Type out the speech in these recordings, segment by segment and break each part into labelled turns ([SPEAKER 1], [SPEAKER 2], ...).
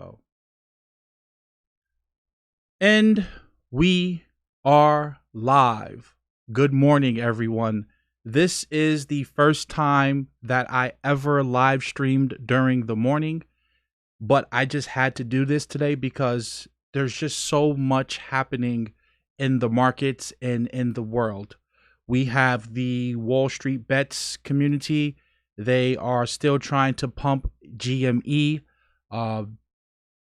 [SPEAKER 1] go. And we are live. Good morning, everyone. This is the first time that I ever live streamed during the morning, but I just had to do this today because there's just so much happening in the markets and in the world. We have the WallStreetBets community. They are still trying to pump GME,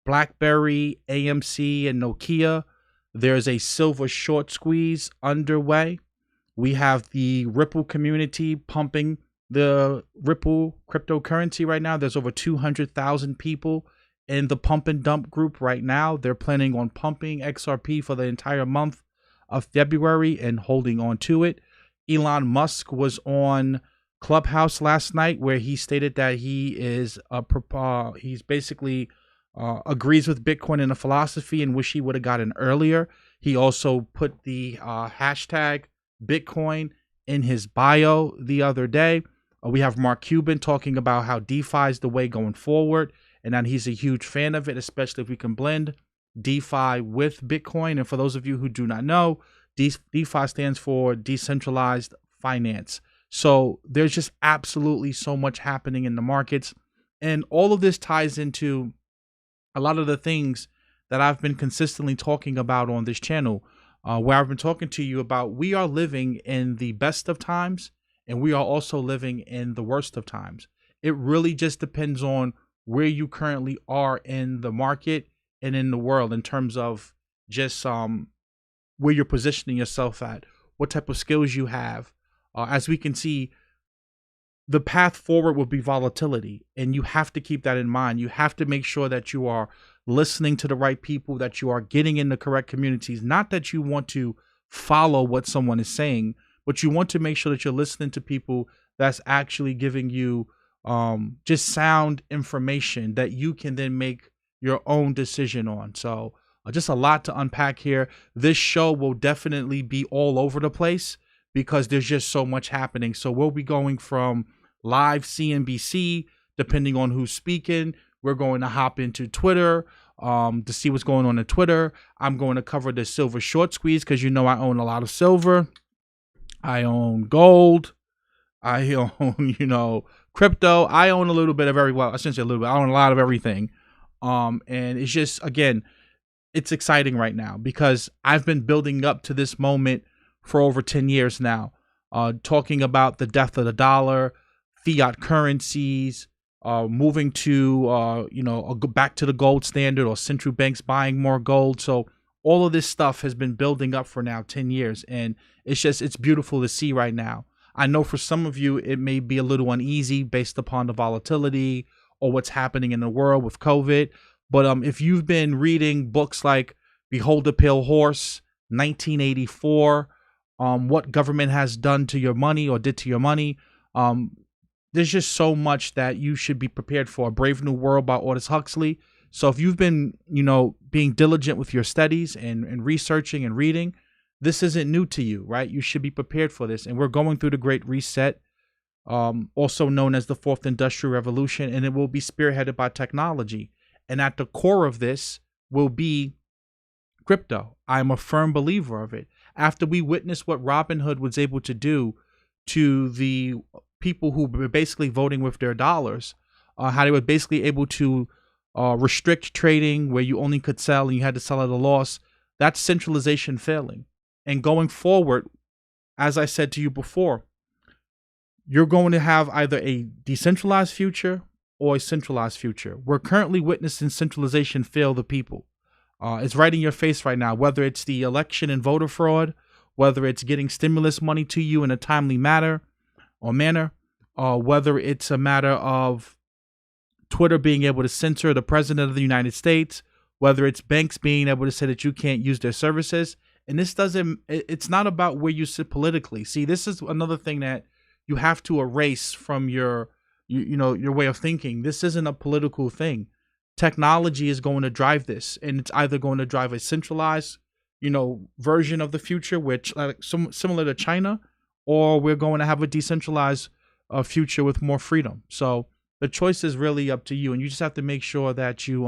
[SPEAKER 1] BlackBerry, AMC, and Nokia. There's a silver short squeeze underway. We have the Ripple community pumping the Ripple cryptocurrency right now. There's over 200,000 people in the pump and dump group right now. They're planning on pumping XRP for the entire month of February and holding on to it. Elon Musk was on Clubhouse last night where he stated that he is he's basically agrees with Bitcoin and the philosophy and wish he would have gotten earlier. He also put the hashtag Bitcoin in his bio the other day. We have Mark Cuban talking about how DeFi is the way going forward and that he's a huge fan of it, especially if we can blend DeFi with Bitcoin. And for those of you who do not know, DeFi stands for decentralized finance. So there's just absolutely so much happening in the markets. And all of this ties into a lot of the things that I've been consistently talking about on this channel, where I've been talking to you about we are living in the best of times and we are also living in the worst of times. It really just depends on where you currently are in the market and in the world in terms of just where you're positioning yourself at, what type of skills you have. As we can see, the path forward will be volatility, and you have to keep that in mind. You have to make sure that you are listening to the right people, that you are getting in the correct communities. Not that you want to follow what someone is saying, but you want to make sure that you're listening to people that's actually giving you just sound information that you can then make your own decision on. So just a lot to unpack here. This show will definitely be all over the place because there's just so much happening. So we'll be going from live CNBC, depending on who's speaking. We're going to hop into Twitter to see what's going on Twitter. I'm going to cover the silver short squeeze because you know I own a lot of silver. I own gold. I own, crypto. I own a little bit of essentially a little bit. I own a lot of everything. And it's just, again, it's exciting right now because I've been building up to this moment for over 10 years now, talking about the death of the dollar, fiat currencies, moving to, back to the gold standard or central banks buying more gold. So all of this stuff has been building up for now 10 years. And it's beautiful to see right now. I know for some of you, it may be a little uneasy based upon the volatility or what's happening in the world with COVID. But if you've been reading books like Behold the Pale Horse, 1984, what government has done to your money or did to your money, there's just so much that you should be prepared for. A Brave New World by Aldous Huxley. So if you've been, being diligent with your studies and researching and reading, this isn't new to you, right? You should be prepared for this. And we're going through the Great Reset, also known as the Fourth Industrial Revolution, and it will be spearheaded by technology. And at the core of this will be crypto. I'm a firm believer of it. After we witnessed what Robinhood was able to do to the people who were basically voting with their dollars, how they were basically able to restrict trading where you only could sell and you had to sell at a loss, that's centralization failing. And going forward, as I said to you before, you're going to have either a decentralized future or a centralized future. We're currently witnessing centralization fail the people. It's right in your face right now, whether it's the election and voter fraud, whether it's getting stimulus money to you in a timely manner, whether it's a matter of Twitter being able to censor the president of the United States, whether it's banks being able to say that you can't use their services. And it's not about where you sit politically. See, this is another thing that you have to erase from your way of thinking. This isn't a political thing. Technology is going to drive this, and it's either going to drive a centralized, version of the future, which similar to China, or we're going to have a decentralized future with more freedom. So the choice is really up to you, and you just have to make sure that you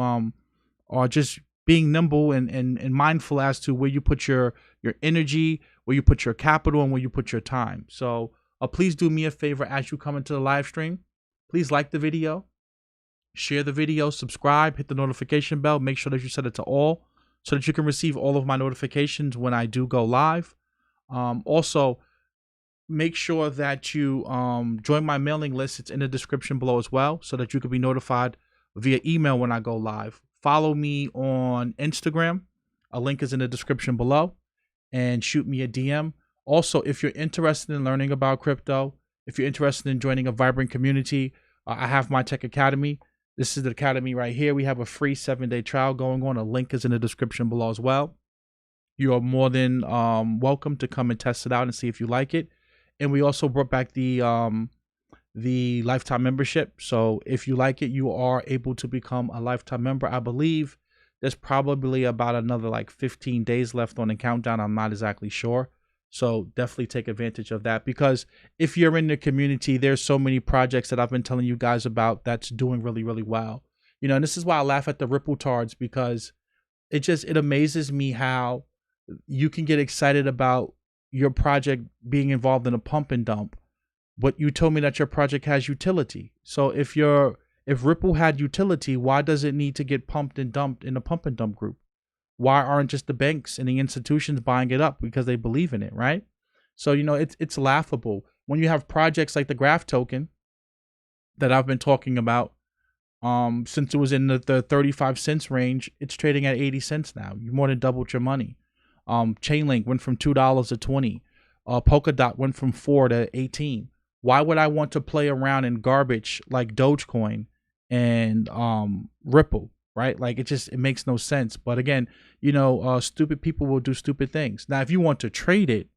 [SPEAKER 1] are just being nimble and mindful as to where you put your energy, where you put your capital, and where you put your time. So please do me a favor as you come into the live stream. Please like the video, share the video, subscribe, hit the notification bell. Make sure that you set it to all so that you can receive all of my notifications when I do go live. Also, make sure that you join my mailing list. It's in the description below as well, so that you can be notified via email when I go live. Follow me on Instagram. A link is in the description below, and shoot me a DM. Also, if you're interested in learning about crypto, if you're interested in joining a vibrant community, I have my tech academy. This is the academy right here. We have a free 7-day trial going on. A link is in the description below as well. You are more than welcome to come and test it out and see if you like it. And we also brought back the lifetime membership. So if you like it, you are able to become a lifetime member. I believe there's probably about another like 15 days left on the countdown. I'm not exactly sure. So definitely take advantage of that, because if you're in the community, there's so many projects that I've been telling you guys about that's doing really, really well. You know, and this is why I laugh at the Ripple tards, because it amazes me how you can get excited about your project being involved in a pump and dump, but you told me that your project has utility. So if Ripple had utility, why does it need to get pumped and dumped in a pump and dump group? Why aren't just the banks and the institutions buying it up? Because they believe in it, right? So, you know, it's laughable when you have projects like the Graph token that I've been talking about. Since it was in the 35 cents range, it's trading at 80 cents now. You more than doubled your money. Chainlink went from $2 to 20. Polkadot went from 4 to 18. Why would I want to play around in garbage like Dogecoin and Ripple, right? Like it makes no sense. But again, you know, stupid people will do stupid things. Now, if you want to trade it,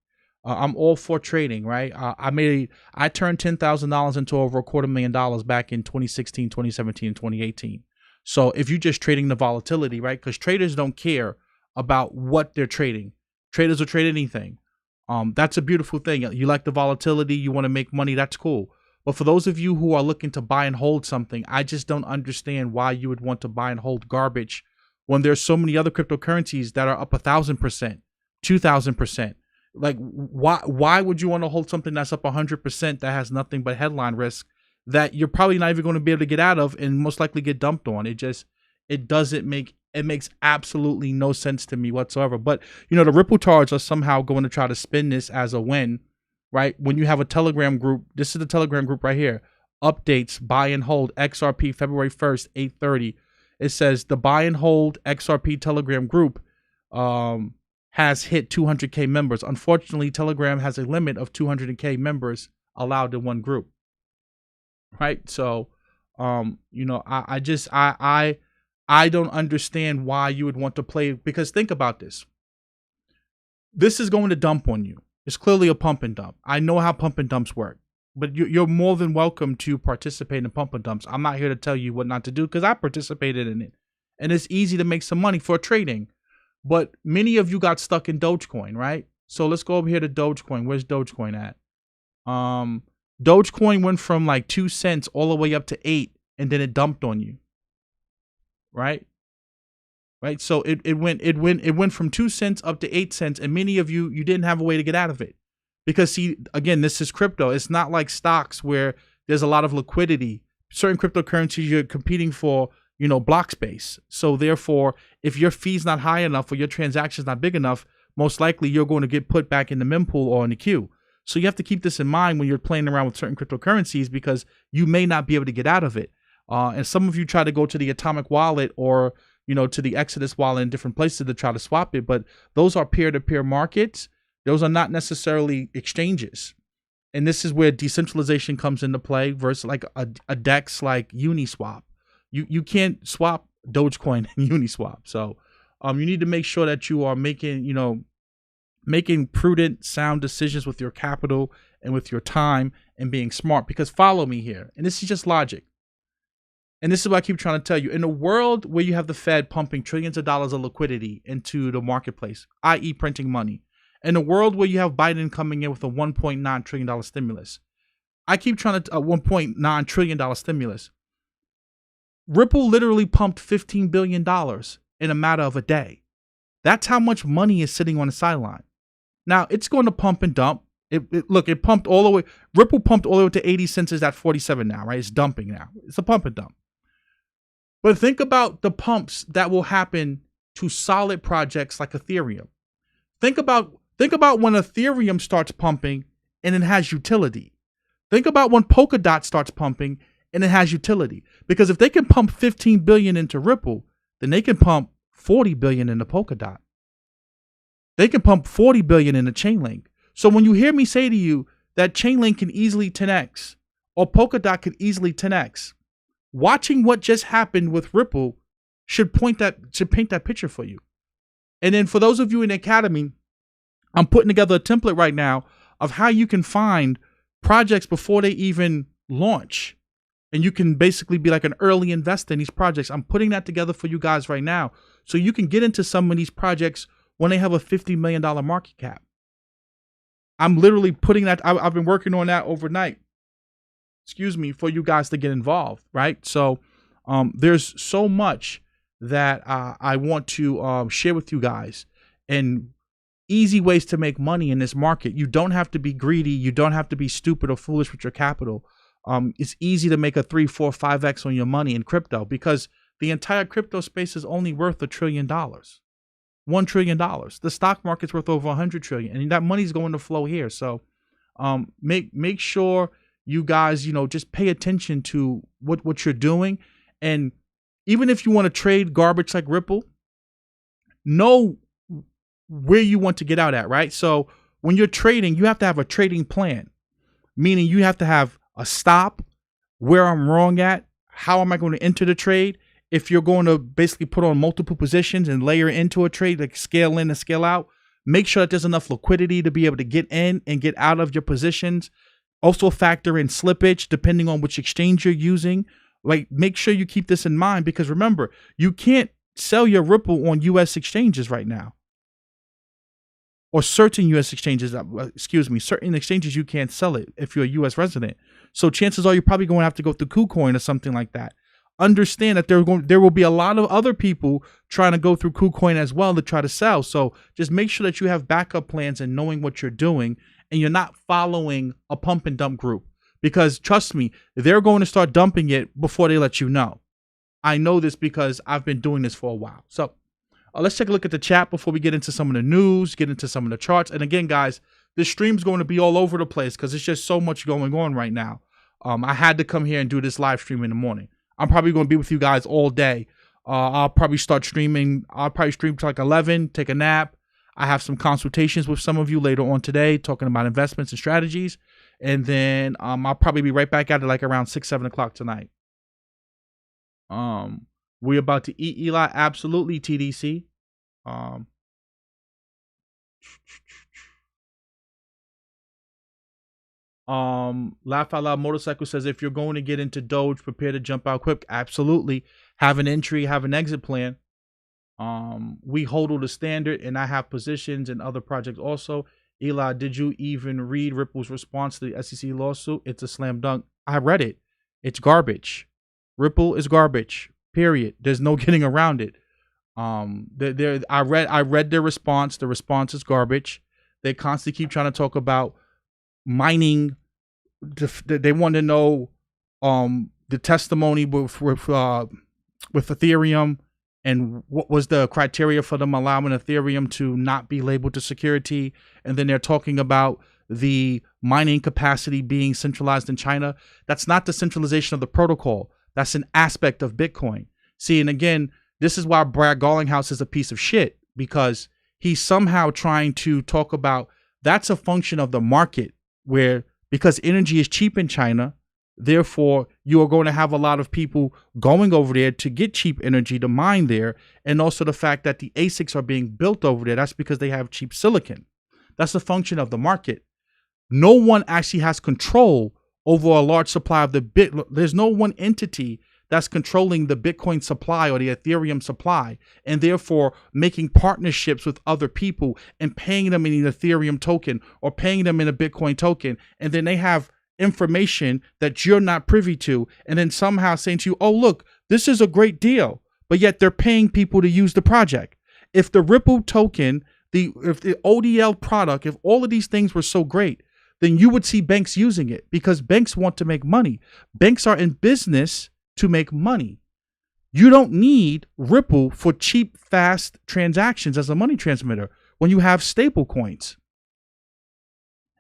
[SPEAKER 1] I'm all for trading, right? I turned $10,000 into over $250,000 back in 2016, 2017, and 2018. So if you're just trading the volatility, right? Because traders don't care about what they're trading. Traders will trade anything. That's a beautiful thing. You like the volatility, you want to make money, that's cool. But for those of you who are looking to buy and hold something, I just don't understand why you would want to buy and hold garbage when there's so many other cryptocurrencies that are up 1,000%, 2,000%. Like, why would you want to hold something that's up 100% that has nothing but headline risk that you're probably not even going to be able to get out of and most likely get dumped on? It makes absolutely no sense to me whatsoever. But, you know, the Ripple tards are somehow going to try to spin this as a win, right? When you have a Telegram group, this is the Telegram group right here. Updates, buy and hold, XRP, February 1st, 8:30. It says the buy and hold XRP Telegram group has hit 200K members. Unfortunately, Telegram has a limit of 200K members allowed in one group, right? So, you know, I don't understand why you would want to play, because think about this. This is going to dump on you. It's clearly a pump and dump. I know how pump and dumps work, but you're more than welcome to participate in pump and dumps. I'm not here to tell you what not to do, because I participated in it, and it's easy to make some money for trading. But many of you got stuck in Dogecoin, right? So let's go over here to Dogecoin. Where's Dogecoin at? Dogecoin went from like 2 cents all the way up to 8, and then it dumped on you. Right. So it went from 2 cents up to 8 cents, and many of you didn't have a way to get out of it, because see, again, this is crypto. It's not like stocks where there's a lot of liquidity. Certain cryptocurrencies you're competing for, you know, block space. So therefore, if your fee's not high enough or your transaction's not big enough, most likely you're going to get put back in the mempool or in the queue. So you have to keep this in mind when you're playing around with certain cryptocurrencies, because you may not be able to get out of it. And some of you try to go to the Atomic wallet or, you know, to the Exodus wallet in different places to try to swap it. But those are peer-to-peer markets. Those are not necessarily exchanges. And this is where decentralization comes into play versus like a DEX like Uniswap. You can't swap Dogecoin and Uniswap. So you need to make sure that you are making prudent, sound decisions with your capital and with your time and being smart. Because follow me here. And this is just logic. And this is what I keep trying to tell you. In a world where you have the Fed pumping trillions of dollars of liquidity into the marketplace, i.e. printing money, in a world where you have Biden coming in with a $1.9 trillion stimulus, I keep trying to, $1.9 trillion stimulus. Ripple literally pumped $15 billion in a matter of a day. That's how much money is sitting on the sideline. Now, it's going to pump and dump. It pumped all the way. Ripple pumped all the way to 80 cents. Is at 47 now, right? It's dumping now. It's a pump and dump. But think about the pumps that will happen to solid projects like Ethereum. Think about when Ethereum starts pumping and it has utility. Think about when Polkadot starts pumping and it has utility. Because if they can pump 15 billion into Ripple, then they can pump 40 billion into Polkadot. They can pump 40 billion into Chainlink. So when you hear me say to you that Chainlink can easily 10x or Polkadot could easily 10x, watching what just happened with Ripple should paint that picture for you. And then for those of you in the academy, I'm putting together a template right now of how you can find projects before they even launch. And you can basically be like an early investor in these projects. I'm putting that together for you guys right now so you can get into some of these projects when they have a $50 million market cap. I'm literally putting that, I've been working on that overnight, for you guys to get involved, right? So there's so much that I want to share with you guys, and easy ways to make money in this market. You don't have to be greedy. You don't have to be stupid or foolish with your capital. It's easy to make a 3, 4, 5x on your money in crypto because the entire crypto space is only worth $1 trillion. $1 trillion. The stock market's worth over 100 trillion, and that money's going to flow here. So make sure you guys, just pay attention to what you're doing. And even if you want to trade garbage like Ripple, know where you want to get out at, right? So when you're trading, you have to have a trading plan, meaning you have to have a stop, where I'm wrong at, how am I going to enter the trade. If you're going to basically put on multiple positions and layer into a trade, like scale in and scale out, make sure that there's enough liquidity to be able to get in and get out of your positions. Also factor in slippage depending on which exchange you're using. Like, make sure you keep this in mind because remember, you can't sell your Ripple on US exchanges right now. Or certain US exchanges, certain exchanges you can't sell it if you're a US resident. So chances are you're probably going to have to go through KuCoin or something like that. Understand that there will be a lot of other people trying to go through KuCoin as well to try to sell. So just make sure that you have backup plans and knowing what you're doing, and you're not following a pump and dump group, because trust me, they're going to start dumping it before they let you know. I know this because I've been doing this for a while. So let's take a look at the chat before we get into some of the news, get into some of the charts. And again, guys, this stream's going to be all over the place because it's just so much going on right now. I had to come here and do this live stream in the morning. I'm probably going to be with you guys all day. I'll probably start streaming. I'll probably stream to like 11, take a nap. I have some consultations with some of you later on today talking about investments and strategies. And then I'll probably be right back at it like around 6, 7 o'clock tonight. We're about to eat Eli. Absolutely, TDC. Laugh Out Loud Motorcycle says, if you're going to get into Doge, prepare to jump out quick. Absolutely. Have an entry, have an exit plan. We hodl the standard, and I have positions in other projects also. Eli, did you even read Ripple's response to the SEC lawsuit? It's a slam dunk. I read it. It's garbage. Ripple is garbage. Period. There's no getting around it. I read their response. The response is garbage. They constantly keep trying to talk about mining. They want to know the testimony with Ethereum and what was the criteria for them allowing Ethereum to not be labeled as security. And then they're talking about the mining capacity being centralized in China. That's not the centralization of the protocol. That's an aspect of Bitcoin. See, and again, this is why Brad Garlinghouse is a piece of shit, because he's somehow trying to talk about that's a function of the market, where because energy is cheap in China, therefore you are going to have a lot of people going over there to get cheap energy to mine there. And also the fact that the ASICs are being built over there, that's because they have cheap silicon. That's a function of the market. No one actually has control over a large supply of the bit. There's no one entity that's controlling the Bitcoin supply or the Ethereum supply, and therefore making partnerships with other people and paying them in an Ethereum token or paying them in a Bitcoin token. And then they have information that you're not privy to, and then somehow saying to you, oh, look, this is a great deal. but yet they're paying people to use the project. If the Ripple token, if the ODL product, if all of these things were so great, then you would see banks using it because banks want to make money. Banks are in business to make money. You don't need Ripple for cheap, fast transactions as a money transmitter when you have stable coins.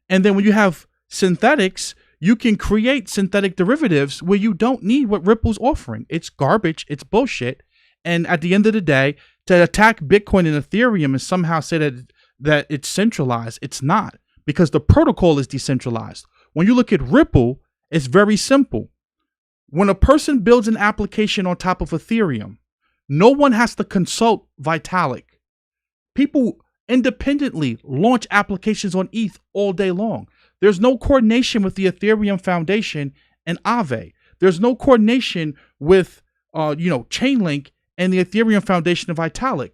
[SPEAKER 1] And then when you have synthetics, you can create synthetic derivatives where you don't need what Ripple's offering. It's garbage. It's bullshit. And at the end of the day, to attack Bitcoin and Ethereum and somehow say that it's centralized, it's not, because the protocol is decentralized. When you look at Ripple, it's very simple. When a person builds an application on top of Ethereum, no one has to consult Vitalik. People independently launch applications on ETH all day long. There's no coordination with the Ethereum Foundation and Aave. There's no coordination with Chainlink and the Ethereum Foundation of Vitalik.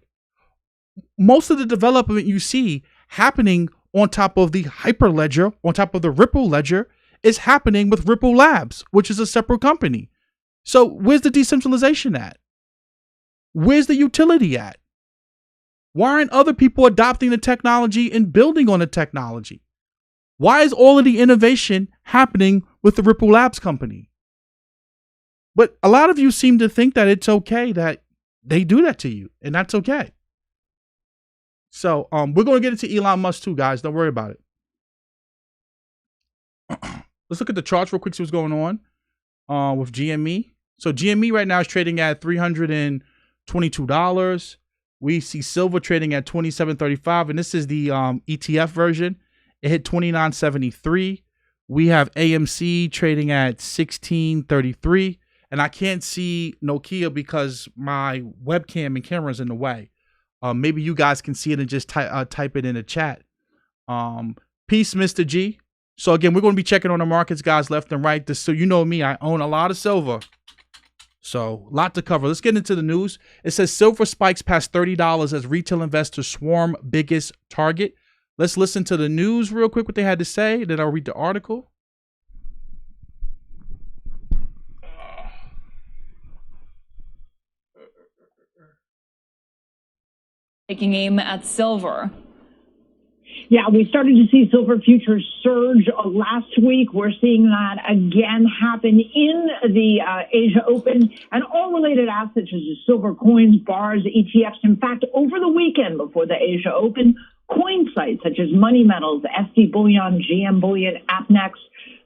[SPEAKER 1] Most of the development you see happening on top of the Hyperledger, on top of the Ripple ledger, is happening with Ripple Labs, which is a separate company. So where's the decentralization at? Where's the utility at? Why aren't other people adopting the technology and building on the technology? Why is all of the innovation happening with the Ripple Labs company? But a lot of you seem to think that it's okay that they do that to you, and that's okay. So we're going to get into Elon Musk too, guys. Don't worry about it. Let's look at the charts real quick, see what's going on with GME. So GME right now is trading at $322. We see silver trading at $27.35, and this is the ETF version. It hit $29.73. We have AMC trading at $16.33, and I can't see Nokia because my webcam and camera is in the way. Maybe you guys can see it and just type it in the chat. Peace, Mr. G. So again, we're going to be checking on the markets, guys, left and right. So you know me, I own a lot of silver. So a lot to cover. Let's get into the news. It says silver spikes past $30 as retail investors swarm biggest target. Let's listen to the news real quick, what they had to say. Then I'll read the article.
[SPEAKER 2] Taking aim at silver.
[SPEAKER 3] Yeah, we started to see silver futures surge last week. We're seeing that again happen in the Asia Open, and all related assets such as silver coins, bars, ETFs. In fact, over the weekend before the Asia Open, coin sites such as Money Metals, SD Bullion, GM Bullion, Appnex,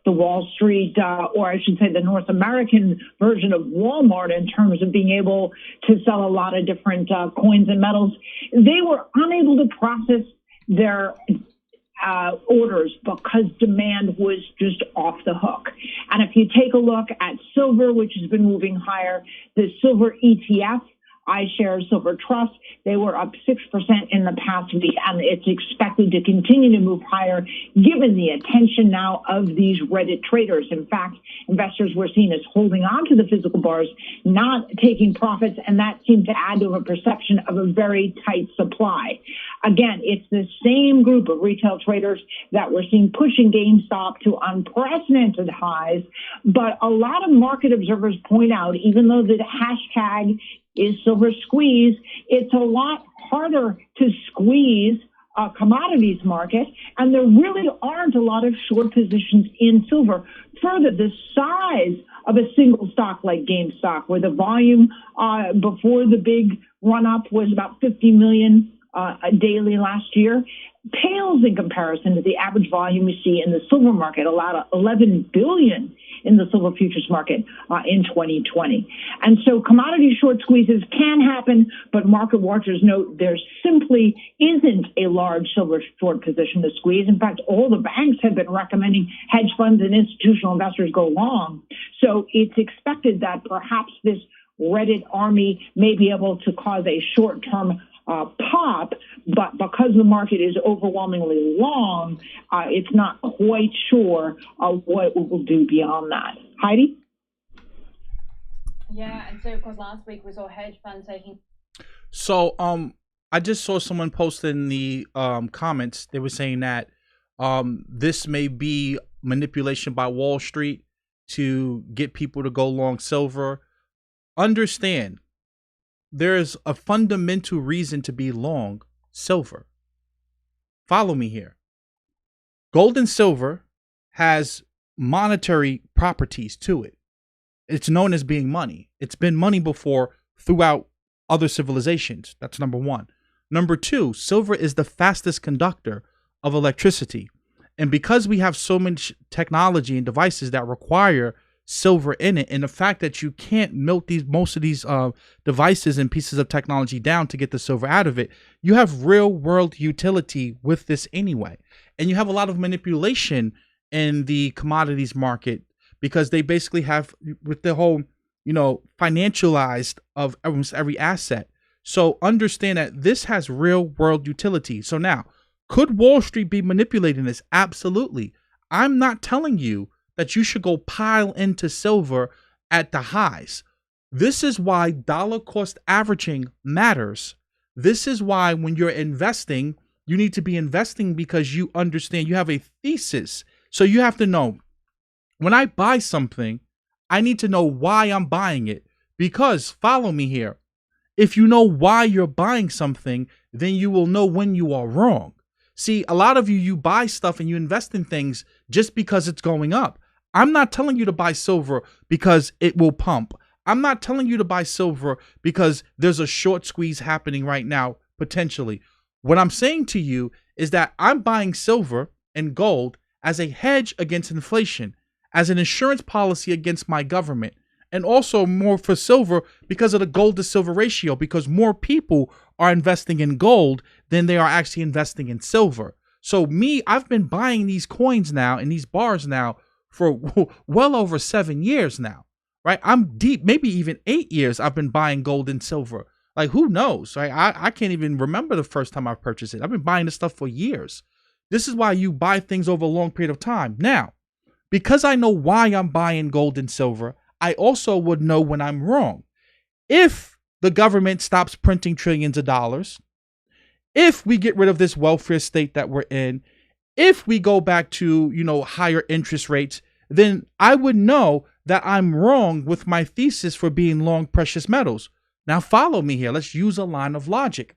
[SPEAKER 3] the Wall Street, or I should say the North American version of Walmart in terms of being able to sell a lot of different coins and metals, they were unable to process their orders because demand was just off the hook. And if you take a look at silver, which has been moving higher, the silver ETF, iShares Silver Trust, they were up 6% in the past week, and it's expected to continue to move higher given the attention now of these Reddit traders. In fact, investors were seen as holding on to the physical bars, not taking profits, and that seemed to add to a perception of a very tight supply. Again, it's the same group of retail traders that we're seeing pushing GameStop to unprecedented highs, but a lot of market observers point out, even though the hashtag is silver squeeze, it's a lot harder to squeeze a commodities market, and there really aren't a lot of short positions in silver. Further, the size of a single stock like GameStop, where the volume before the big run-up was about 50 million daily last year, pales in comparison to the average volume we see in the silver market, about 11 billion in the silver futures market in 2020. And so commodity short squeezes can happen, but market watchers note there simply isn't a large silver short position to squeeze. In fact, all the banks have been recommending hedge funds and institutional investors go long. So it's expected that perhaps this Reddit army may be able to cause a short-term pop, but because the market is overwhelmingly long, it's not quite sure what it will do beyond that. Heidi?
[SPEAKER 2] Yeah, and so of course last week we saw hedge funds taking.
[SPEAKER 1] So I just saw someone post in the comments. They were saying that this may be manipulation by Wall Street to get people to go long silver. Understand, there's a fundamental reason to be long silver. Follow me here. Gold and silver has monetary properties to it. It's known as being money. It's been money before throughout other civilizations. That's number one. Number two, silver is the fastest conductor of electricity. And because we have so much technology and devices that require silver in it, and the fact that you can't melt most of these devices and pieces of technology down to get the silver out of it, you have real world utility with this anyway. And you have a lot of manipulation in the commodities market because they basically have, with the whole, financialized of almost every asset. So understand that this has real world utility. So now, could Wall Street be manipulating this? Absolutely. I'm not telling you that you should go pile into silver at the highs. This is why dollar cost averaging matters. This is why when you're investing, you need to be investing because you understand you have a thesis. So you have to know, when I buy something, I need to know why I'm buying it. Because, follow me here, if you know why you're buying something, then you will know when you are wrong. See, a lot of you buy stuff and you invest in things just because it's going up. I'm not telling you to buy silver because it will pump. I'm not telling you to buy silver because there's a short squeeze happening right now, potentially. What I'm saying to you is that I'm buying silver and gold as a hedge against inflation, as an insurance policy against my government, and also more for silver because of the gold to silver ratio, because more people are investing in gold than they are actually investing in silver. So I've been buying these coins now and these bars now for well over 7 years now, right? I'm deep, maybe even 8 years I've been buying gold and silver. Like, who knows, right? I can't even remember the first time I purchased it. I've been buying this stuff for years. This is why you buy things over a long period of time. Now, because I know why I'm buying gold and silver, I also would know when I'm wrong. If the government stops printing trillions of dollars, if we get rid of this welfare state that we're in, if we go back to, higher interest rates, then I would know that I'm wrong with my thesis for being long precious metals. Now follow me here. Let's use a line of logic.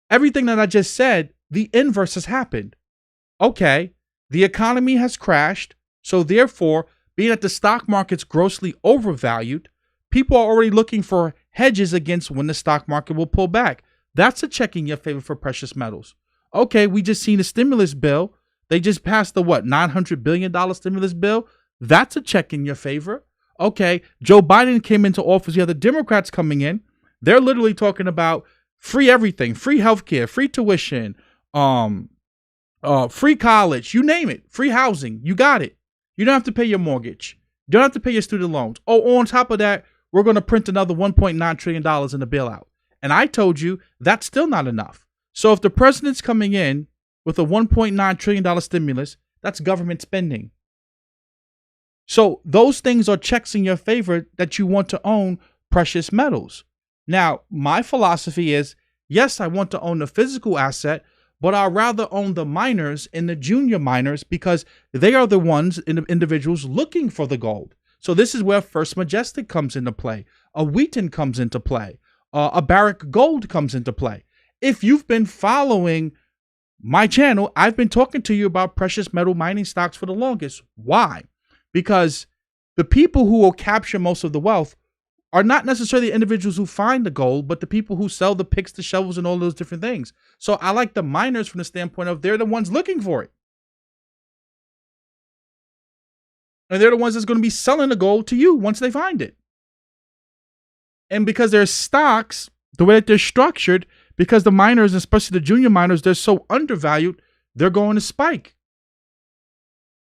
[SPEAKER 1] Everything that I just said, the inverse has happened. Okay, the economy has crashed. So therefore, being that the stock market's grossly overvalued, people are already looking for hedges against when the stock market will pull back. That's a check in your favor for precious metals. Okay, we just seen a stimulus bill. They just passed the $900 billion stimulus bill. That's a check in your favor. Okay, Joe Biden came into office. You have the Democrats coming in. They're literally talking about free everything, free healthcare, free tuition, free college, you name it, free housing. You got it. You don't have to pay your mortgage. You don't have to pay your student loans. Oh, on top of that, we're going to print another $1.9 trillion in the bailout. And I told you that's still not enough. So if the president's coming in with a $1.9 trillion stimulus, that's government spending. So those things are checks in your favor that you want to own precious metals. Now, my philosophy is, yes, I want to own the physical asset, but I'd rather own the miners and the junior miners because they are the ones, individuals looking for the gold. So this is where First Majestic comes into play. A Wheaton comes into play. A Barrick Gold comes into play. If you've been following my channel, I've been talking to you about precious metal mining stocks for the longest. Why? Because the people who will capture most of the wealth are not necessarily the individuals who find the gold, but the people who sell the picks, the shovels, and all those different things. So I like the miners from the standpoint of they're the ones looking for it. And they're the ones that's going to be selling the gold to you once they find it. And because their stocks, the way that they're structured, because the miners, especially the junior miners, they're so undervalued, they're going to spike.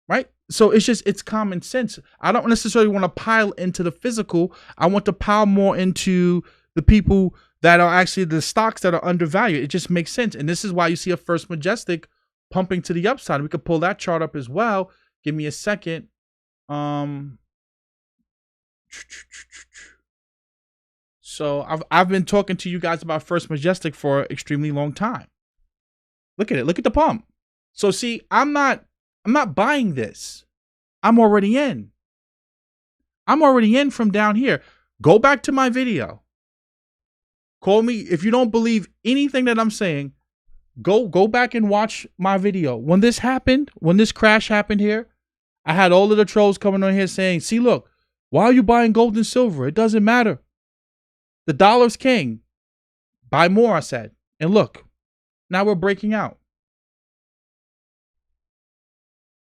[SPEAKER 1] Right? So it's common sense. I don't necessarily want to pile into the physical. I want to pile more into the people that are actually the stocks that are undervalued. It just makes sense. And this is why you see a First Majestic pumping to the upside. We could pull that chart up as well. Give me a second. So I've been talking to you guys about First Majestic for an extremely long time. Look at it. Look at the pump. So see, I'm not buying this. I'm already in. I'm already in from down here. Go back to my video. Call me if you don't believe anything that I'm saying. Go back and watch my video. When this happened, when this crash happened here, I had all of the trolls coming on here saying, see, look, why are you buying gold and silver? It doesn't matter. The dollar's king. Buy more, I said. And look, now we're breaking out.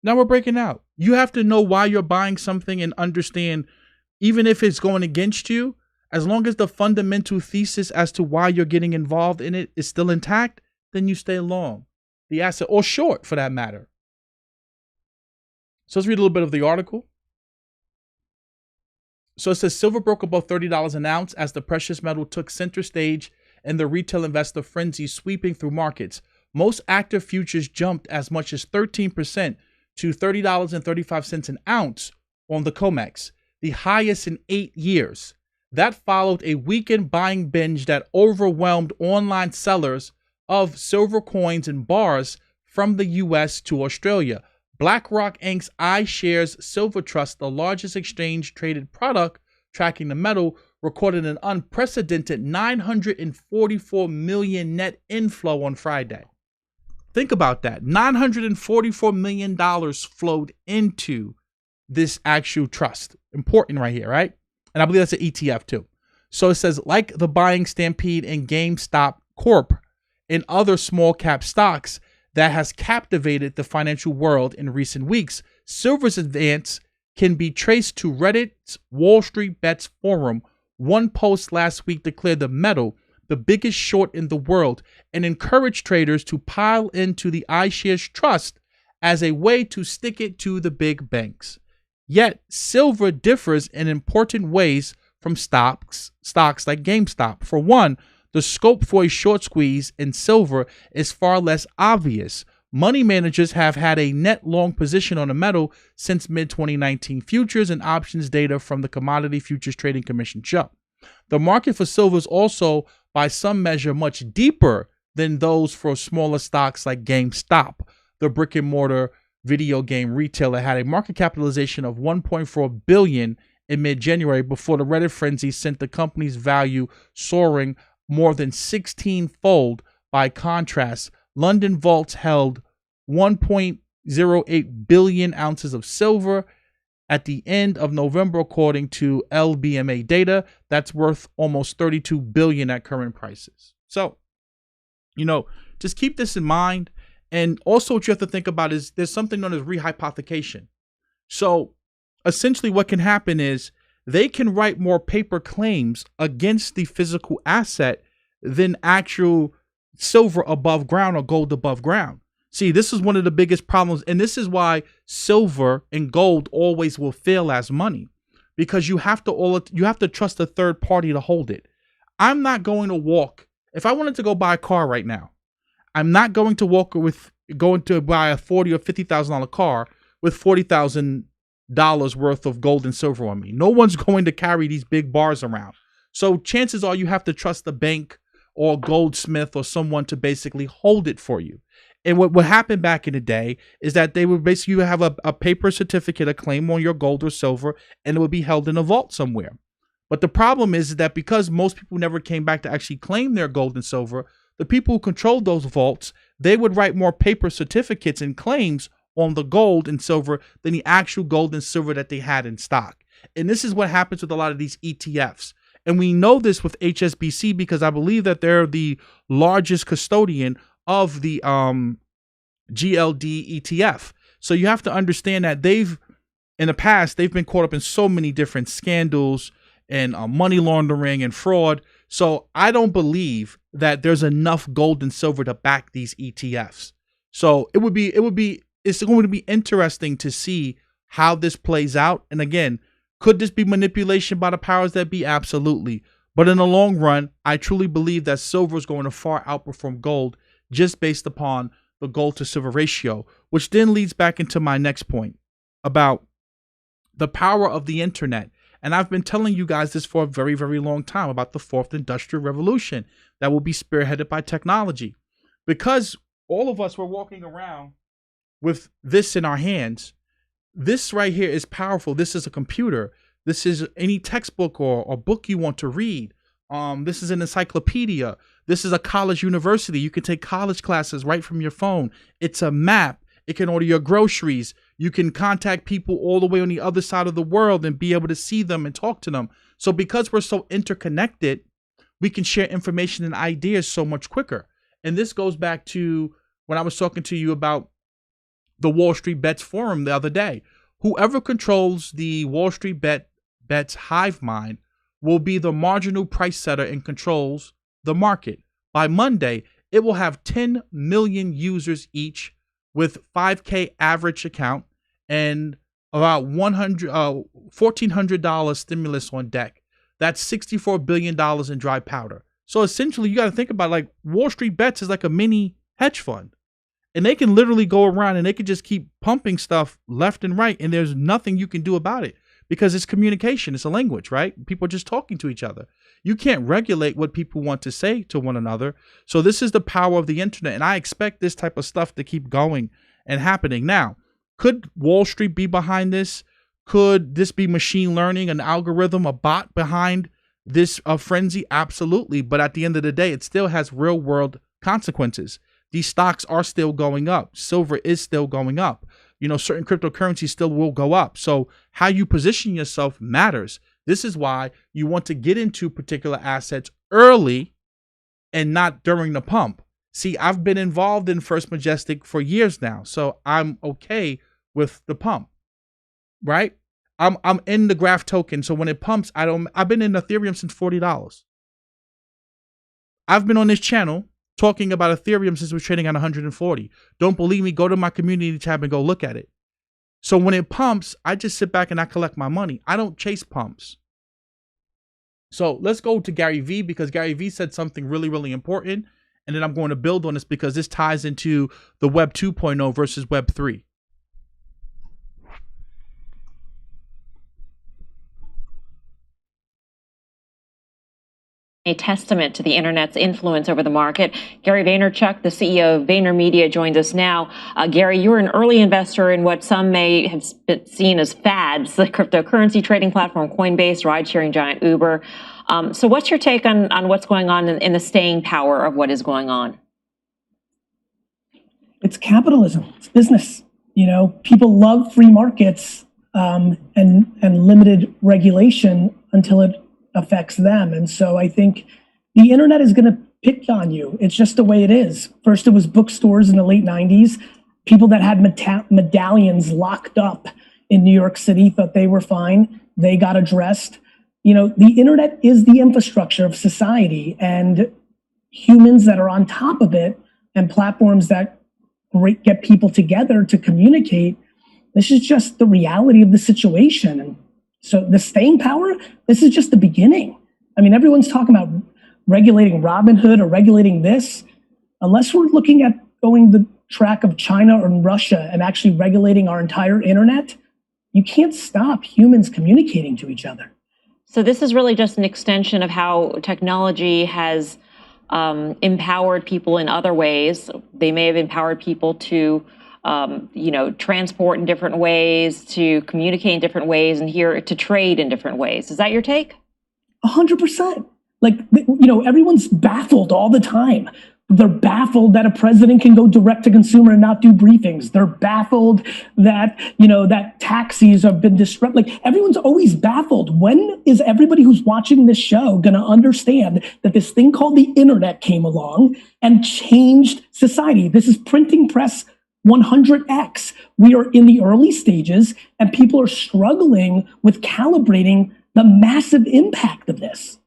[SPEAKER 1] Now we're breaking out. You have to know why you're buying something and understand, even if it's going against you, as long as the fundamental thesis as to why you're getting involved in it is still intact, then you stay long the asset, or short for that matter. So let's read a little bit of the article. So it says silver broke above $30 an ounce as the precious metal took center stage and the retail investor frenzy sweeping through markets. Most active futures jumped as much as 13% to $30.35 an ounce on the COMEX, the highest in 8 years. That followed a weekend buying binge that overwhelmed online sellers of silver coins and bars from the US to Australia. BlackRock Inc.'s iShares Silver Trust, the largest exchange-traded product tracking the metal, recorded an unprecedented $944 million net inflow on Friday. Think about that. $944 million flowed into this actual trust. Important right here, right? And I believe that's an ETF too. So it says, like the buying stampede in GameStop Corp and other small cap stocks that has captivated the financial world in recent weeks, silver's advance can be traced to Reddit's WallStreetBets forum. One post last week declared the metal the biggest short in the world and encouraged traders to pile into the iShares trust as a way to stick it to the big banks. Yet, silver differs in important ways from stocks like GameStop. For one, the scope for a short squeeze in silver is far less obvious. Money managers have had a net long position on the metal since mid-2019. Futures and options data from the Commodity Futures Trading Commission show. The market for silver is also, by some measure, much deeper than those for smaller stocks like GameStop. The brick-and-mortar video game retailer had a market capitalization of $1.4 billion in mid-January before the Reddit frenzy sent the company's value soaring more than 16-fold. By contrast, London vaults held 1.08 billion ounces of silver at the end of November, according to LBMA data. That's worth almost $32 billion at current prices. So, just keep this in mind. And also what you have to think about is there's something known as rehypothecation. So essentially what can happen is they can write more paper claims against the physical asset than actual silver above ground or gold above ground. See, this is one of the biggest problems. And this is why silver and gold always will fail as money, because you have to trust a third party to hold it. I'm not going to walk. If I wanted to go buy a car right now, I'm not going to going to buy a $40,000 or $50,000 car with $40,000 worth of gold and silver on me. No one's going to carry these big bars around. So chances are you have to trust the bank or goldsmith or someone to basically hold it for you. And what happened back in the day is that they would basically have a paper certificate, a claim on your gold or silver, and it would be held in a vault somewhere. But the problem is that because most people never came back to actually claim their gold and silver, the people who controlled those vaults, they would write more paper certificates and claims on the gold and silver than the actual gold and silver that they had in stock. And this is what happens with a lot of these ETFs. And we know this with HSBC because I believe that they're the largest custodian of the GLD ETF. So you have to understand that in the past, they've been caught up in so many different scandals and money laundering and fraud. So I don't believe that there's enough gold and silver to back these ETFs. So it's going to be interesting to see how this plays out. And again, could this be manipulation by the powers that be? Absolutely. But in the long run, I truly believe that silver is going to far outperform gold just based upon the gold to silver ratio, which then leads back into my next point about the power of the internet. And I've been telling you guys this for a very, very long time about the fourth industrial revolution that will be spearheaded by technology. Because all of us were walking around with this in our hands. This right here is powerful. This is a computer. This is any textbook or book you want to read. This is an encyclopedia. This is a college university. You can take college classes right from your phone. It's a map. It can order your groceries. You can contact people all the way on the other side of the world and be able to see them and talk to them. So because we're so interconnected, we can share information and ideas so much quicker. And this goes back to when I was talking to you about the Wall Street Bets forum the other day. Whoever controls the Wall Street Bets hive mind will be the marginal price setter and controls the market. By Monday, it will have 10 million users each with 5K average account and about $1,400 stimulus on deck. That's $64 billion in dry powder. So essentially, you got to think about like Wall Street Bets is like a mini hedge fund. And they can literally go around and they can just keep pumping stuff left and right. And there's nothing you can do about it because it's communication. It's a language, right? People are just talking to each other. You can't regulate what people want to say to one another. So this is the power of the internet. And I expect this type of stuff to keep going and happening. Now, could Wall Street be behind this? Could this be machine learning, an algorithm, a bot behind this frenzy? Absolutely. But at the end of the day, it still has real world consequences. These stocks are still going up. Silver is still going up. You know, certain cryptocurrencies still will go up. So how you position yourself matters. This is why you want to get into particular assets early and not during the pump. See, I've been involved in First Majestic for years now, so I'm okay with the pump, right? I'm in the graph token, so when it pumps, I've been in Ethereum since $40. I've been on this channel talking about Ethereum since we're trading at 140. Don't believe me? Go to my community tab and go look at it. So when it pumps, I just sit back and I collect my money. I don't chase pumps. So let's go to Gary Vee because Gary Vee said something really, really important. And then I'm going to build on this because this ties into the Web 2.0 versus Web 3.
[SPEAKER 4] A testament to the internet's influence over the market. Gary Vaynerchuk, the CEO of VaynerMedia, joins us now. Gary, you're an early investor in what some may have seen as fads, the cryptocurrency trading platform Coinbase, ride-sharing giant Uber. So what's your take on what's going on in the staying power of what is going on?
[SPEAKER 5] It's capitalism. It's business. You know, people love free markets and limited regulation until it affects them. And so I think the internet is going to pick on you. It's just the way it is. First, it was bookstores in the late 90s. People that had medallions locked up in New York City thought they were fine. They got addressed. You know, the internet is the infrastructure of society, and humans that are on top of it and platforms that get people together to communicate. This is just the reality of the situation. And so the staying power, this is just the beginning. I mean, everyone's talking about regulating Robinhood or regulating this. Unless we're looking at going the track of China or Russia and actually regulating our entire internet, you can't stop humans communicating to each other.
[SPEAKER 4] So this is really just an extension of how technology has empowered people in other ways. They may have empowered people to transport in different ways, to communicate in different ways, and here to trade in different ways. Is that your take?
[SPEAKER 5] 100%. Like, you know, everyone's baffled all the time. They're baffled that a president can go direct to consumer and not do briefings. They're baffled that, you know, that taxis have been disrupted. Like, everyone's always baffled. When is everybody who's watching this show going to understand that this thing called the internet came along and changed society? This is printing press 100x. We are in the early stages and people are struggling with calibrating the massive impact of this.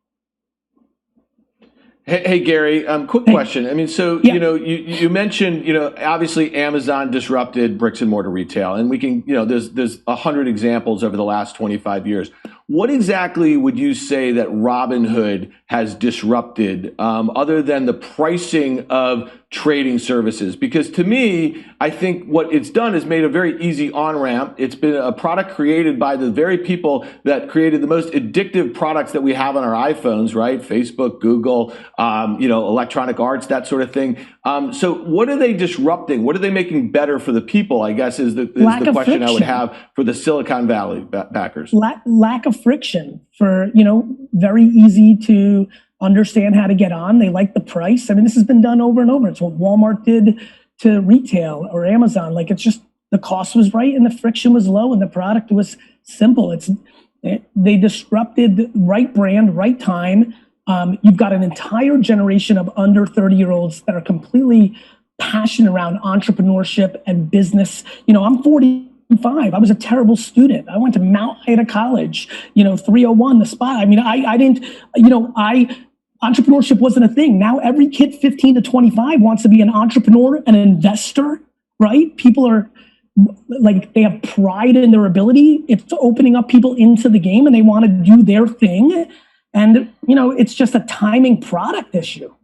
[SPEAKER 6] Hey Gary, quick question. I mean, so,
[SPEAKER 5] Yeah.
[SPEAKER 6] you know, you mentioned, you know, obviously Amazon disrupted bricks and mortar retail, and we can, you know, there's 100 examples over the last 25 years. What exactly would you say that Robinhood has disrupted, other than the pricing of trading services? Because to me, I think what it's done is made a very easy on-ramp. It's been a product created by the very people that created the most addictive products that we have on our iPhones, right? Facebook, Google, Electronic Arts, that sort of thing. So what are they disrupting? What are they making better for the people, I guess, is the question I would have for the Silicon Valley backers.
[SPEAKER 5] Lack of friction for, very easy to understand how to get on. They like the price. I mean, this has been done over and over. It's what Walmart did to retail or Amazon. Like, it's just the cost was right and the friction was low and the product was simple. They disrupted the right brand, right time. You've got an entire generation of under 30-year-olds that are completely passionate around entrepreneurship and business. You know, I'm 45. I was a terrible student. I went to Mount Ida College, 301, the spot. I mean, I didn't, entrepreneurship wasn't a thing. Now every kid 15 to 25 wants to be an entrepreneur, an investor, right? People are like, they have pride in their ability. It's opening up people into the game and they want to do their thing. And, it's just a timing product issue.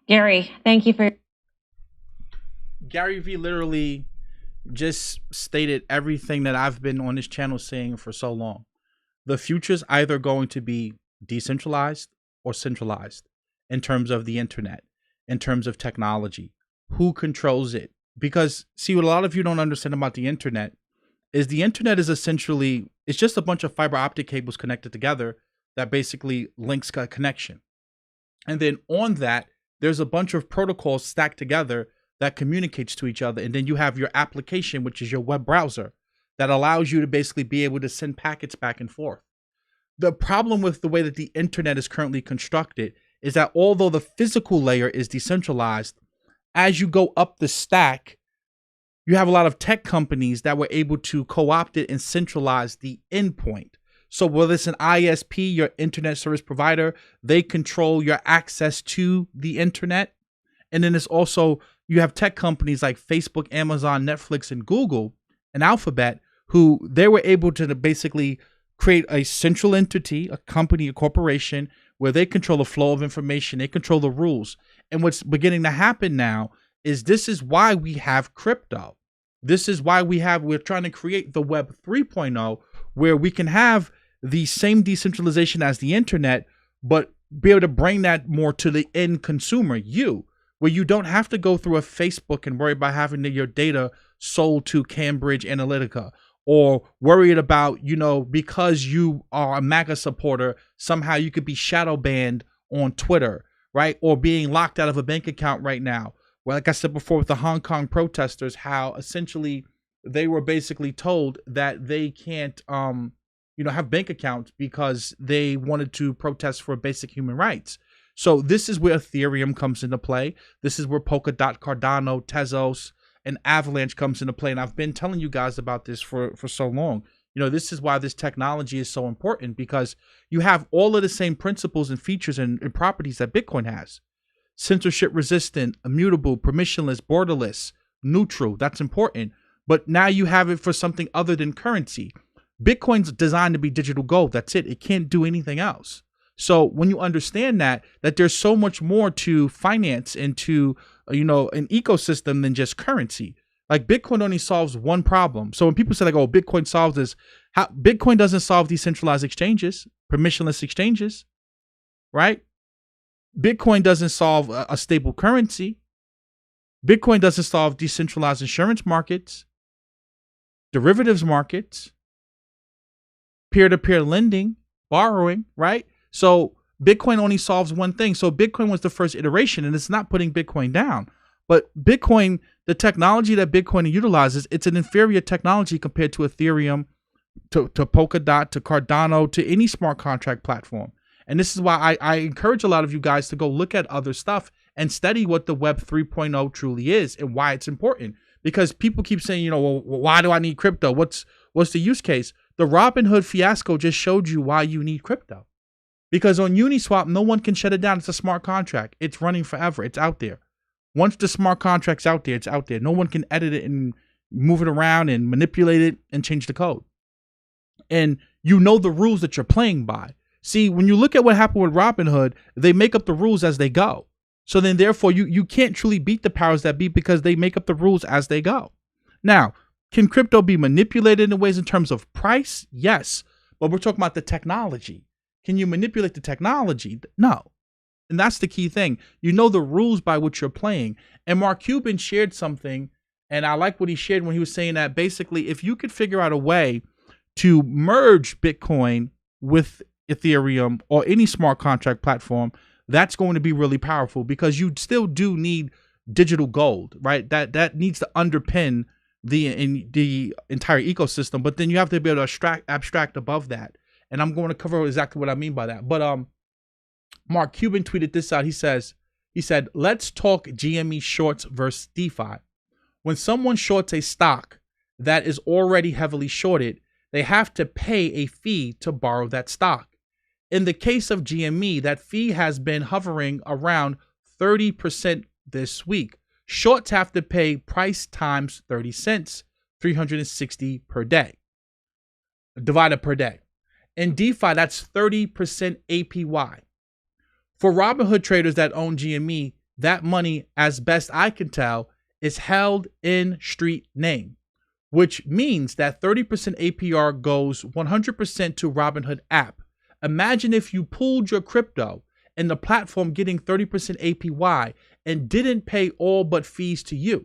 [SPEAKER 4] Gary, thank you for.
[SPEAKER 1] Gary V literally just stated everything that I've been on this channel saying for so long. The future's either going to be decentralized or centralized in terms of the internet, in terms of technology. Who controls it? Because, see, what a lot of you don't understand about the internet is essentially, it's just a bunch of fiber optic cables connected together that basically links a connection. And then on that, there's a bunch of protocols stacked together that communicates to each other. And then you have your application, which is your web browser, that allows you to basically be able to send packets back and forth. The problem with the way that the internet is currently constructed is that although the physical layer is decentralized, as you go up the stack, you have a lot of tech companies that were able to co-opt it and centralize the endpoint. So whether it's an ISP, your internet service provider, they control your access to the internet. And then it's also, you have tech companies like Facebook, Amazon, Netflix, and Google, and Alphabet, who they were able to basically create a central entity, a company, a corporation, where they control the flow of information, they control the rules. And what's beginning to happen now is this is why we have crypto. This is why we're trying to create the Web 3.0, where we can have the same decentralization as the internet, but be able to bring that more to the end consumer, where you don't have to go through a Facebook and worry about having your data sold to Cambridge Analytica, or worried about, because you are a MAGA supporter, somehow you could be shadow banned on Twitter, right? Or being locked out of a bank account right now. Well, like I said before with the Hong Kong protesters, how essentially they were basically told that they can't, have bank accounts because they wanted to protest for basic human rights. So this is where Ethereum comes into play. This is where Polkadot, Cardano, Tezos, and Avalanche comes into play. And I've been telling you guys about this for so long. This is why this technology is so important, because you have all of the same principles and features and properties that Bitcoin has. Censorship resistant, immutable, permissionless, borderless, neutral. That's important. But now you have it for something other than currency. Bitcoin's designed to be digital gold. That's it. It can't do anything else. So when you understand that there's so much more to finance and to, an ecosystem than just currency. Like, Bitcoin only solves one problem. So when people say like, oh, Bitcoin solves this, Bitcoin doesn't solve decentralized exchanges, permissionless exchanges, right? Bitcoin doesn't solve a stable currency. Bitcoin doesn't solve decentralized insurance markets, derivatives markets, peer-to-peer lending, borrowing, right? So Bitcoin only solves one thing. So Bitcoin was the first iteration, and it's not putting Bitcoin down. But Bitcoin, the technology that Bitcoin utilizes, it's an inferior technology compared to Ethereum, to Polkadot, to Cardano, to any smart contract platform. And this is why I encourage a lot of you guys to go look at other stuff and study what the Web 3.0 truly is and why it's important. Because people keep saying, well, why do I need crypto? What's the use case? The Robinhood fiasco just showed you why you need crypto. Because on Uniswap, no one can shut it down. It's a smart contract. It's running forever. It's out there. Once the smart contract's out there, it's out there. No one can edit it and move it around and manipulate it and change the code. And you know the rules that you're playing by. See, when you look at what happened with Robinhood, they make up the rules as they go. So then therefore you can't truly beat the powers that be, because they make up the rules as they go. Now, can crypto be manipulated in ways in terms of price? Yes. But we're talking about the technology. Can you manipulate the technology? No. And that's the key thing. You know the rules by which you're playing. And Mark Cuban shared something, and I like what he shared when he was saying that basically if you could figure out a way to merge Bitcoin with Ethereum or any smart contract platform, that's going to be really powerful because you still do need digital gold, right? That needs to underpin the entire ecosystem, but then you have to be able to abstract above that. And I'm going to cover exactly what I mean by that. But Mark Cuban tweeted this out. He said, let's talk GME shorts versus DeFi. When someone shorts a stock that is already heavily shorted, they have to pay a fee to borrow that stock. In the case of GME, that fee has been hovering around 30% this week. Shorts have to pay price times 30 cents, 360 per day, divided per day. In DeFi, that's 30% APY. For Robinhood traders that own GME, that money, as best I can tell, is held in street name, which means that 30% APR goes 100% to Robinhood app. Imagine if you pooled your crypto and the platform getting 30% APY and didn't pay all but fees to you.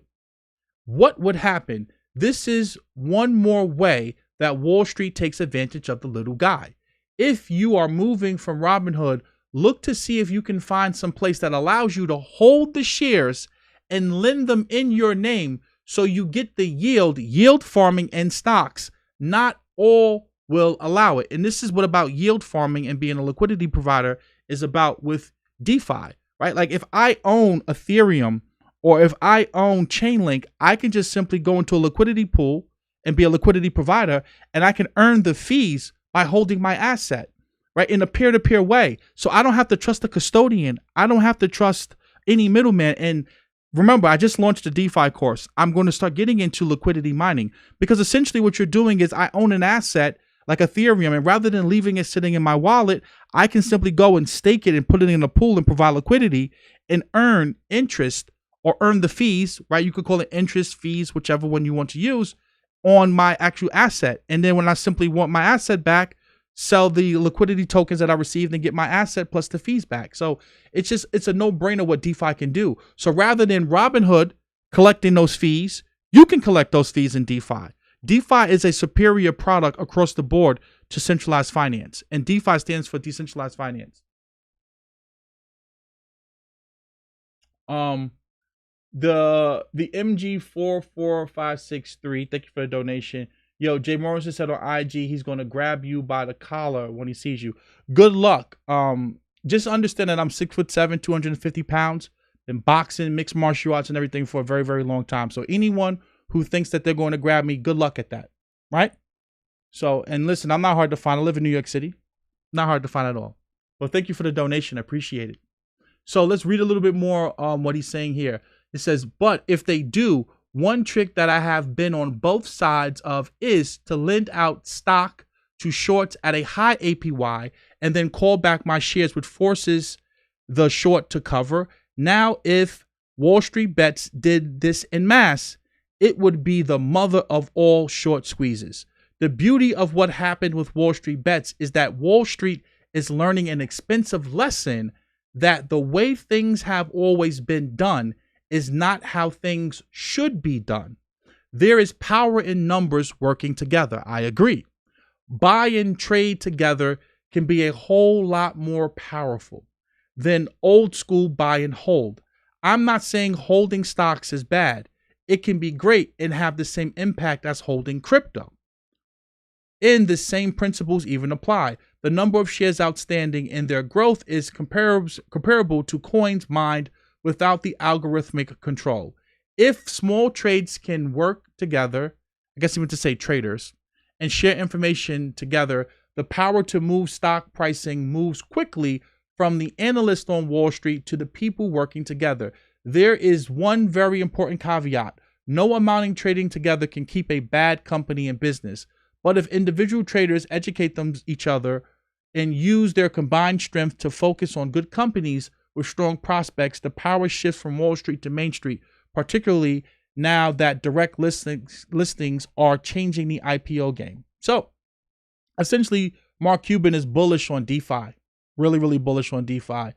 [SPEAKER 1] What would happen? This is one more way that Wall Street takes advantage of the little guy. If you are moving from Robinhood, look to see if you can find some place that allows you to hold the shares and lend them in your name so you get the yield farming and stocks. Not all will allow it. And this is what about yield farming and being a liquidity provider is about with DeFi, right? Like if I own Ethereum or if I own Chainlink, I can just simply go into a liquidity pool and be a liquidity provider, and I can earn the fees by holding my asset, right? In a peer-to-peer way. So I don't have to trust the custodian. I don't have to trust any middleman. And remember, I just launched a DeFi course. I'm going to start getting into liquidity mining because essentially what you're doing is I own an asset like Ethereum, and rather than leaving it sitting in my wallet, I can simply go and stake it and put it in a pool and provide liquidity and earn interest or earn the fees, right? You could call it interest, fees, whichever one you want to use on my actual asset. And then when I simply want my asset back, sell the liquidity tokens that I received and get my asset plus the fees back. So it's a no-brainer what DeFi can do. So rather than Robinhood collecting those fees, you can collect those fees in DeFi. DeFi is a superior product across the board to centralized finance, and DeFi stands for decentralized finance. The MG44563, thank you for the donation. Yo, Jay Morrison said on IG he's going to grab you by the collar when he sees you. Good luck. Just understand that I'm 6'7", 250 pounds. Been boxing, mixed martial arts, and everything for a very, very long time. So anyone who thinks that they're going to grab me, good luck at that, right? So, and listen, I'm not hard to find. I live in New York City. Not hard to find at all. Well, thank you for the donation. I appreciate it. So let's read a little bit more what he's saying here. It says, but if they do, one trick that I have been on both sides of is to lend out stock to shorts at a high APY and then call back my shares, which forces the short to cover. Now, if WallStreetBets did this en masse, it would be the mother of all short squeezes. The beauty of what happened with WallStreetBets is that Wall Street is learning an expensive lesson that the way things have always been done is not how things should be done. There is power in numbers working together. I agree. Buy and trade together can be a whole lot more powerful than old school buy and hold. I'm not saying holding stocks is bad. It can be great and have the same impact as holding crypto. And the same principles even apply. The number of shares outstanding and their growth is comparable to coins mined without the algorithmic control. If small trades can work together, I guess even to say traders, and share information together, the power to move stock pricing moves quickly from the analyst on Wall Street to the people working together. There is one very important caveat. No amount trading together can keep a bad company in business. But if individual traders educate each other and use their combined strength to focus on good companies with strong prospects, the power shifts from Wall Street to Main Street, particularly now that direct listings are changing the IPO game. So essentially, Mark Cuban is bullish on DeFi, really, really bullish on DeFi.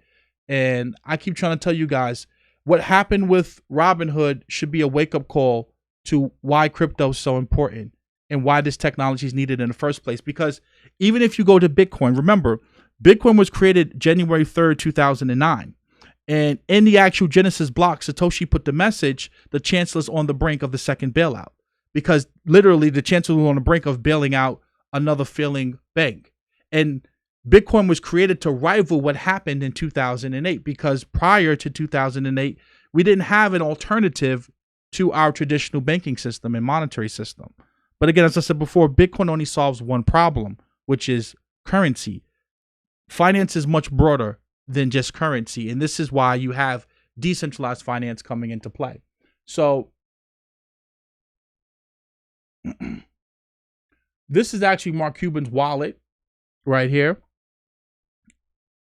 [SPEAKER 1] And I keep trying to tell you guys, what happened with Robinhood should be a wake-up call to why crypto is so important and why this technology is needed in the first place. Because even if you go to Bitcoin, remember, Bitcoin was created January 3rd, 2009. And in the actual Genesis block, Satoshi put the message, the chancellor's on the brink of the second bailout. Because literally the chancellor was on the brink of bailing out another failing bank. And Bitcoin was created to rival what happened in 2008, because prior to 2008, we didn't have an alternative to our traditional banking system and monetary system. But again, as I said before, Bitcoin only solves one problem, which is currency. Finance is much broader than just currency. And this is why you have decentralized finance coming into play. So this is actually Mark Cuban's wallet right here.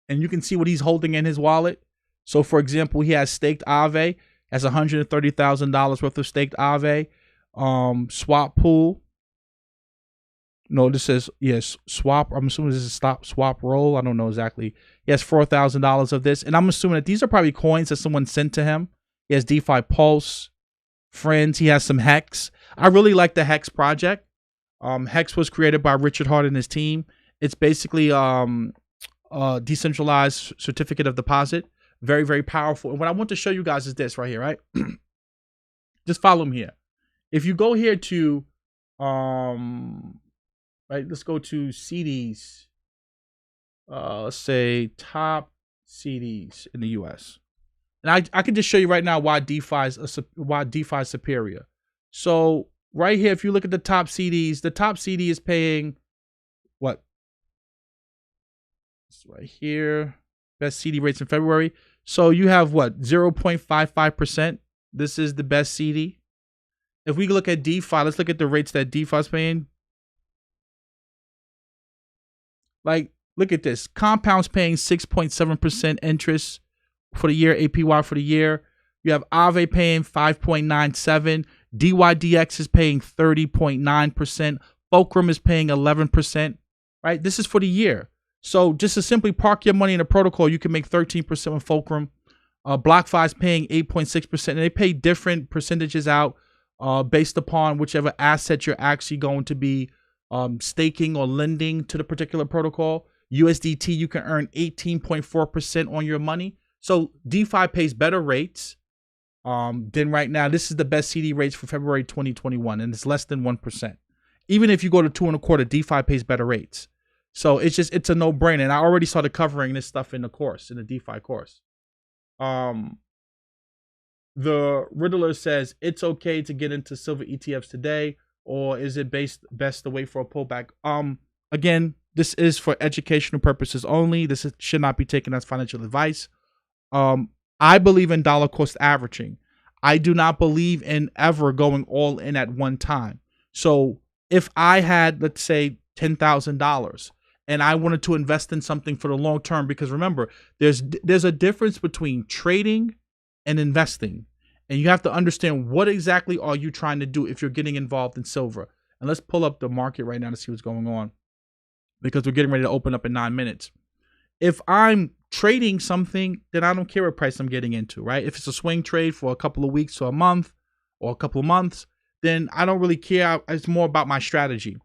[SPEAKER 1] And you can see what he's holding in his wallet. So for example, he has staked Aave, has $130,000 worth of staked Aave. Swap pool. No, this says, yes, swap. I'm assuming this is swap roll. I don't know exactly. He has $4,000 of this. And I'm assuming that these are probably coins that someone sent to him. He has DeFi Pulse, Friends. He has some Hex. I really like the Hex project. Hex was created by Richard Hart and his team. It's basically decentralized certificate of deposit. Very, very powerful. And what I want to show you guys is this right here, right? Just follow me here. If you go here to, right, let's go to CDs. Let's say top CDs in the US. And I can just show you right now why DeFi is superior. So right here, if you look at the top CDs, the top CD is paying what? It's right here. Best CD rates in February. So you have what? 0.55%. This is the best CD. If we look at DeFi, let's look at the rates that DeFi is paying. Like, look at this. Compound's paying 6.7% interest for the year, APY for the year. You have Aave paying 5.97. DYDX is paying 30.9%. Fulcrum is paying 11%. Right? This is for the year. So just to simply park your money in a protocol, you can make 13% with Fulcrum. BlockFi is paying 8.6%. And they pay different percentages out based upon whichever asset you're actually going to be staking or lending to the particular protocol. USDT, you can earn 18.4% on your money. So DeFi pays better rates than right now. This is the best CD rates for February 2021, and it's less than 1%. Even if you go to 2.25, DeFi pays better rates. So it's a no-brainer. And I already started covering this stuff in the course, in the DeFi course. The Riddler says it's okay to get into silver ETFs today, or is it best to wait for a pullback? Again, this is for educational purposes only. This should not be taken as financial advice. I believe in dollar cost averaging. I do not believe in ever going all in at one time. So if I had, let's say, $10,000 and I wanted to invest in something for the long term, because remember, there's a difference between trading and investing. And you have to understand what exactly are you trying to do if you're getting involved in silver. And let's pull up the market right now to see what's going on, because we're getting ready to open up in 9 minutes. If I'm trading something, then I don't care what price I'm getting into, right? If it's a swing trade for a couple of weeks or a month or a couple of months, then I don't really care. It's more about my strategy.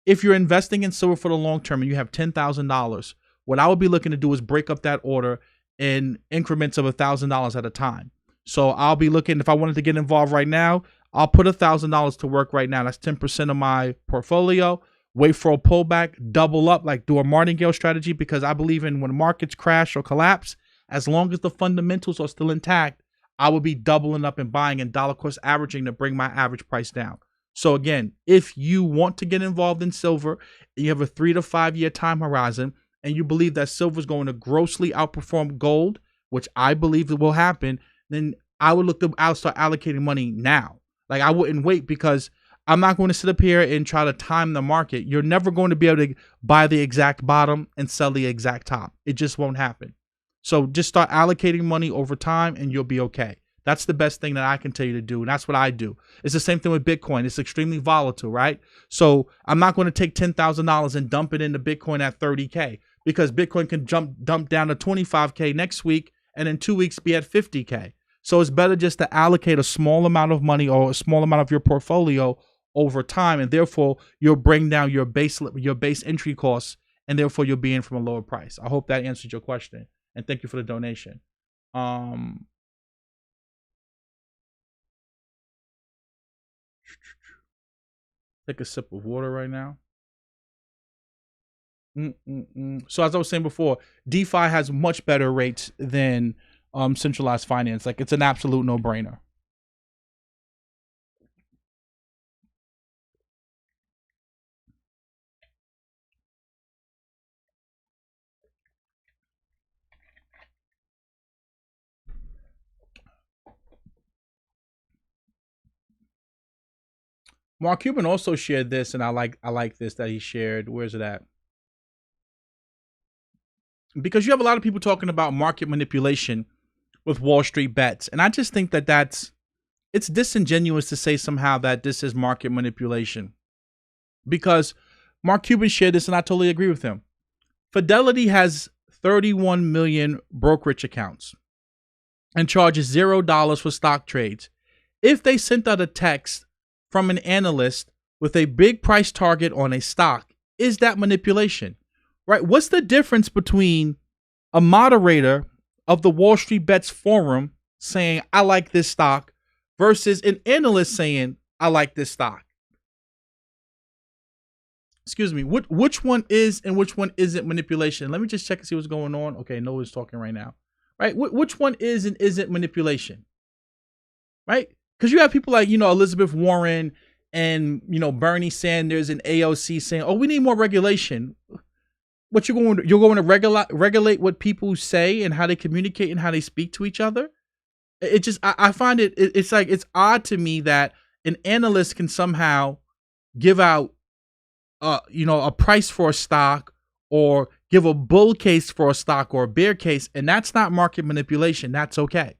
[SPEAKER 1] If you're investing in silver for the long term and you have $10,000, what I would be looking to do is break up that order in increments of $1,000 at a time. So I'll be looking, if I wanted to get involved right now, I'll put $1,000 to work right now. That's 10% of my portfolio. Wait for a pullback, double up, like do a martingale strategy, because I believe in when markets crash or collapse, as long as the fundamentals are still intact, I will be doubling up and buying and dollar cost averaging to bring my average price down. So again, if you want to get involved in silver, you have a 3 to 5 year time horizon, and you believe that silver is going to grossly outperform gold, which I believe will happen, then I'll start allocating money now. Like, I wouldn't wait, because I'm not going to sit up here and try to time the market. You're never going to be able to buy the exact bottom and sell the exact top. It just won't happen. So just start allocating money over time and you'll be okay. That's the best thing that I can tell you to do. And that's what I do. It's the same thing with Bitcoin. It's extremely volatile, right? So I'm not going to take $10,000 and dump it into Bitcoin at 30K, because Bitcoin can dump down to 25K next week and in 2 weeks be at 50K. So it's better just to allocate a small amount of money or a small amount of your portfolio over time, and therefore you'll bring down your base entry costs and therefore you'll be in from a lower price. I hope that answered your question, and thank you for the donation. Take a sip of water right now. So as I was saying before, DeFi has much better rates than centralized finance. Like, it's an absolute no-brainer. Mark Cuban also shared this, and I like this that he shared. Where's it at? Because you have a lot of people talking about market manipulation with WallStreetBets, and I just think that it's disingenuous to say somehow that this is market manipulation. Because Mark Cuban shared this, and I totally agree with him. Fidelity has 31 million brokerage accounts and charges $0 for stock trades. If they sent out a text from an analyst with a big price target on a stock, is that manipulation? Right? What's the difference between a moderator of the WallStreetBets forum saying, I like this stock, versus an analyst saying, I like this stock? Excuse me. Which one is and which one isn't manipulation? Let me just check and see what's going on. Okay, Noah's talking right now. Right? Which one is and isn't manipulation? Right? Because you have people like, Elizabeth Warren and, Bernie Sanders and AOC saying, oh, we need more regulation. What you're going to regulate what people say and how they communicate and how they speak to each other? It just, I find it's like, it's odd to me that an analyst can somehow give out, a price for a stock, or give a bull case for a stock or a bear case, and that's not market manipulation. That's okay.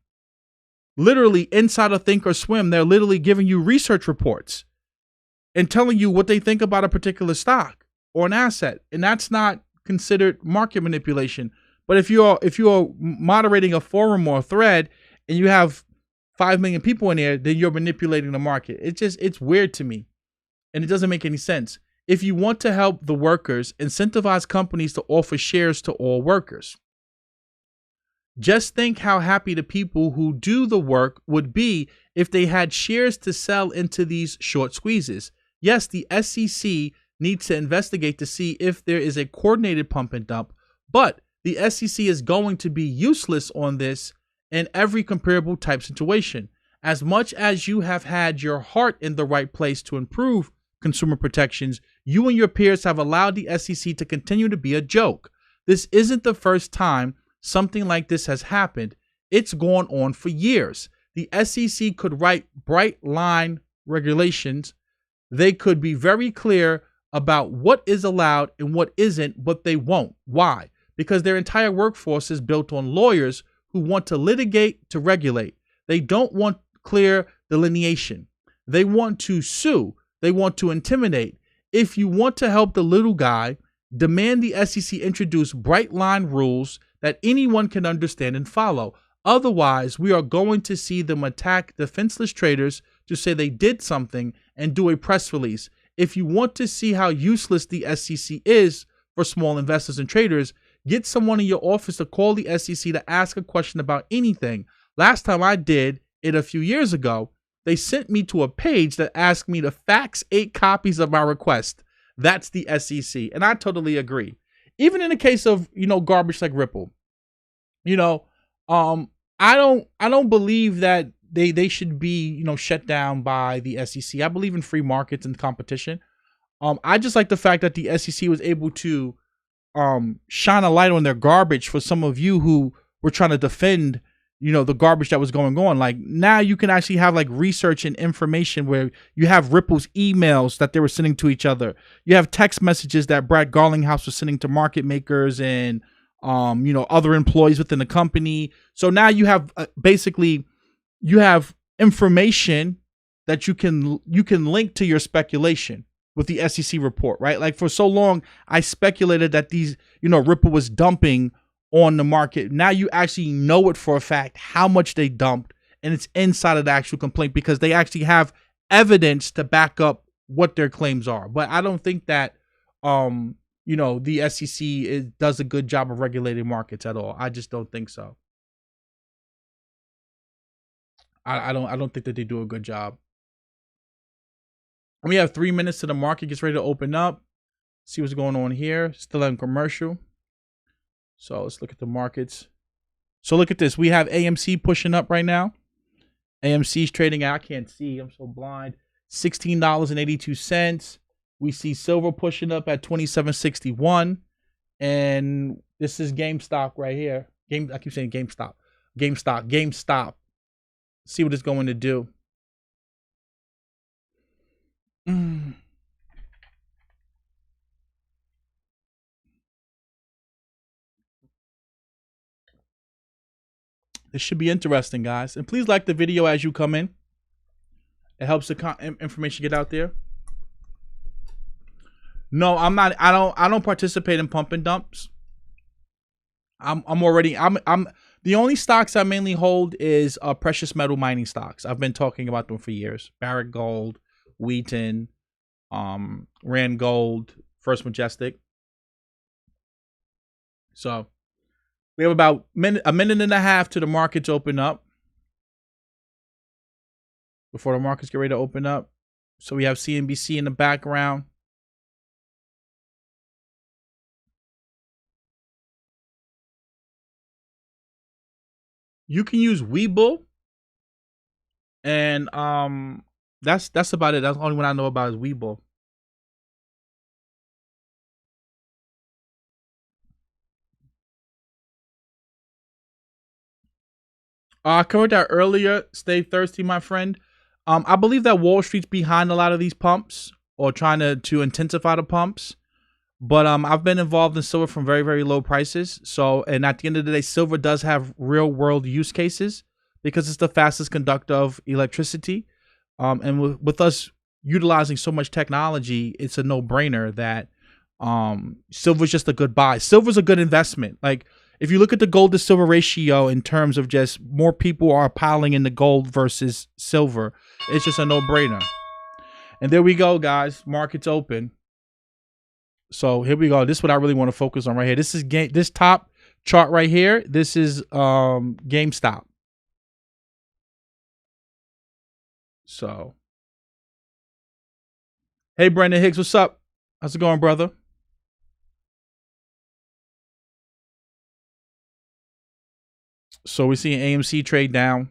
[SPEAKER 1] Literally, inside of Thinkorswim, they're literally giving you research reports and telling you what they think about a particular stock or an asset, and that's not considered market manipulation. But if you're moderating a forum or a thread and you have 5 million people in there, then you're manipulating the market. It's weird to me, and it doesn't make any sense. If you want to help the workers, incentivize companies to offer shares to all workers. Just think how happy the people who do the work would be if they had shares to sell into these short squeezes. Yes, the SEC needs to investigate to see if there is a coordinated pump and dump, but the SEC is going to be useless on this in every comparable type situation. As much as you have had your heart in the right place to improve consumer protections, you and your peers have allowed the SEC to continue to be a joke. This isn't the first time something like this has happened. It's gone on for years. The SEC could write bright line regulations. They could be very clear about what is allowed and what isn't, but they won't. Why? Because their entire workforce is built on lawyers who want to litigate to regulate. They don't want clear delineation. They want to sue. They want to intimidate. If you want to help the little guy, demand the SEC introduce bright line rules that anyone can understand and follow. Otherwise, we are going to see them attack defenseless traders to say they did something and do a press release. If you want to see how useless the SEC is for small investors and traders, get someone in your office to call the SEC to ask a question about anything. Last time I did it a few years ago, they sent me to a page that asked me to fax 8 copies of my request. That's the SEC. And I totally agree. Even in the case of, garbage like Ripple, I don't believe that they should be, shut down by the SEC. I believe in free markets and competition. I just like the fact that the SEC was able to shine a light on their garbage for some of you who were trying to defend the garbage that was going on. Like, now you can actually have like research and information where you have Ripple's emails that they were sending to each other. You have text messages that Brad Garlinghouse was sending to market makers and, other employees within the company. So now you have basically you have information that you can link to your speculation with the SEC report, right? Like, for so long, I speculated that these, Ripple was dumping on the market. Now you actually know it for a fact how much they dumped, and it's inside of the actual complaint because they actually have evidence to back up what their claims are. But I don't think that you know, the SEC does a good job of regulating markets at all. I just don't think so. I don't think that they do a good job. We have 3 minutes to the market gets ready to open up. See what's going on here. Still in commercial. So let's look at the markets. So look at this. We have AMC pushing up right now. AMC's trading at, I can't see, I'm so blind, $16.82. We see silver pushing up at $27.61. And this is GameStop right here. I keep saying GameStop. GameStop. See what it's going to do. This should be interesting, guys. And please like the video as you come in. It helps the information get out there. No, I'm not. I don't participate in pump and dumps. I'm the only stocks I mainly hold is precious metal mining stocks. I've been talking about them for years. Barrick Gold, Wheaton, Rand Gold, First Majestic. So we have about a minute and a half to the markets open up. Before the markets get ready to open up. So we have CNBC in the background. You can use Webull. And that's about it. That's the only one I know about is Webull. I covered that earlier. Stay thirsty, my friend. I believe that Wall Street's behind a lot of these pumps or trying to intensify the pumps. But I've been involved in silver from very, very low prices. So, and at the end of the day, silver does have real world use cases because it's the fastest conductor of electricity. And with us utilizing so much technology, it's a no-brainer that silver's just a good buy. Silver's a good investment. Like, if you look at the gold to silver ratio in terms of just more people are piling in the gold versus silver, it's just a no-brainer. And there we go, guys. Market's open. So here we go. This is what I really want to focus on right here. This is this top chart right here. This is GameStop. So, hey, Brandon Hicks, what's up? How's it going, brother? So we're seeing AMC trade down.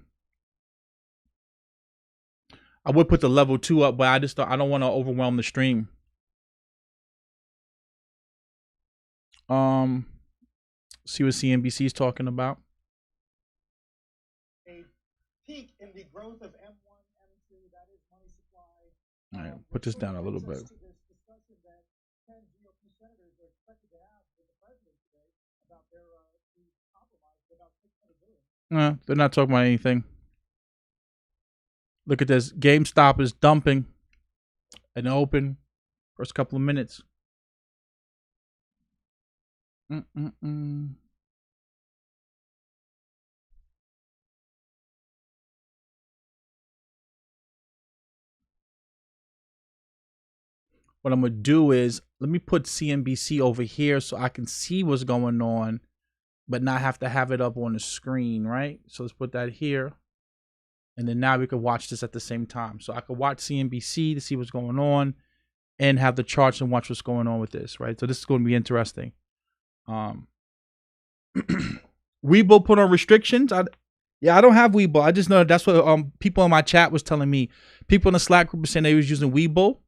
[SPEAKER 1] I would put the level 2 up, but I don't want to overwhelm the stream. See what CNBC is talking about.
[SPEAKER 7] A peak in the growth of M1, M2, that is money supply.
[SPEAKER 1] All right, put this down a little bit.
[SPEAKER 7] This discussion that 10 GOP senators are expected to have with the president today about their compromise about $600 billion.
[SPEAKER 1] They're not talking about anything. Look at this. GameStop is dumping an open first couple of minutes. What I'm going to do is let me put CNBC over here so I can see what's going on, but not have to have it up on the screen, right? So let's put that here. And then now we can watch this at the same time. So I could watch CNBC to see what's going on and have the charts and watch what's going on with this, right? So this is going to be interesting. Webull put on restrictions. I don't have Webull. I just know that's what people in my chat was telling me. People in the Slack group were saying they was using Webull.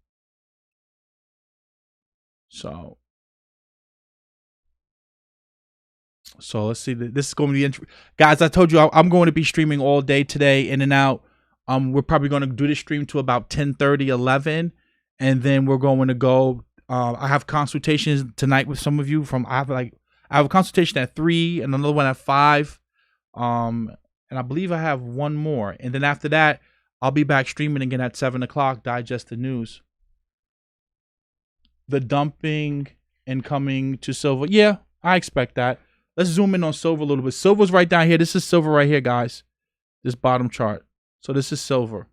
[SPEAKER 1] So let's see. This is going to be guys. I told you I'm going to be streaming all day today, in and out. We're probably going to do this stream to about 10:30, 11, and then we're going to go. I have consultations tonight with some of you. I have a consultation at 3 and another one at 5. And I believe I have one more. And then after that, I'll be back streaming again at 7 o'clock. Digest the news. The dumping and coming to silver. Yeah, I expect that. Let's zoom in on silver a little bit. Silver's right down here. This is silver right here, guys. This bottom chart. So this is silver.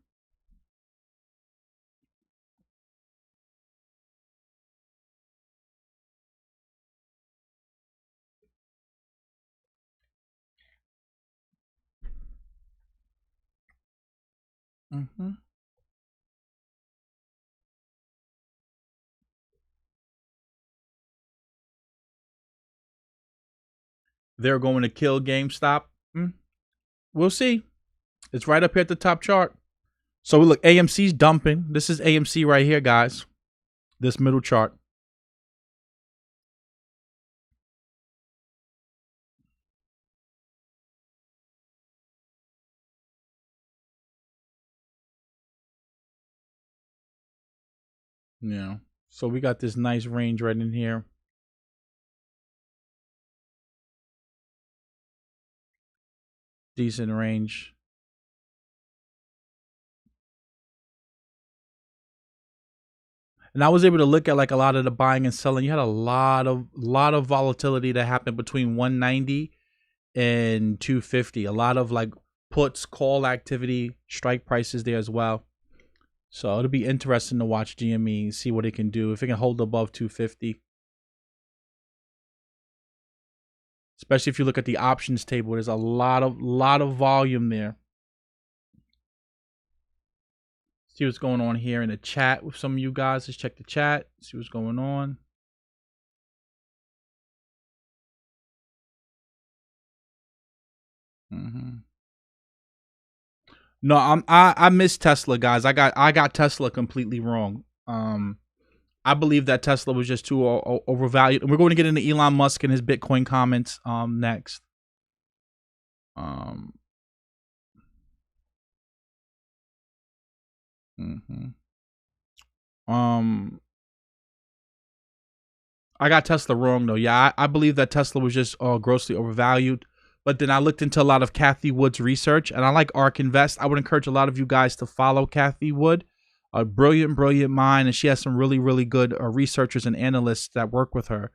[SPEAKER 1] Mm-hmm. They're going to kill GameStop. We'll see. It's right up here at the top chart. So we look, AMC's dumping. This is AMC right here, guys. This middle chart. Yeah. So we got this nice range right in here. Decent range. And I was able to look at like a lot of the buying and selling. You had a lot of volatility that happened between 190 and 250. A lot of like puts, call activity, strike prices there as well. So it'll be interesting to watch GME and see what it can do if it can hold above 250. Especially if you look at the options table, there's a lot of volume there. See what's going on here in the chat with some of you guys. Let's check the chat. See what's going on. No, I miss Tesla, guys. I got Tesla completely wrong. I believe that Tesla was just too overvalued, and we're going to get into Elon Musk and his Bitcoin comments next. I got Tesla wrong though. Yeah, I believe that Tesla was just grossly overvalued. But then I looked into a lot of Cathie Wood's research, and I like ARK Invest. I would encourage a lot of you guys to follow Cathie Wood, a brilliant mind, and she has some really good researchers and analysts that work with her.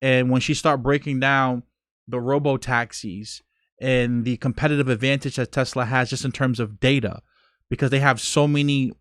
[SPEAKER 1] And when she started breaking down the robo taxis and the competitive advantage that Tesla has just in terms of data, because they have so many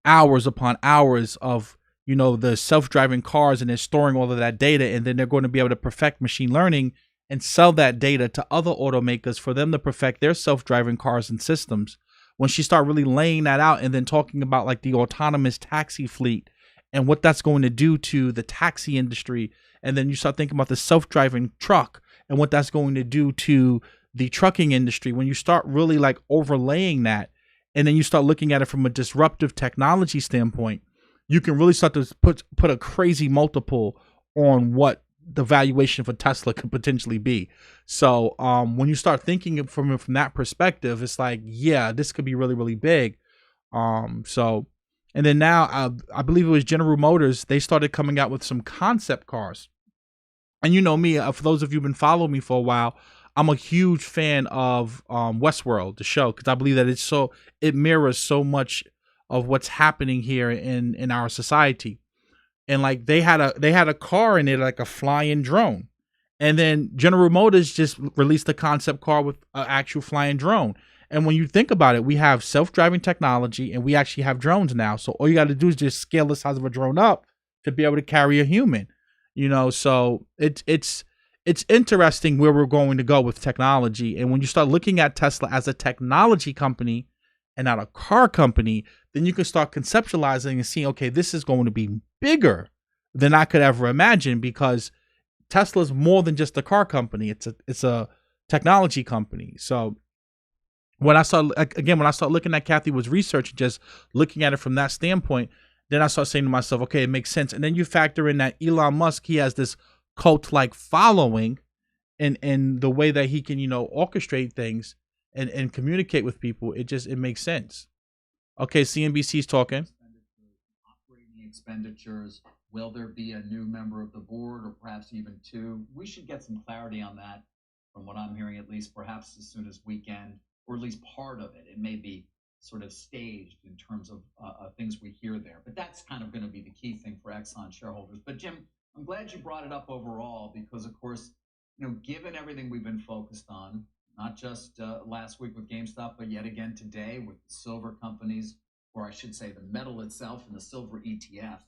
[SPEAKER 1] hours upon hours of the self-driving cars, and they're storing all of that data, and then they're going to be able to perfect machine learning and sell that data to other automakers for them to perfect their self-driving cars and systems. When she started really laying that out and then talking about like the autonomous taxi fleet and what that's going to do to the taxi industry, and then you start thinking about the self-driving truck and what that's going to do to the trucking industry, when you start really like overlaying that, and then you start looking at it from a disruptive technology standpoint, you can really start to put a crazy multiple on what the valuation for Tesla could potentially be. So when you start thinking from that perspective, it's like, yeah, this could be really big. So, and then now I believe it was General Motors. They started coming out with some concept cars. And you know me, for those of you who've been following me for a while, I'm a huge fan of Westworld, the show, because I believe that it mirrors so much of what's happening here in our society. And like they had a car in it, like a flying drone, and then General Motors just released a concept car with an actual flying drone. And when you think about it, we have self-driving technology, and we actually have drones now. So all you got to do is just scale the size of a drone up to be able to carry a human. So it's interesting where we're going to go with technology. And when you start looking at Tesla as a technology company and not a car company, then you can start conceptualizing and seeing, okay, this is going to be bigger than I could ever imagine, because Tesla's more than just a car company. It's a technology company. So when I start looking at Cathie Wood's research and just looking at it from that standpoint, then I start saying to myself, okay, it makes sense. And then you factor in that Elon Musk, he has this cult-like following and the way that he can, orchestrate things and communicate with people. It makes sense. Okay, CNBC's talking.
[SPEAKER 8] Operating expenditures. Will there be a new member of the board, or perhaps even two? We should get some clarity on that, from what I'm hearing, at least perhaps as soon as weekend, or at least part of it. It may be sort of staged in terms of things we hear there. But that's kind of going to be the key thing for Exxon shareholders. But Jim, I'm glad you brought it up overall, because, of course, given everything we've been focused on, not just last week with GameStop, but yet again today with the silver companies, or I should say the metal itself and the silver ETF,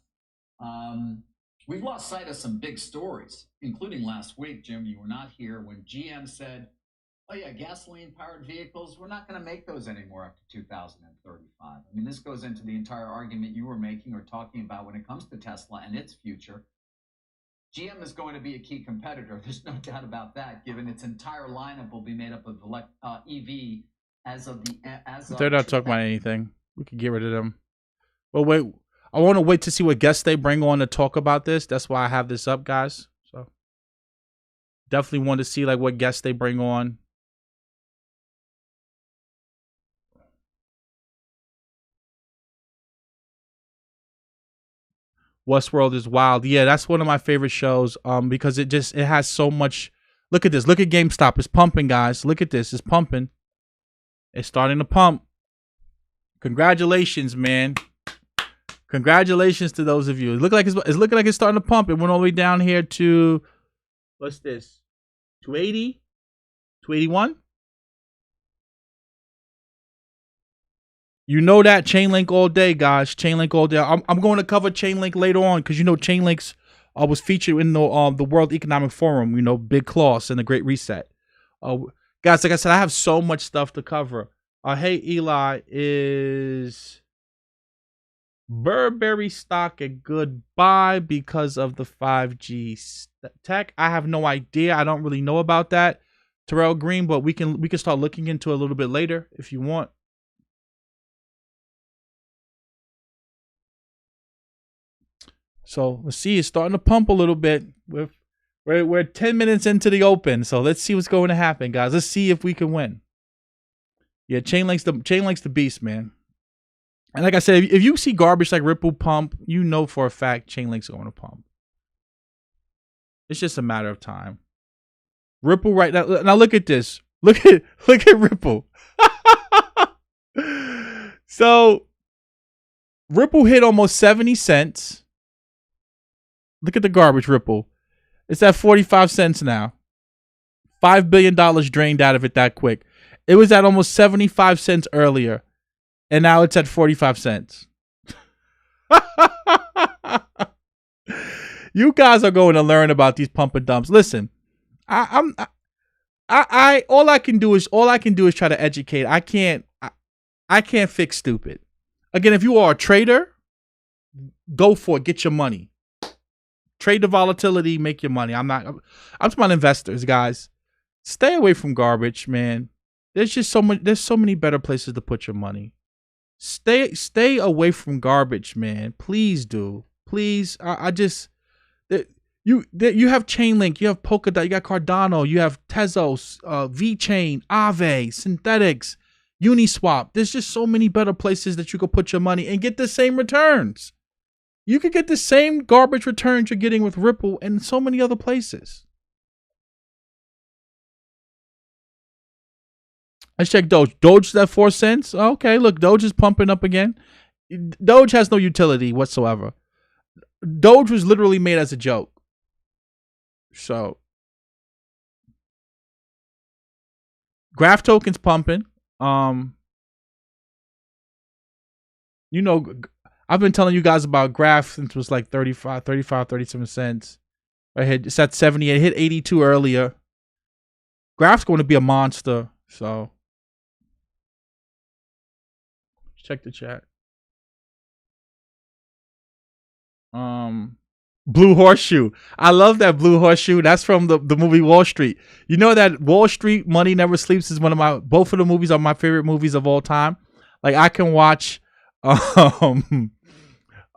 [SPEAKER 8] we've lost sight of some big stories, including last week. Jim, you were not here when GM said Oh yeah, gasoline-powered vehicles. We're not going to make those anymore after 2035. I mean, this goes into the entire argument you were making or talking about when it comes to Tesla and its future. GM is going to be a key competitor. There's no doubt about that. Given its entire lineup will be made up of EV as of
[SPEAKER 1] They're not talking about anything. We could get rid of them. Well, wait. I want to wait to see what guests they bring on to talk about this. That's why I have this up, guys. So definitely want to see like what guests they bring on. Westworld is wild. Yeah, that's one of my favorite shows. Because it has so much. Look at this. Look at GameStop. It's pumping, guys. Look at this. It's pumping. It's starting to pump. Congratulations, man. Congratulations to those of you. It's looking like it's starting to pump. It went all the way down here to, what's this? 280? 281? You know that Chainlink all day, guys. Chainlink all day. I'm going to cover Chainlink later on because you know Chainlinks was featured in the World Economic Forum. You know, Big Klaus and the Great Reset. Guys, like I said, I have so much stuff to cover. Hey Eli, is Burberry stock a good buy because of the 5G tech? I have no idea. I don't really know about that, Terrell Green, but we can start looking into it a little bit later if you want. So let's see, it's starting to pump a little bit. We're 10 minutes into the open, so let's see what's going to happen, guys. Let's see if we can win. Yeah, Chainlink's the beast, man. And like I said, if you see garbage like Ripple pump, you know for a fact Chainlink's going to pump. It's just a matter of time. Ripple right now. Now look at this. Look at Ripple. So Ripple hit almost 70 cents. Look at the garbage Ripple. It's at 45 cents now. $5 billion drained out of it that quick. It was at almost 75 cents earlier. And now it's at 45 cents. You guys are going to learn about these pump and dumps. Listen, all I can do is try to educate. I can't fix stupid. Again, if you are a trader, go for it. Get your money. Trade the volatility, make your money. I'm talking about investors, guys. Stay away from garbage, man. There's so many better places to put your money. Stay away from garbage, man. Please do. Please. You have Chainlink, you have Polkadot, you got Cardano, you have Tezos, VeChain, Aave, Synthetics, Uniswap. There's just so many better places that you could put your money and get the same returns. You could get the same garbage returns you're getting with Ripple and so many other places. Let's check Doge. Doge is at 4 cents. Okay, look, Doge is pumping up again. Doge has no utility whatsoever. Doge was literally made as a joke. So, Graph token's pumping. You know, I've been telling you guys about Graph since it was like 37 cents. It's at 70. It hit 82 earlier. Graph's going to be a monster. So, check the chat. Blue Horseshoe. I love that Blue Horseshoe. That's from the movie Wall Street. You know that Wall Street Money Never Sleeps is both of the movies are my favorite movies of all time. Like I can watch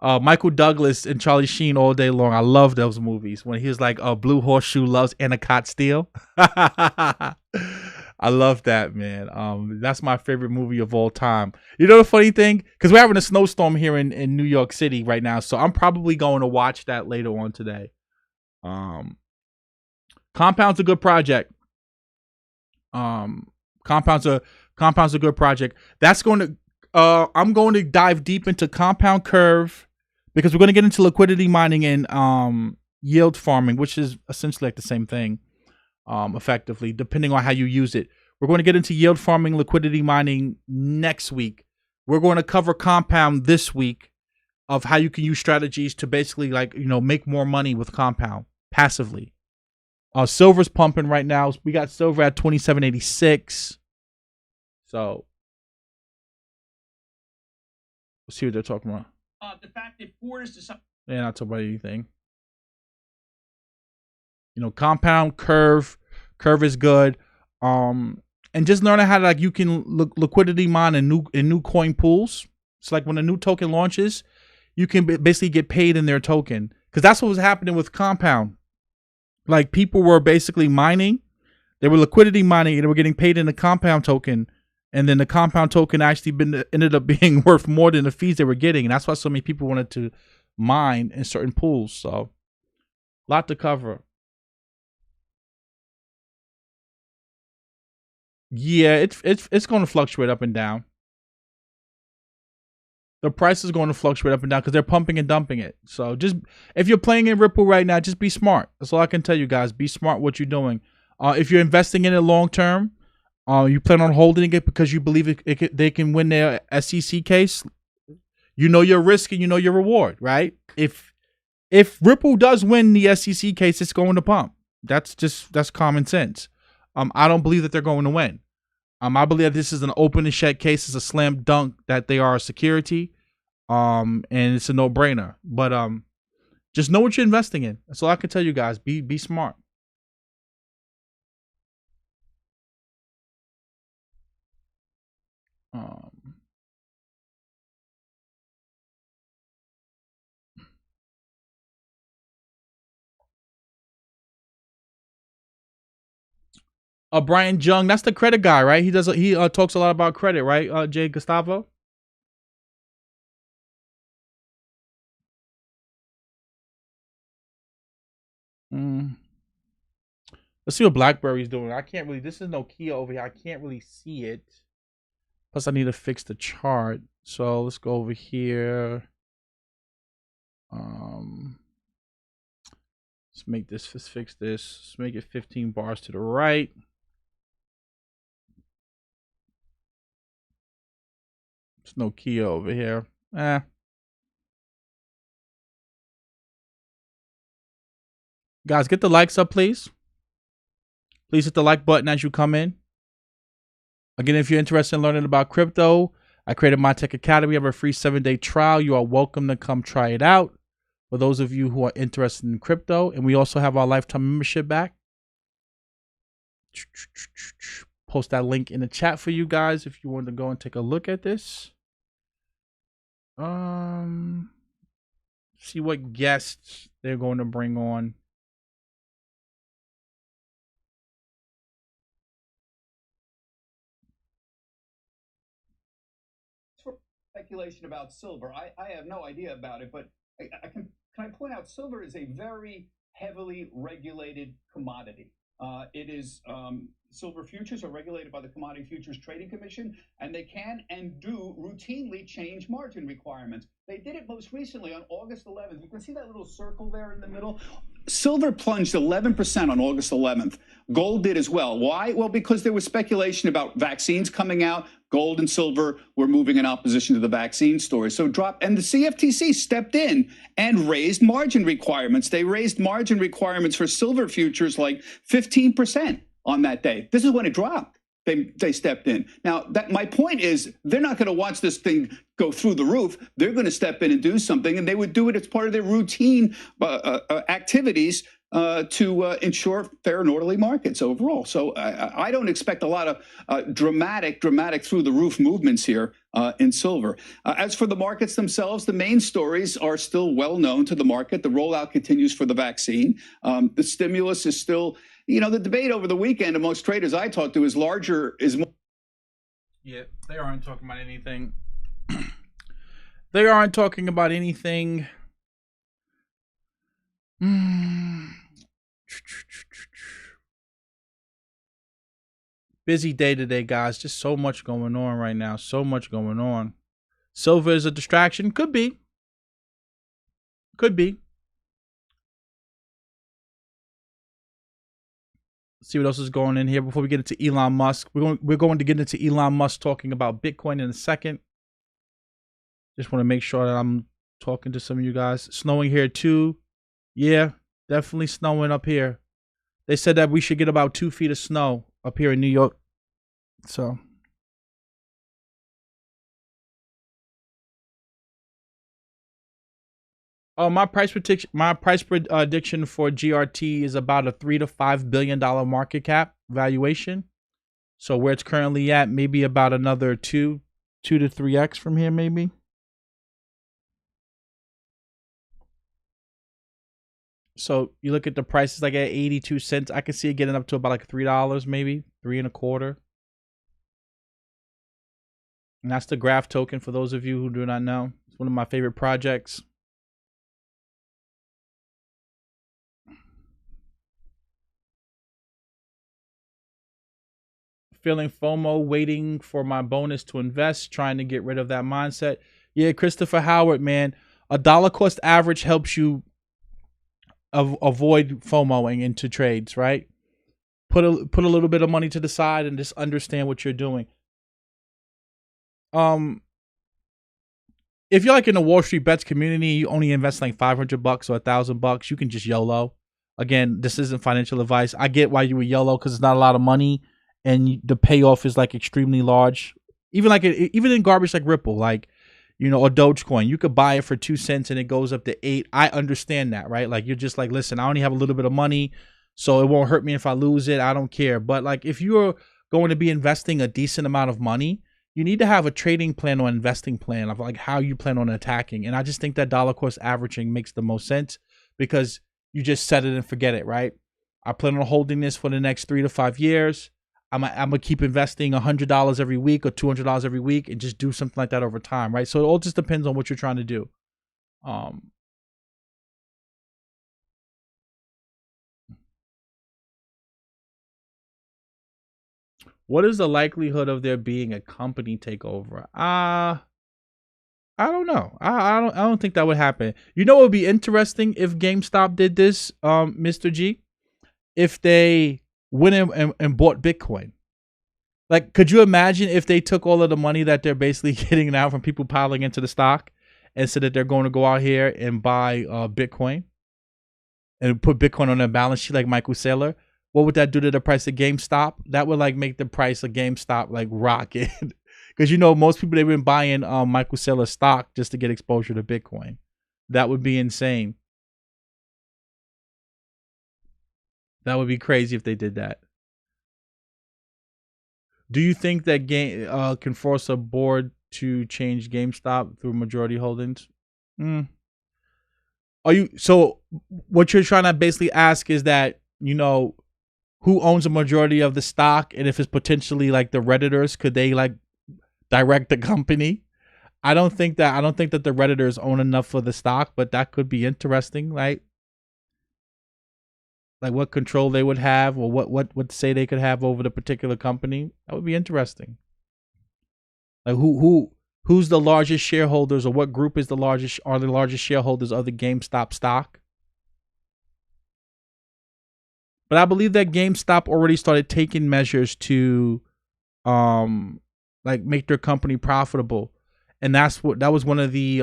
[SPEAKER 1] Michael Douglas and Charlie Sheen all day long. I love those movies. When he was like, Blue Horseshoe loves Anacott Steel. I love that, man. That's my favorite movie of all time. You know the funny thing? Because we're having a snowstorm here in New York City right now, so I'm probably going to watch that later on today. Compound's a good project. Compound's a good project. That's going to I'm going to dive deep into Compound Curve because we're going to get into liquidity mining and yield farming, which is essentially like the same thing. Effectively, depending on how you use it. We're going to get into yield farming, liquidity mining next week. We're going to cover Compound this week of how you can use strategies to basically make more money with Compound passively. Silver's pumping right now. We got silver at 27.86. So let's see what they're talking about.
[SPEAKER 9] The fact that Ford is deciding.
[SPEAKER 1] They're not talking about anything. You know, compound curve is good. And just learning how to, like, you can liquidity mine in new coin pools. It's like when a new token launches, you can basically get paid in their token, because that's what was happening with compound. Like, people were basically mining, they were liquidity mining, and they were getting paid in the compound token, and then the compound token actually ended up being worth more than the fees they were getting, and that's why so many people wanted to mine in certain pools. So, a lot to cover. Yeah, it's going to fluctuate up and down. The price is going to fluctuate up and down because they're pumping and dumping it. So just, if you're playing in Ripple right now, just be smart. That's all I can tell you guys. Be smart what you're doing. If you're investing in it long term, you plan on holding it because you believe they can win their SEC case. You know your risk and you know your reward, right? If Ripple does win the SEC case, it's going to pump. That's common sense. I don't believe that they're going to win. I believe this is an open and shut case. It's a slam dunk that they are a security. And it's a no-brainer. But just know what you're investing in. That's all I can tell you guys. Be smart. Brian Jung, that's the credit guy, right? He talks a lot about credit, right? Jay Gustavo. Let's see what BlackBerry's doing. I can't really. This is Nokia over here. I can't really see it. Plus, I need to fix the chart. So let's go over here. Let's fix this. Let's make it 15 bars to the right. It's Nokia over here. Guys, get the likes up, please. Please hit the like button as you come in. Again, if you're interested in learning about crypto, I created My Tech Academy. I have a free 7-day trial. You are welcome to come try it out. For those of you who are interested in crypto, and we also have our lifetime membership back. Post that link in the chat for you guys if you want to go and take a look at this. See what guests they're going to bring on.
[SPEAKER 9] Speculation about silver. I have no idea about it, but can I point out silver is a very heavily regulated commodity. It is silver futures are regulated by the Commodity Futures Trading Commission, and they can and do routinely change margin requirements. They did it most recently on August 11th. You can see that little circle there in the middle. Silver plunged 11% on August 11th. Gold did as well. Why? Well, because there was speculation about vaccines coming out. Gold and silver were moving in opposition to the vaccine story. So dropped, and the CFTC stepped in and raised margin requirements. They raised margin requirements for silver futures like 15% on that day. This is when it dropped. They stepped in. Now, my point is, they're not going to watch this thing go through the roof. They're going to step in and do something, and they would do it as part of their routine activities to ensure fair and orderly markets overall. So I don't expect a lot of dramatic through the roof movements here in silver. As for the markets themselves, the main stories are still well known to the market. The rollout continues for the vaccine. The stimulus is still, the debate over the weekend of most traders I talked to is more.
[SPEAKER 1] Yeah, they aren't talking about anything. They aren't talking about anything. Busy day today, guys. Just so much going on right now. So much going on. Silver is a distraction. Could be. Could be. Let's see what else is going in here before we get into Elon Musk. We're going to get into Elon Musk talking about Bitcoin in a second. Just want to make sure that I'm talking to some of you guys. Snowing here too. Yeah, definitely snowing up here. They said that we should get about 2 feet of snow up here in New York. So. Oh, my price prediction for GRT is about a $3 to $5 billion market cap valuation. So where it's currently at, maybe about another 2 to 3x from here, maybe. So you look at the prices like at 82 cents. I can see it getting up to about like $3, maybe $3.25. And that's the graph token for those of you who do not know. It's one of my favorite projects. Feeling FOMO, waiting for my bonus to invest, trying to get rid of that mindset. Yeah, Christopher Howard, man. A dollar cost average helps you avoid FOMOing into trades, right? Put a little bit of money to the side and just understand what you're doing. If you're like in the Wall Street Bets community, you only invest like $500 or $1,000, you can just YOLO. Again, this isn't financial advice. I get why you would YOLO because it's not a lot of money and the payoff is like extremely large. Even in garbage like Ripple, like, you know, or Dogecoin, you could buy it for 2 cents and it goes up to 8. I understand that, right? Like, you're just like, listen, I only have a little bit of money, so it won't hurt me if I lose it. I don't care. But like, if you're going to be investing a decent amount of money, you need to have a trading plan or investing plan of like how you plan on attacking. And I just think that dollar cost averaging makes the most sense because you just set it and forget it, right? I plan on holding this for the next 3 to 5 years. I'm gonna keep investing $100 every week or $200 every week and just do something like that over time, right? So it all just depends on what you're trying to do. What is the likelihood of there being a company takeover? I don't know. I don't think that would happen. You know what would be interesting if GameStop did this, Mr. G? If they went in and bought Bitcoin. Like, could you imagine if they took all of the money that they're basically getting now from people piling into the stock and said that they're going to go out here and buy Bitcoin and put Bitcoin on their balance sheet like Michael Saylor? What would that do to the price of GameStop? That would like make the price of GameStop like rocket. Because, you know, most people, they've been buying Michael Saylor stock just to get exposure to Bitcoin. That would be insane. That would be crazy if they did that. Do you think that can force a board to change GameStop through majority holdings? So what you're trying to basically ask is that, you know, who owns a majority of the stock, and if it's potentially like the Redditors, could they like direct the company? I don't think that the Redditors own enough for the stock, but that could be interesting, right? Like what control they would have, or what say they could have over the particular company. That would be interesting. Like who's the largest shareholders, or what group is the largest shareholders of the GameStop stock? But I believe that GameStop already started taking measures to like make their company profitable. And that was one of the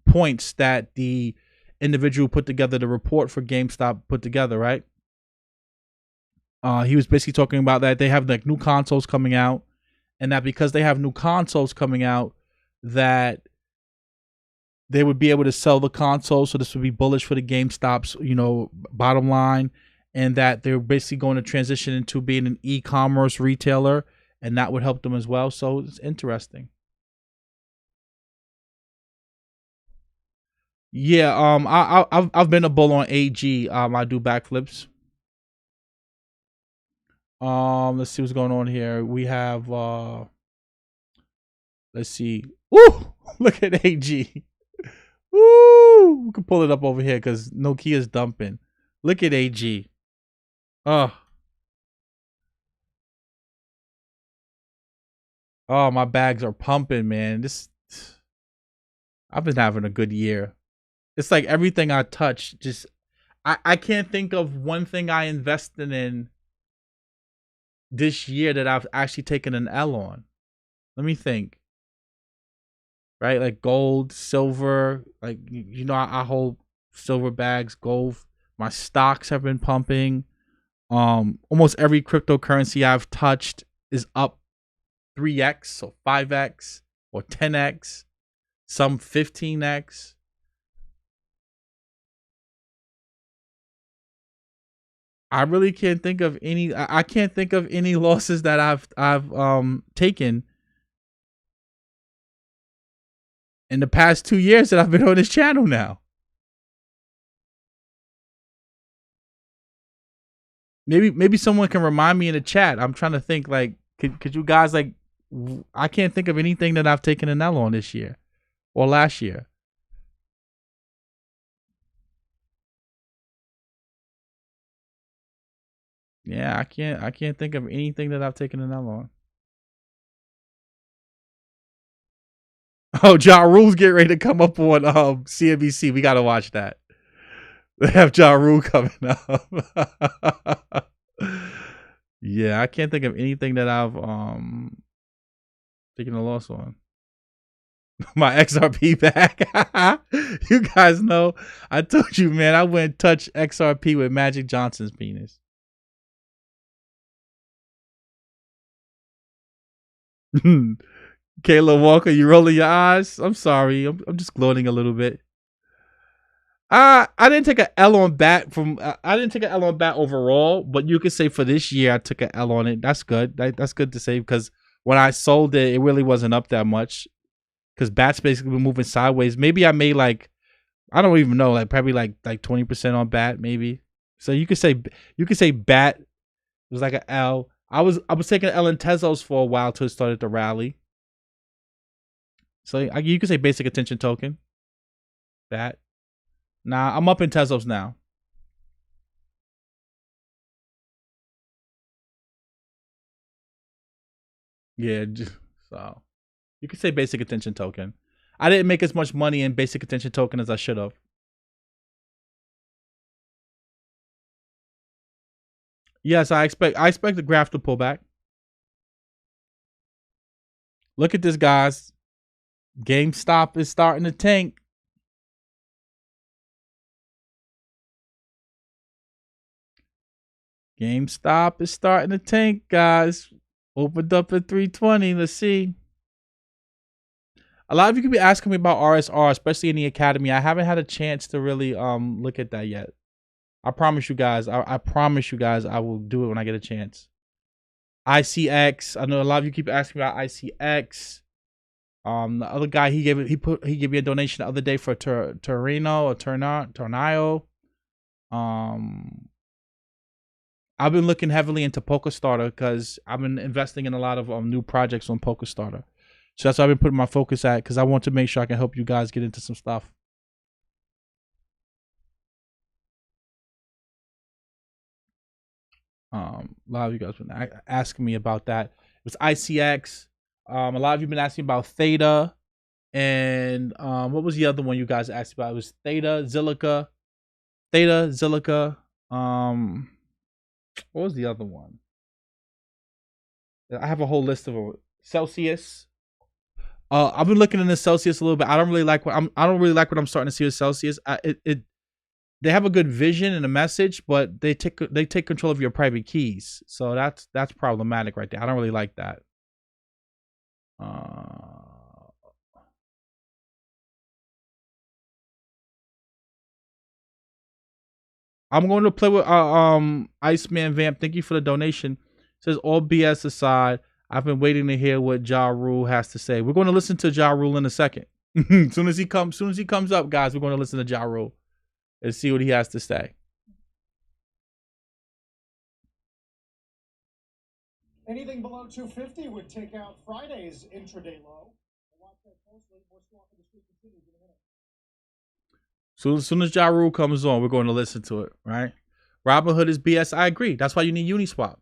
[SPEAKER 1] points that the individual put together the report for GameStop put together, right? He was basically talking about that they have like new consoles coming out, and that because they have new consoles coming out, that they would be able to sell the console. So this would be bullish for the GameStop's, you know, bottom line, and that they're basically going to transition into being an e-commerce retailer, and that would help them as well. So it's interesting. Yeah, I've been a bull on AG. I do backflips. Let's see what's going on here. We have let's see. Woo! Look at AG. Woo! We can pull it up over here because Nokia's dumping. Look at AG. Oh, my bags are pumping, man. I've been having a good year. It's like everything I touch, just I can't think of one thing I invested in this year that I've actually taken an L on. Let me think. Right, like gold, silver, like, you know, I hold silver bags, gold My stocks have been pumping. Almost every cryptocurrency I've touched is up 3x or 5x or 10x, some 15x. I really can't think of any. I can't think of any losses that I've taken in the past 2 years that I've been on this channel now. Maybe someone can remind me in the chat. I'm trying to think, like, could you guys, like, I can't think of anything that I've taken an L on this year or last year. Yeah, I can't think of anything that I've taken an L on. Oh, Ja Rule's getting ready to come up on CNBC. We gotta watch that. They have Ja Rule coming up. Yeah, I can't think of anything that I've taken a loss on. My XRP back. You guys know, I told you, man, I went and touched XRP with Magic Johnson's penis. Kayla Walker, you rolling your eyes? I'm sorry. I'm just gloating a little bit. I didn't take an L on bat I didn't take an L on bat overall, but you could say for this year I took an L on it. That's good. That's good to say, because when I sold it, it really wasn't up that much. Because bat's basically been moving sideways. Maybe I made, like, I don't even know, like probably like 20% on bat, maybe. So you could say bat was like an L. I was taking L in Tezos for a while till it started to rally. So you could say basic attention token. Bat. Nah, I'm up in Tezos now. Yeah, so you could say basic attention token. I didn't make as much money in basic attention token as I should have. Yes, I expect the graph to pull back. Look at this, guys. GameStop is starting to tank. GameStop is starting to tank, guys. Opened up at 320. Let's see. A lot of you could be asking me about RSR, especially in the academy. I haven't had a chance to really look at that yet. I promise you guys. I promise you guys I will do it when I get a chance. ICX. I know a lot of you keep asking me about ICX. The other guy, he gave me a donation the other day for Torino or Tornio. I've been looking heavily into PokerStarter because I've been investing in a lot of new projects on PokerStarter. So that's what I've been putting my focus at, because I want to make sure I can help you guys get into some stuff. A lot of you guys have been asking me about that. It was ICX. A lot of you have been asking about Theta. And what was the other one you guys asked about? It was Theta, Zilliqa. What was the other one? I have a whole list of them. Celsius. I've been looking into Celsius a little bit. I don't really like what I'm starting to see with Celsius. They have a good vision and a message, but they take control of your private keys. So that's problematic right there. I don't really like that. I'm going to play with Iceman Vamp. Thank you for the donation. It says, all BS aside, I've been waiting to hear what Ja Rule has to say. We're going to listen to Ja Rule in a second. soon as he comes up, guys, we're going to listen to Ja Rule and see what he has to say.
[SPEAKER 7] Anything below 250 would take out Friday's intraday low. Watch that closely. More swap in the street continues in a minute.
[SPEAKER 1] So as soon as Ja Rule comes on, we're going to listen to it, right? Robinhood is BS. I agree. That's why you need Uniswap.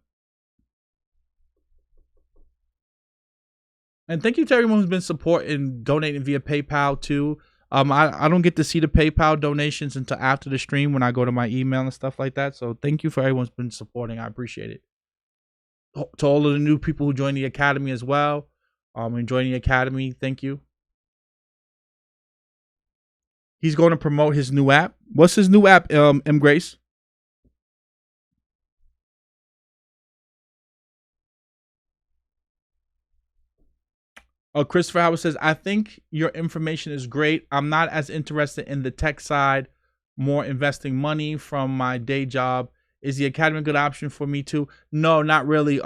[SPEAKER 1] And thank you to everyone who's been supporting, donating via PayPal too. I don't get to see the PayPal donations until after the stream when I go to my email and stuff like that. So thank you for everyone who's been supporting. I appreciate it. To all of the new people who joined the academy as well. Enjoying the academy. Thank you. He's going to promote his new app. What's his new app, M. Grace? Christopher Howard says, I think your information is great. I'm not as interested in the tech side, more investing money from my day job. Is the academy a good option for me too? No, not really.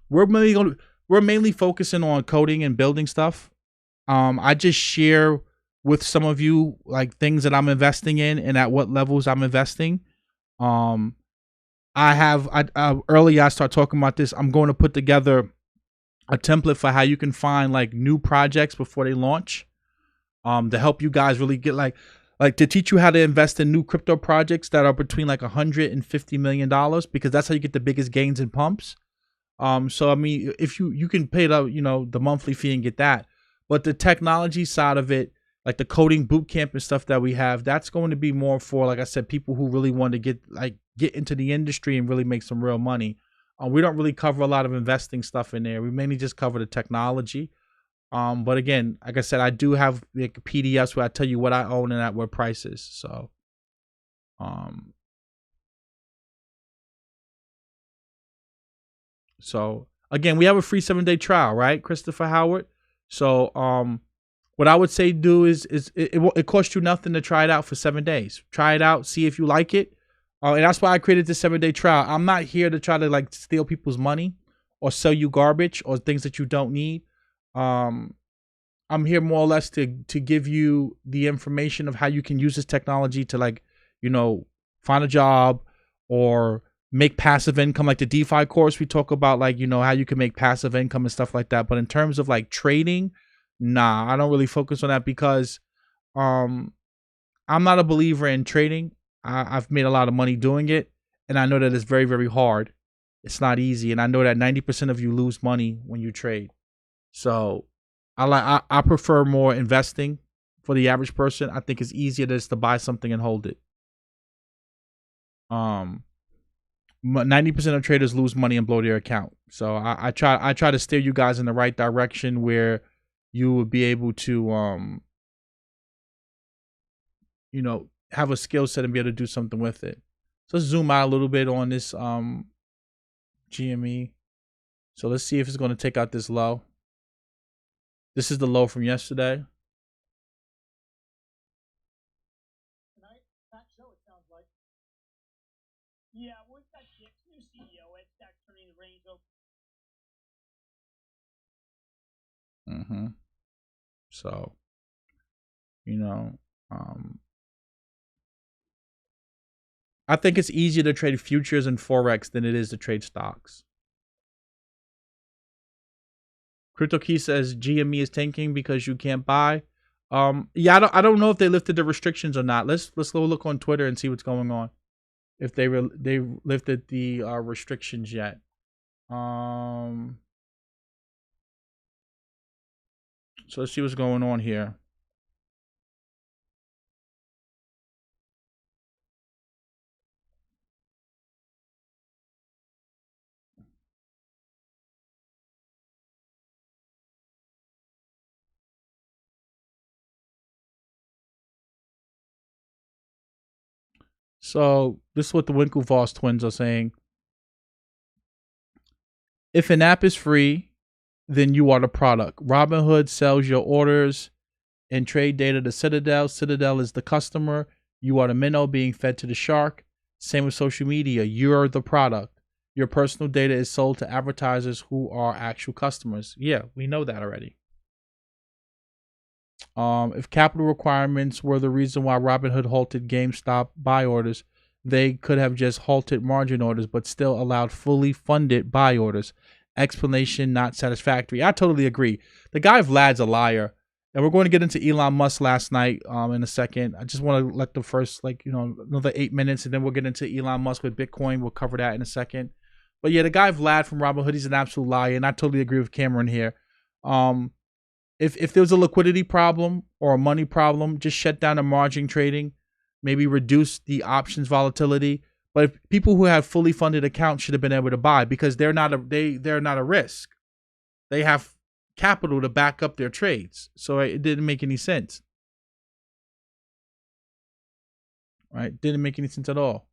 [SPEAKER 1] We're mainly focusing on coding and building stuff. I just share with some of you like things that I'm investing in and at what levels I'm investing. Earlier I start talking about this. I'm going to put together a template for how you can find like new projects before they launch, to help you guys really get like to teach you how to invest in new crypto projects that are between like $150 million, because that's how you get the biggest gains and pumps. So I mean, if you can pay the monthly fee and get that, but the technology side of it, like the coding boot camp and stuff that we have, that's going to be more for, like I said, people who really want to get into the industry and really make some real money. We don't really cover a lot of investing stuff in there. We mainly just cover the technology. But again, like I said, I do have like PDFs where I tell you what I own and at what prices. So again, we have a free 7-day trial, right, Christopher Howard? So what I would say do is it costs you nothing to try it out for 7 days. Try it out, see if you like it. And that's why I created this 7-day trial. I'm not here to try to like steal people's money or sell you garbage or things that you don't need. I'm here more or less to give you the information of how you can use this technology to like, find a job or make passive income. Like the DeFi course, we talk about like, how you can make passive income and stuff like that. But in terms of like trading, nah, I don't really focus on that because I'm not a believer in trading. I've made a lot of money doing it, and I know that it's very, very hard. It's not easy, and I know that 90% of you lose money when you trade. So I prefer more investing for the average person. I think it's easier just to buy something and hold it. 90% of traders lose money and blow their account. So I try to steer you guys in the right direction where you will be able to have a skill set and be able to do something with it. So let's zoom out a little bit on this GME. So let's see if it's going to take out this low. This is the low from yesterday.
[SPEAKER 7] Tonight, back show, it sounds like. Yeah, we've got Dick's new CEO. It's back turning the reins over.
[SPEAKER 1] So, I think it's easier to trade futures and Forex than it is to trade stocks. CryptoKey says GME is tanking because you can't buy. Yeah, I don't know if they lifted the restrictions or not. Let's go look on Twitter and see what's going on. If they lifted the restrictions yet. So let's see what's going on here. So this is what the Winklevoss twins are saying. If an app is free, then you are the product. Robinhood sells your orders and trade data to Citadel. Citadel is the customer. You are the minnow being fed to the shark. Same with social media. You're the product. Your personal data is sold to advertisers who are actual customers. Yeah, we know that already. If capital requirements were the reason why Robinhood halted GameStop buy orders, they could have just halted margin orders, but still allowed fully funded buy orders. Explanation not satisfactory. I totally agree. The guy Vlad's a liar. And we're going to get into Elon Musk last night in a second. I just want to let the first, another 8 minutes, and then we'll get into Elon Musk with Bitcoin. We'll cover that in a second. But yeah, the guy Vlad from Robinhood, he's an absolute liar, and I totally agree with Cameron here. If there was a liquidity problem or a money problem, just shut down the margin trading, maybe reduce the options volatility. But if people who have fully funded accounts should have been able to buy because they're not a risk. They have capital to back up their trades. So it didn't make any sense. Right? Didn't make any sense at all.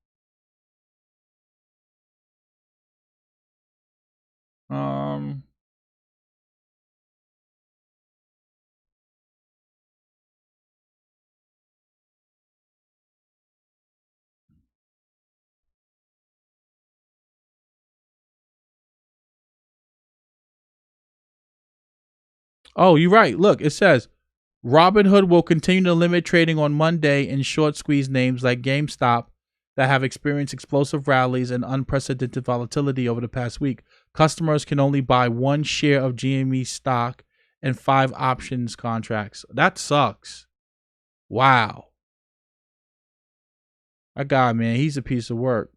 [SPEAKER 1] Oh, you're right. Look, it says Robinhood will continue to limit trading on Monday in short squeeze names like GameStop that have experienced explosive rallies and unprecedented volatility over the past week. Customers can only buy 1 share of GME stock and 5 options contracts. That sucks. Wow. That guy, man, he's a piece of work.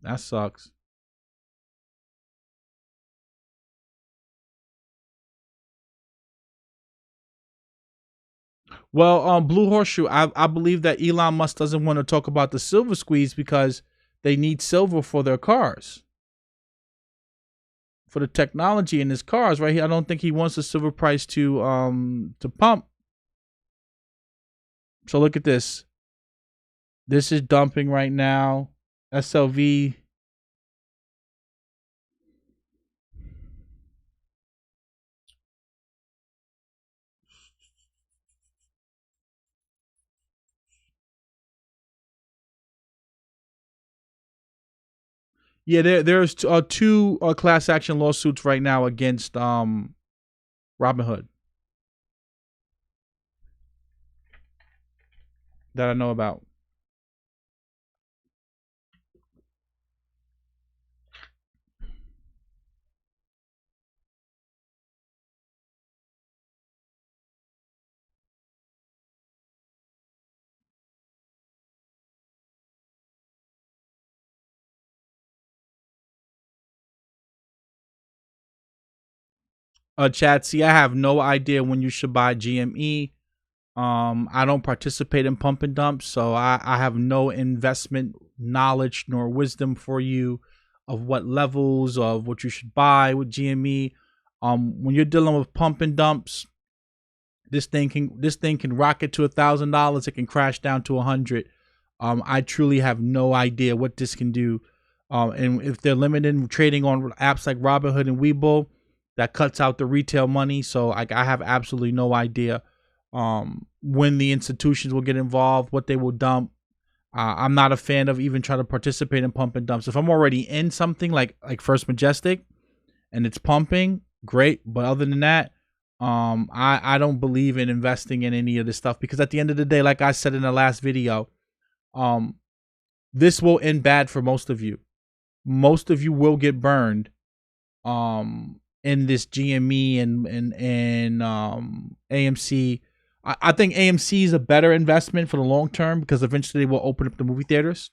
[SPEAKER 1] That sucks. Well, Blue Horseshoe, I believe that Elon Musk doesn't want to talk about the silver squeeze because they need silver for their cars. For the technology in his cars, right? I don't think he wants the silver price to pump. So look at this. This is dumping right now. SLV. Yeah, there's two class action lawsuits right now against Robinhood that I know about. Chad, see, I have no idea when you should buy GME. I don't participate in pump and dumps, so I have no investment knowledge nor wisdom for you of what levels of what you should buy with GME. When you're dealing with pump and dumps, this thing can rocket to $1,000. It can crash down to 100. I truly have no idea what this can do. And if they're limited trading on apps like Robinhood and Webull, that cuts out the retail money. So I have absolutely no idea when the institutions will get involved, what they will dump. I'm not a fan of even trying to participate in pump and dumps. If I'm already in something like First Majestic and it's pumping, great. But other than that, I don't believe in investing in any of this stuff because at the end of the day, like I said in the last video, this will end bad for most of you. Most of you will get burned in this GME and AMC. I think AMC is a better investment for the long term because eventually they will open up the movie theaters.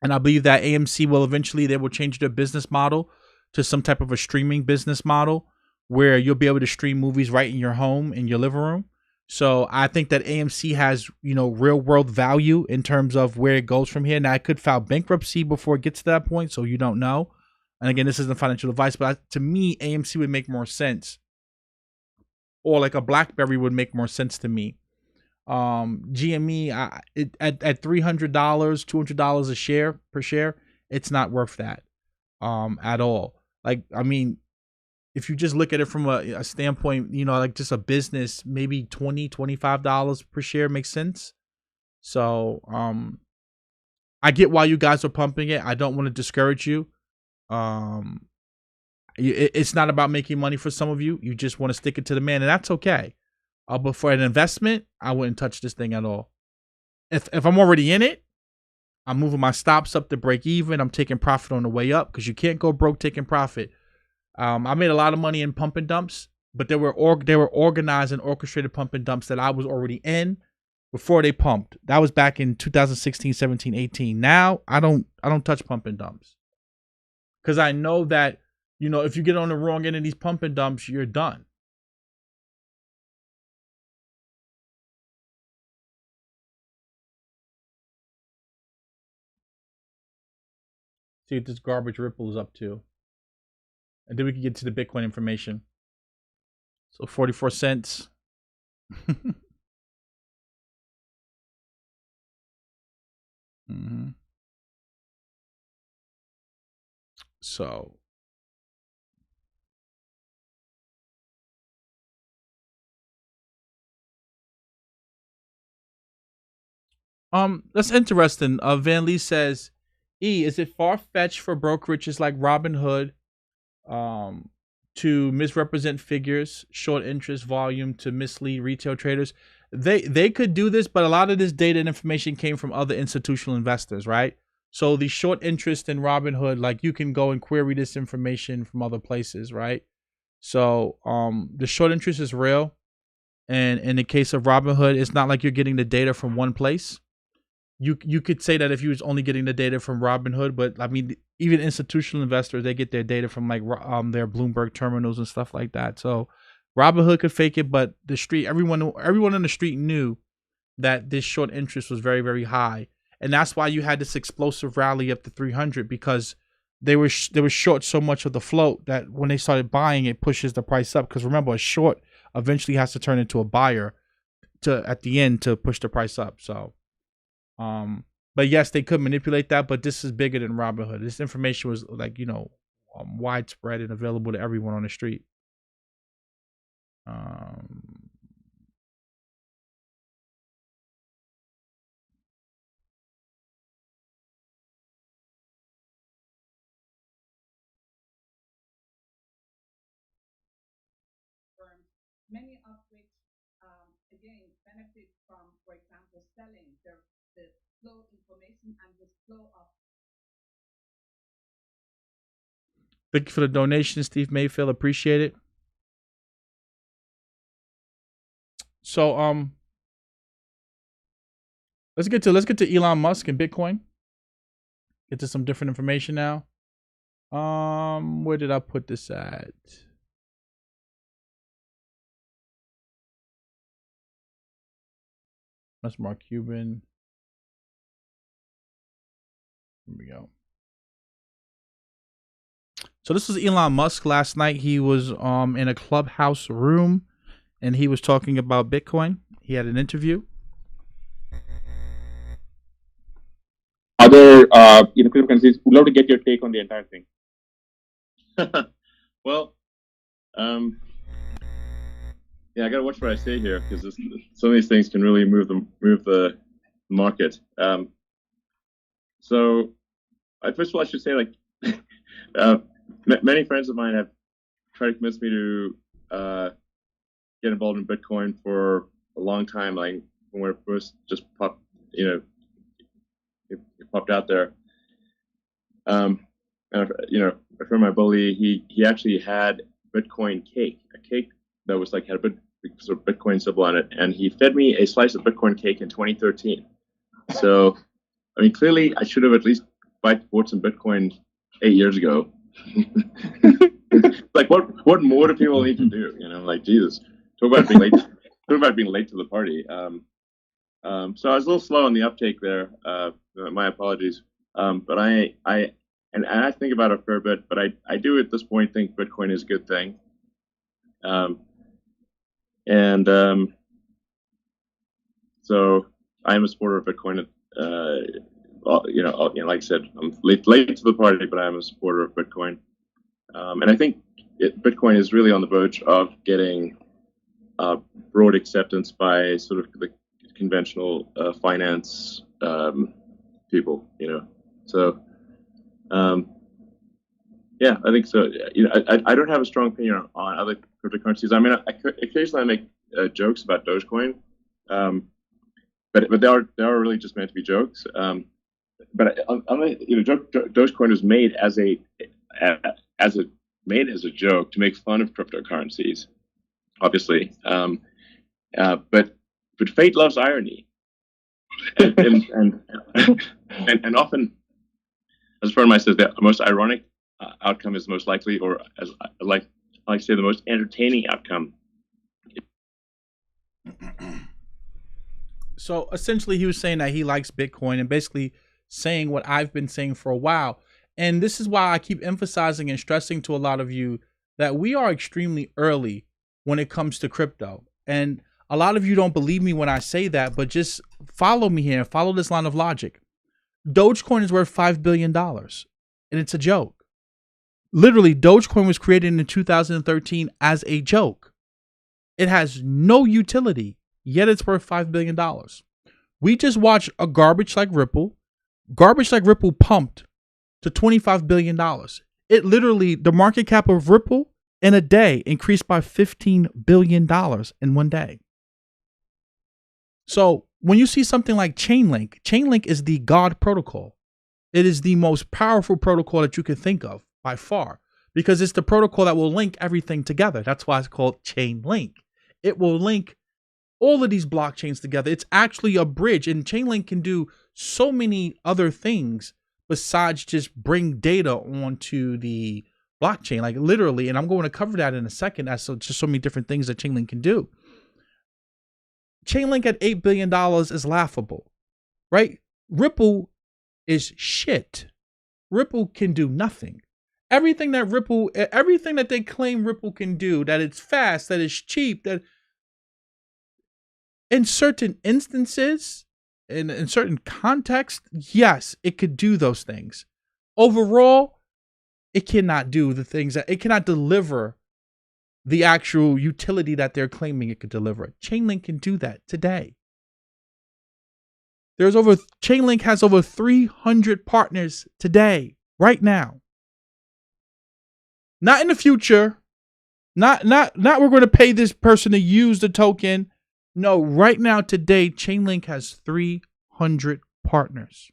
[SPEAKER 1] And I believe that AMC will eventually, they will change their business model to some type of a streaming business model where you'll be able to stream movies right in your home, in your living room. So I think that AMC has, real world value in terms of where it goes from here. Now it could file bankruptcy before it gets to that point, so you don't know. And again, this isn't financial advice, but to me, AMC would make more sense. Or like a BlackBerry would make more sense to me. GME at $300, $200 a share per share, it's not worth that at all. Like, I mean, if you just look at it from a standpoint, like just a business, maybe $20-$25 per share makes sense. So I get why you guys are pumping it. I don't want to discourage you. It's not about making money for some of you. You just want to stick it to the man, and that's okay. But for an investment, I wouldn't touch this thing at all. If I'm already in it, I'm moving my stops up to break even. I'm taking profit on the way up because you can't go broke taking profit. I made a lot of money in pump and dumps, but they were organized and orchestrated pump and dumps that I was already in before they pumped. That was back in 2016, 17, 18. Now I don't touch pump and dumps because I know that if you get on the wrong end of these pump and dumps, you're done. See what this garbage Ripple is up to. And then we can get to the Bitcoin information. So 44 cents. So That's interesting. Van Lee says, is it far-fetched for brokerages like Robinhood to misrepresent figures, short interest volume to mislead retail traders? They could do this, but a lot of this data and information came from other institutional investors, right? So the short interest in Robinhood, like you can go and query this information from other places, right? So the short interest is real. And in the case of Robinhood, it's not like you're getting the data from one place. You could say that if you was only getting the data from Robinhood, but I mean, even institutional investors, they get their data from like their Bloomberg terminals and stuff like that. So Robinhood could fake it, but the street, everyone in the street knew that this short interest was very, very high, and that's why you had this explosive rally up to 300, because they were short so much of the float that when they started buying, it pushes the price up. Because remember, a short eventually has to turn into a buyer at the end to push the price up. So. But yes, they could manipulate that, but this is bigger than Robinhood. This information was like, widespread and available to everyone on the street.
[SPEAKER 10] Many of which, again, benefit from, for example, selling the flow information and the flow of.
[SPEAKER 1] Thank you for the donation, Steve Mayfield. Appreciate it. So let's get to Elon Musk and Bitcoin. Get to some different information now. Where did I put this at? That's Mark Cuban. Here we go. So this was Elon Musk last night. He was in a clubhouse room and he was talking about Bitcoin. He had an interview.
[SPEAKER 11] Other cryptocurrencies, would love to get your take on the entire thing. Well, yeah, I gotta watch what I say here because some of these things can really move the market. So, first of all, I should say, like, many friends of mine have tried to convince me to get involved in Bitcoin for a long time. Like when it first just popped, it popped out there. And a friend of mine, Bully, he actually had Bitcoin cake, a cake that was like had a big sort of Bitcoin symbol on it, and he fed me a slice of Bitcoin cake in 2013. So, I mean, clearly, I should have at least bought some Bitcoin 8 years ago. Like, what more do people need to do? Like, Jesus, talk about being late. Talk about being late to the party. So I was a little slow on the uptake there. My apologies. But I think about it a fair bit. But I do at this point think Bitcoin is a good thing. So I am a supporter of Bitcoin. Like I said, I'm late to the party, but I'm a supporter of Bitcoin. And I think Bitcoin is really on the verge of getting broad acceptance by sort of the conventional finance people. So yeah, I think so. I don't have a strong opinion on other cryptocurrencies. I mean, occasionally I make jokes about Dogecoin, but they are really just meant to be jokes. But Dogecoin was made as a joke to make fun of cryptocurrencies, obviously. But fate loves irony, and often, as a friend of mine says, the most ironic outcome is the most likely, or as I like to say, the most entertaining outcome.
[SPEAKER 1] So essentially, he was saying that he likes Bitcoin and basically saying what I've been saying for a while. And this is why I keep emphasizing and stressing to a lot of you that we are extremely early when it comes to crypto. And a lot of you don't believe me when I say that, but just follow me here. Follow this line of logic. Dogecoin is worth $5 billion, and it's a joke. Literally, Dogecoin was created in 2013 as a joke. It has no utility, yet it's worth $5 billion. We just watched a garbage like Ripple pumped to $25 billion. It literally, the market cap of Ripple in a day increased by $15 billion in one day. So when you see something like Chainlink is the God protocol. It is the most powerful protocol that you can think of by far, because it's the protocol that will link everything together. That's why it's called Chainlink. It will link all of these blockchains together. It's actually a bridge, and Chainlink can do so many other things besides just bring data onto the blockchain, like literally. And I'm going to cover that in a second. That's just so many different things that Chainlink can do. Chainlink at $8 billion is laughable, right? Ripple is shit. Ripple can do nothing. Everything that they claim Ripple can do, that it's fast, that it's cheap, that in certain instances, in certain contexts, yes, it could do those things. Overall, it cannot do the things that it cannot deliver the actual utility that they're claiming it could deliver. Chainlink can do that today. Chainlink has over 300 partners today, right now. Not in the future. Not we're going to pay this person to use the token. No, right now, today, Chainlink has 300 partners.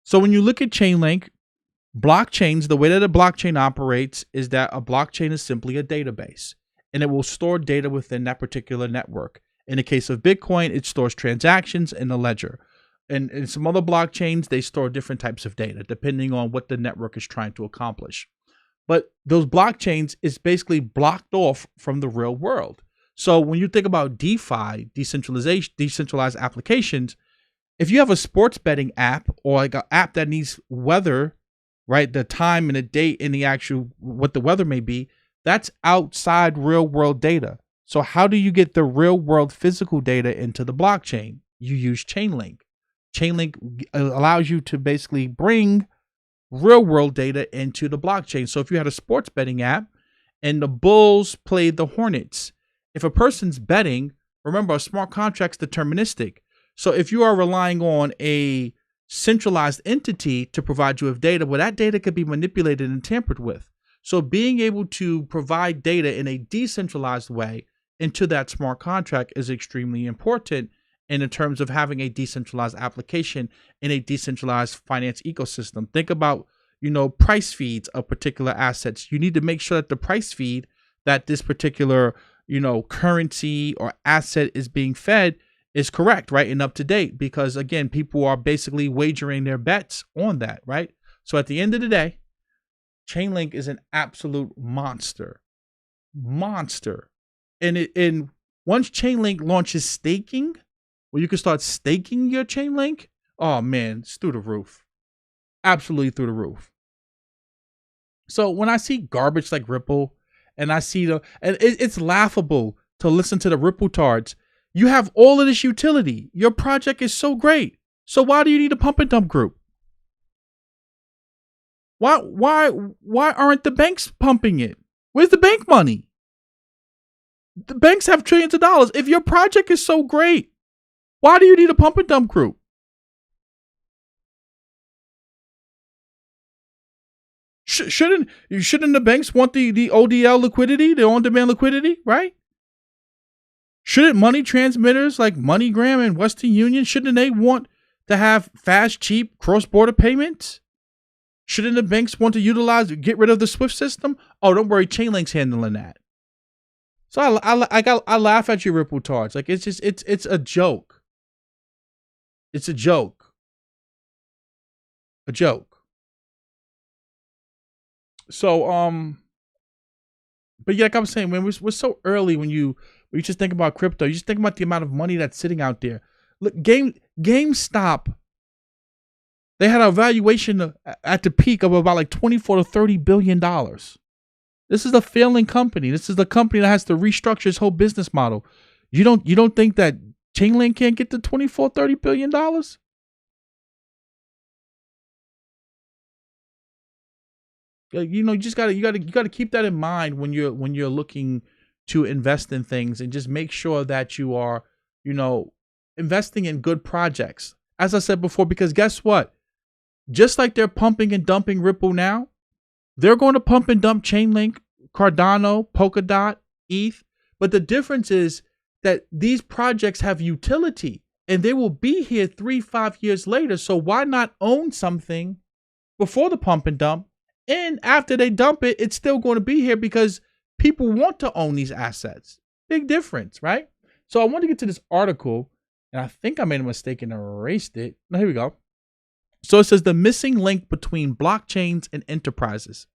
[SPEAKER 1] So when you look at Chainlink, blockchains, the way that a blockchain operates is that a blockchain is simply a database, and it will store data within that particular network. In the case of Bitcoin, it stores transactions in a ledger. And in some other blockchains, they store different types of data, depending on what the network is trying to accomplish. But those blockchains is basically blocked off from the real world. So when you think about DeFi, decentralization, decentralized applications, if you have a sports betting app or like an app that needs weather, right, the time and the date and the actual what the weather may be, that's outside real world data. So how do you get the real world physical data into the blockchain? You use Chainlink. Chainlink allows you to basically bring real world data into the blockchain. So if you had a sports betting app and the Bulls played the Hornets, if a person's betting, remember, a smart contract's deterministic. So if you are relying on a centralized entity to provide you with data, well, that data could be manipulated and tampered with. So being able to provide data in a decentralized way into that smart contract is extremely important. And in terms of having a decentralized application in a decentralized finance ecosystem, think about, price feeds of particular assets. You need to make sure that the price feed that this particular, currency or asset is being fed is correct, right? And up to date, because again, people are basically wagering their bets on that, right? So at the end of the day, Chainlink is an absolute monster. And once Chainlink launches staking, where you can start staking your Chainlink, oh man, it's through the roof. Absolutely through the roof. So when I see garbage like Ripple, and I see it's laughable to listen to the Ripple tards. You have all of this utility. Your project is so great. So why do you need a pump and dump group? Why aren't the banks pumping it? Where's the bank money? The banks have trillions of dollars. If your project is so great, why do you need a pump and dump group? Shouldn't the banks want the ODL liquidity, the on-demand liquidity, right? Shouldn't money transmitters like MoneyGram and Western Union, shouldn't they want to have fast, cheap cross-border payments? Shouldn't the banks want to get rid of the SWIFT system? Oh, don't worry, Chainlink's handling that. So I laugh at you, Ripple tards. Like it's a joke. It's a joke. A joke. So, but yeah, like I was saying, when we're so early, when you just think about crypto, you just think about the amount of money that's sitting out there. Look, GameStop, they had a valuation at the peak of about like $24 to $30 billion. This is a failing company. This is the company that has to restructure its whole business model. You don't think that Chainlink can't get to $24, $30 billion? You just gotta keep that in mind when you're looking to invest in things, and just make sure that you are investing in good projects. As I said before, because guess what? Just like they're pumping and dumping Ripple now, they're going to pump and dump Chainlink, Cardano, Polkadot, ETH. But the difference is that these projects have utility and they will be here 3-5 years later. So why not own something before the pump and dump? And after they dump it, it's still going to be here because people want to own these assets. Big difference, right? So I want to get to this article, and I think I made a mistake and erased it. No, here we go. So it says the missing link between blockchains and enterprises.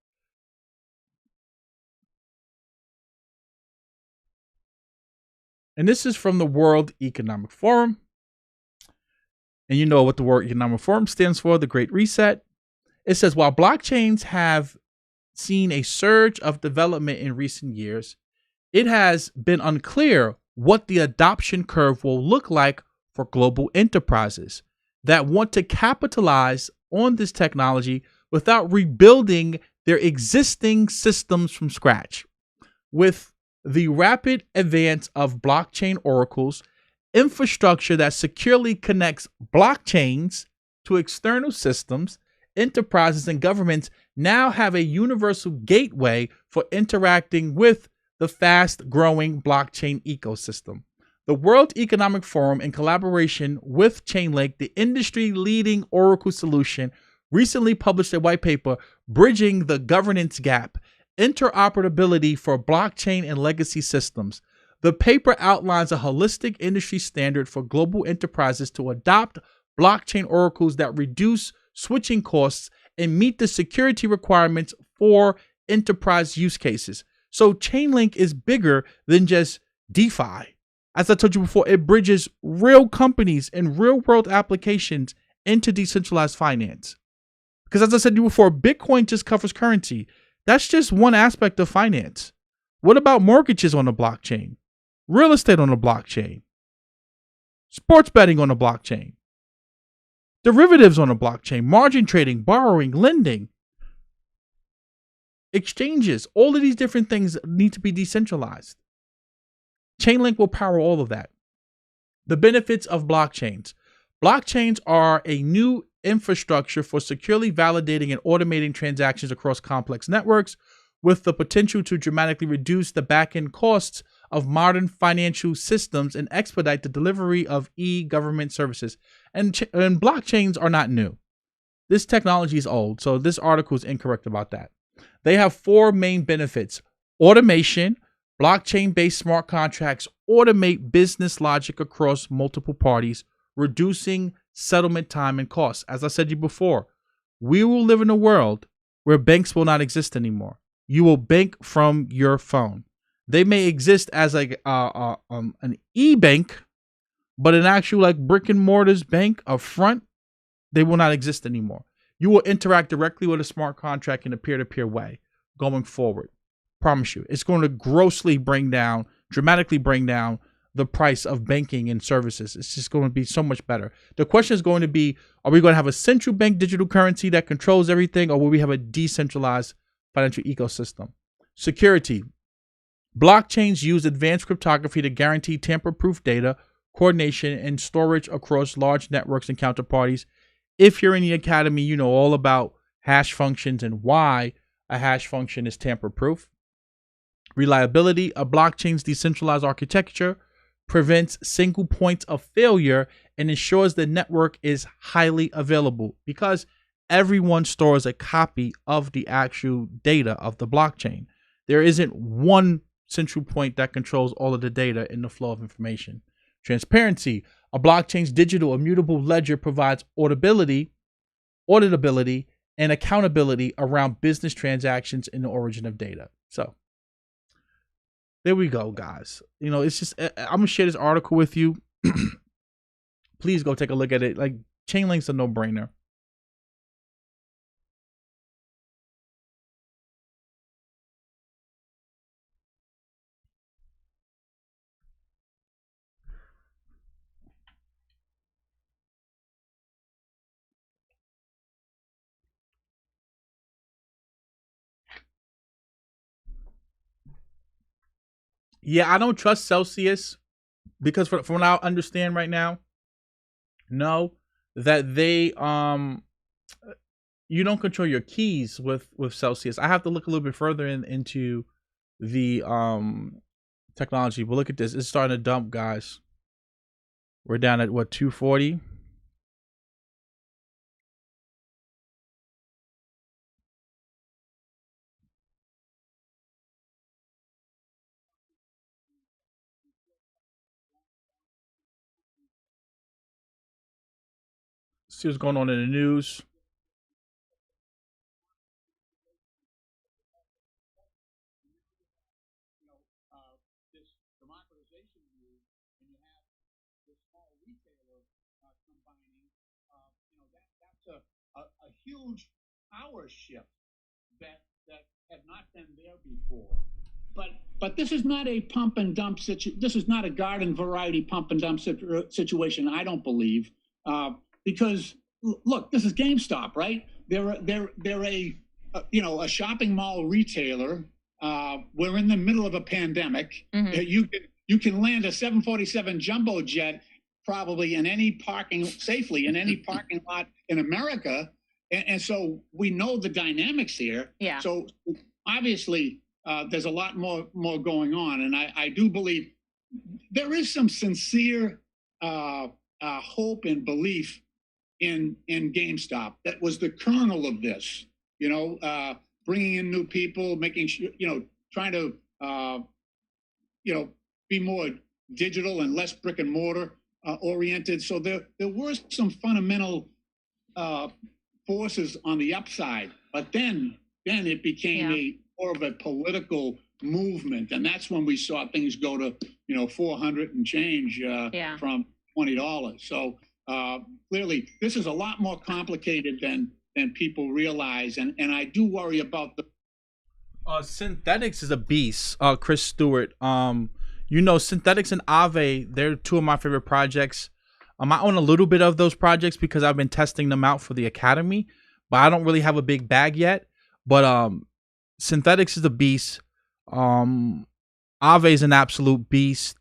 [SPEAKER 1] And this is from the World Economic Forum. And you know what the World Economic Forum stands for, the Great Reset. It says, while blockchains have seen a surge of development in recent years, it has been unclear what the adoption curve will look like for global enterprises that want to capitalize on this technology without rebuilding their existing systems from scratch. With the rapid advance of blockchain oracles, infrastructure that securely connects blockchains to external systems, enterprises and governments now have a universal gateway for interacting with the fast-growing blockchain ecosystem. The World Economic Forum, in collaboration with Chainlink, the industry-leading Oracle solution, recently published a white paper, Bridging the Governance Gap, Interoperability for Blockchain and Legacy Systems. The paper outlines a holistic industry standard for global enterprises to adopt blockchain oracles that reduce switching costs and meet the security requirements for enterprise use cases. So Chainlink is bigger than just DeFi. As I told you before, it bridges real companies and real world applications into decentralized finance. Because as I said to you before, Bitcoin just covers currency. That's just one aspect of finance. What about mortgages on the blockchain? Real estate on the blockchain? Sports betting on the blockchain? Derivatives on the blockchain? Margin trading, borrowing, lending? Exchanges? All of these different things need to be decentralized. Chainlink will power all of that. The benefits of blockchains. Blockchains are a new infrastructure for securely validating and automating transactions across complex networks, with the potential to dramatically reduce the back-end costs of modern financial systems and expedite the delivery of e-government services. And blockchains are not new. This technology is old, so this article is incorrect about that. They have 4 main benefits. Automation. Blockchain-based smart contracts automate business logic across multiple parties, reducing settlement time and costs. As I said to you before, we will live in a world where banks will not exist anymore. You will bank from your phone. They may exist as like an e-bank, but an actual like brick and mortars bank up front, they will not exist anymore. You will interact directly with a smart contract in a peer-to-peer way going forward. Promise you, it's going to dramatically bring down the price of banking and services. It's just going to be so much better. The question is going to be, are we going to have a central bank digital currency that controls everything, or will we have a decentralized financial ecosystem? Security. Blockchains use advanced cryptography to guarantee tamper-proof data, coordination, and storage across large networks and counterparties. If you're in the academy, you know all about hash functions and why a hash function is tamper-proof. Reliability. A blockchain's decentralized architecture prevents single points of failure and ensures the network is highly available because everyone stores a copy of the actual data of the blockchain. There isn't one central point that controls all of the data in the flow of information. Transparency. A blockchain's digital immutable ledger provides auditability, and accountability around business transactions and the origin of data. So there we go, guys. You know, it's just, I'm going to share this article with you. Please go take a look at it. Like, Chainlink's a no-brainer. Yeah, I don't trust Celsius because from what I understand right now, no, that they you don't control your keys with Celsius. I have to look a little bit further into the technology, but look at this. It's starting to dump, guys. We're down at what, 240? See what's going on in the news.
[SPEAKER 12] This democratization move, and you have the small retailer combining, that's a huge power shift that had not been there before. But this is not a pump and dump situation. This is not a garden variety pump and dump situation. I don't believe, because look, this is GameStop, right? They're a shopping mall retailer. We're in the middle of a pandemic. Mm-hmm. You can land a 747 jumbo jet probably safely in any parking lot in America. And so we know the dynamics here. Yeah. So obviously there's a lot more going on. And I do believe there is some sincere hope and belief in GameStop. That was the kernel of this, bringing in new people, making sure, trying to, be more digital and less brick and mortar oriented. So there were some fundamental forces on the upside, but then it became more of a political movement, and that's when we saw things go to 400 and change from $20. So clearly, this is a lot more complicated than people realize, and I do worry about the.
[SPEAKER 1] Synthetics is a beast. Chris Stewart. Synthetics and Aave, they're two of my favorite projects. I own a little bit of those projects because I've been testing them out for the academy, but I don't really have a big bag yet. But Synthetics is a beast. Aave is an absolute beast.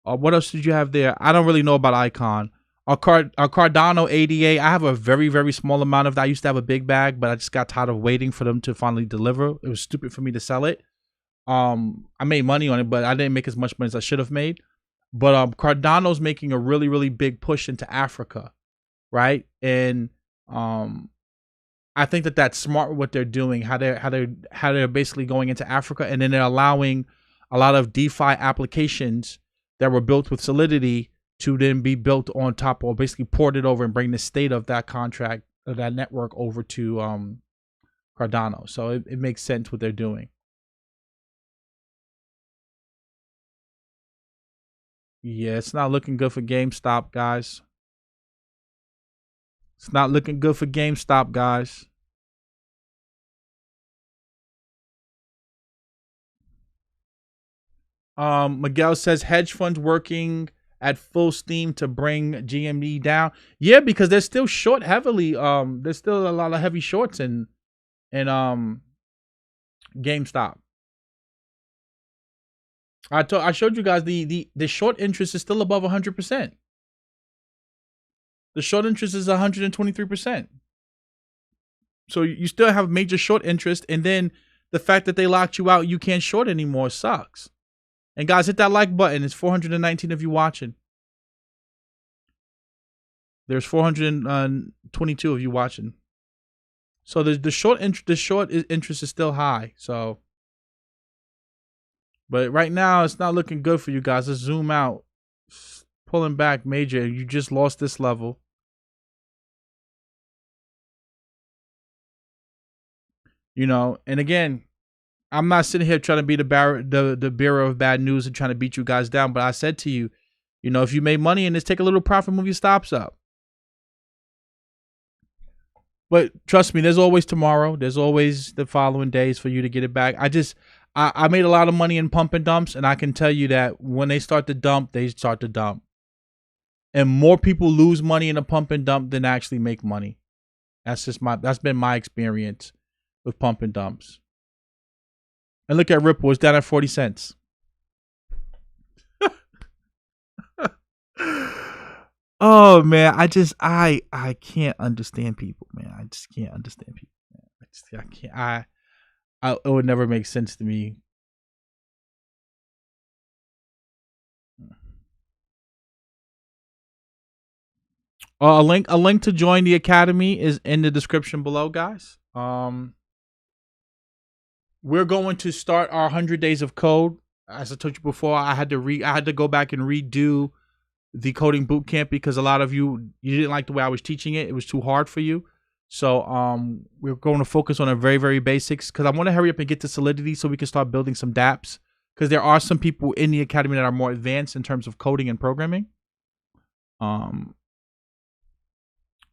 [SPEAKER 1] What else did you have there? I don't really know about Icon. Cardano ADA, I have a very, very small amount of that. I used to have a big bag, but I just got tired of waiting for them to finally deliver. It was stupid for me to sell it. I made money on it, but I didn't make as much money as I should have made. But Cardano's making a really, really big push into Africa, right? And I think that's smart what they're doing, how they're basically going into Africa, and then they're allowing a lot of DeFi applications that were built with Solidity to then be built on top, or basically ported over and bring the state of that contract or that network over to Cardano. So it makes sense what they're doing. Yeah, it's not looking good for GameStop, guys. It's not looking good for GameStop, guys. Miguel says hedge funds working at full steam to bring GME down. Yeah, because they're still short heavily. There's still a lot of heavy shorts in GameStop. I showed you guys the short interest is still above 100%. The short interest is 123%. So you still have major short interest, and then the fact that they locked you out, you can't short anymore, sucks. And guys, hit that like button. It's 419 of you watching. There's 422 of you watching. So the short interest is still high. So, but right now it's not looking good for you guys. Let's zoom out. Pulling back major. You just lost this level. And again, I'm not sitting here trying to be the bearer of bad news and trying to beat you guys down. But I said to you, if you made money in this, take a little profit, move your stops up. But trust me, there's always tomorrow. There's always the following days for you to get it back. I made a lot of money in pump and dumps, and I can tell you that when they start to dump, they start to dump. And more people lose money in a pump and dump than actually make money. That's been my experience with pump and dumps. And look at Ripple, it's down at 40 cents. Oh man, I can't understand people, man. I just can't understand people. Man. I can't. It would never make sense to me. A link to join the academy is in the description below, guys. We're going to start our 100 days of code. As I told you before, I had to go back and redo the coding boot camp because a lot of you didn't like the way I was teaching it. It was too hard for you. So we're going to focus on a very, very basics because I want to hurry up and get to Solidity so we can start building some dApps because there are some people in the academy that are more advanced in terms of coding and programming.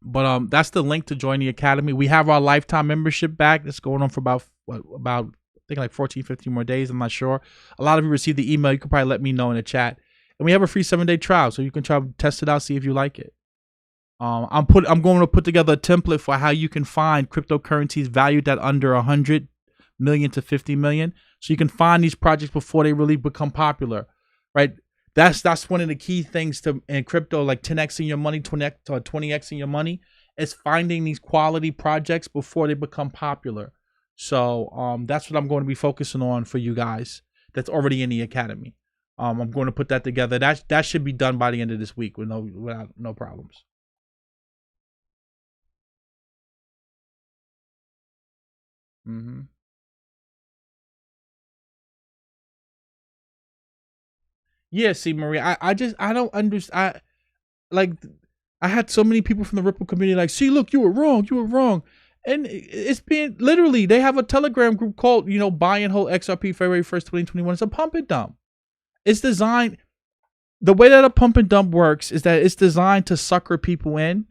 [SPEAKER 1] But that's the link to join the academy. We have our lifetime membership back. That's going on for about I think like 14, 15 more days. I'm not sure. A lot of you received the email. You could probably let me know in the chat. And we have a free 7-day trial, so you can try to test it out, see if you like it. I'm going to put together a template for how you can find cryptocurrencies valued at under 100 million to 50 million, so you can find these projects before they really become popular, right? That's one of the key things in crypto, like 10x in your money, 20x in your money, is finding these quality projects before they become popular. So that's what I'm going to be focusing on for you guys. That's already in the academy. I'm going to put that together. That should be done by the end of this week without no problems. Yeah, see, Maria, I don't understand. I had so many people from the Ripple community like, see, look, you were wrong. And it's been literally, they have a Telegram group called, buy and hold XRP February 1st, 2021. It's a pump and dump. It's designed, the way that a pump and dump works is that it's designed to sucker people in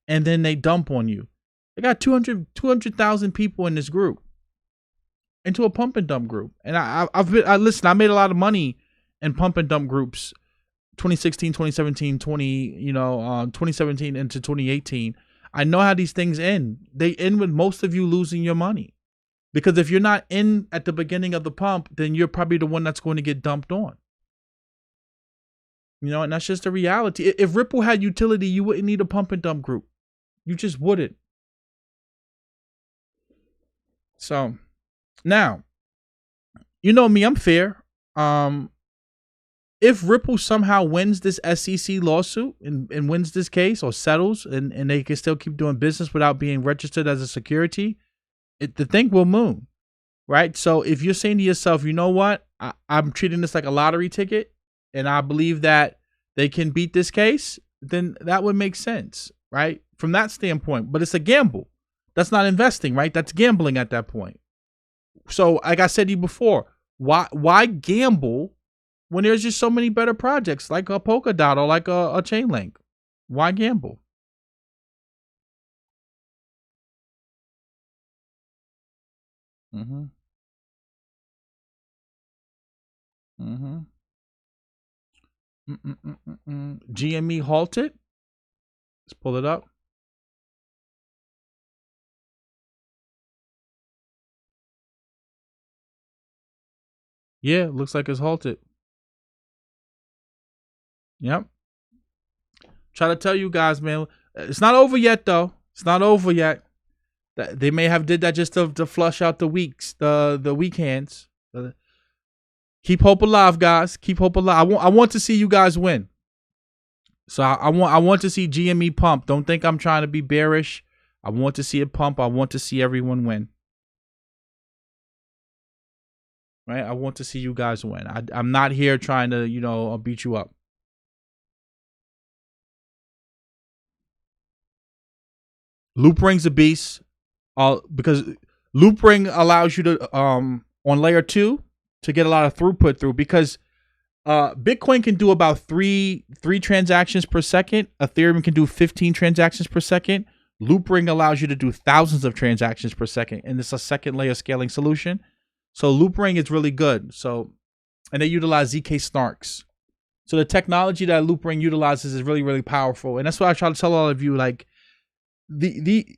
[SPEAKER 1] and then they dump on you. They got 200,000 people in this group, into a pump and dump group. And listen, I made a lot of money in pump and dump groups 2016, 2017, 2017 into 2018. I know how these things end. They end with most of you losing your money. Because if you're not in at the beginning of the pump, then you're probably the one that's going to get dumped on. And that's just the reality. If Ripple had utility, you wouldn't need a pump and dump group. You just wouldn't. So, now, you know me, I'm fair. If Ripple somehow wins this SEC lawsuit and wins this case or settles and they can still keep doing business without being registered as a security, the thing will moon, right? So if you're saying to yourself, you know what, I'm treating this like a lottery ticket and I believe that they can beat this case, then that would make sense, right? From that standpoint, but it's a gamble. That's not investing, right? That's gambling at that point. So like I said to you before, why gamble when there's just so many better projects like a Polkadot or like a Chainlink? Why gamble? GME halted. Let's pull it up. Yeah, looks like it's halted. Yep. Try to tell you guys, man. It's not over yet, though. It's not over yet. They may have did that just to flush out the weeks, the weekends. Keep hope alive, guys. Keep hope alive. I want to see you guys win. So I want to see GME pump. Don't think I'm trying to be bearish. I want to see it pump. I want to see everyone win. Right? I want to see you guys win. I'm not here trying to, beat you up. Loop Ring's a beast. Because Loop Ring allows you to on layer 2 to get a lot of throughput through, because Bitcoin can do about three transactions per second. Ethereum can do 15 transactions per second. Loop Ring allows you to do thousands of transactions per second, and it's a second layer scaling solution. So Loop Ring is really good. So, and they utilize ZK snarks. So the technology that Loop Ring utilizes is really, really powerful. And that's why I try to tell all of you, like, the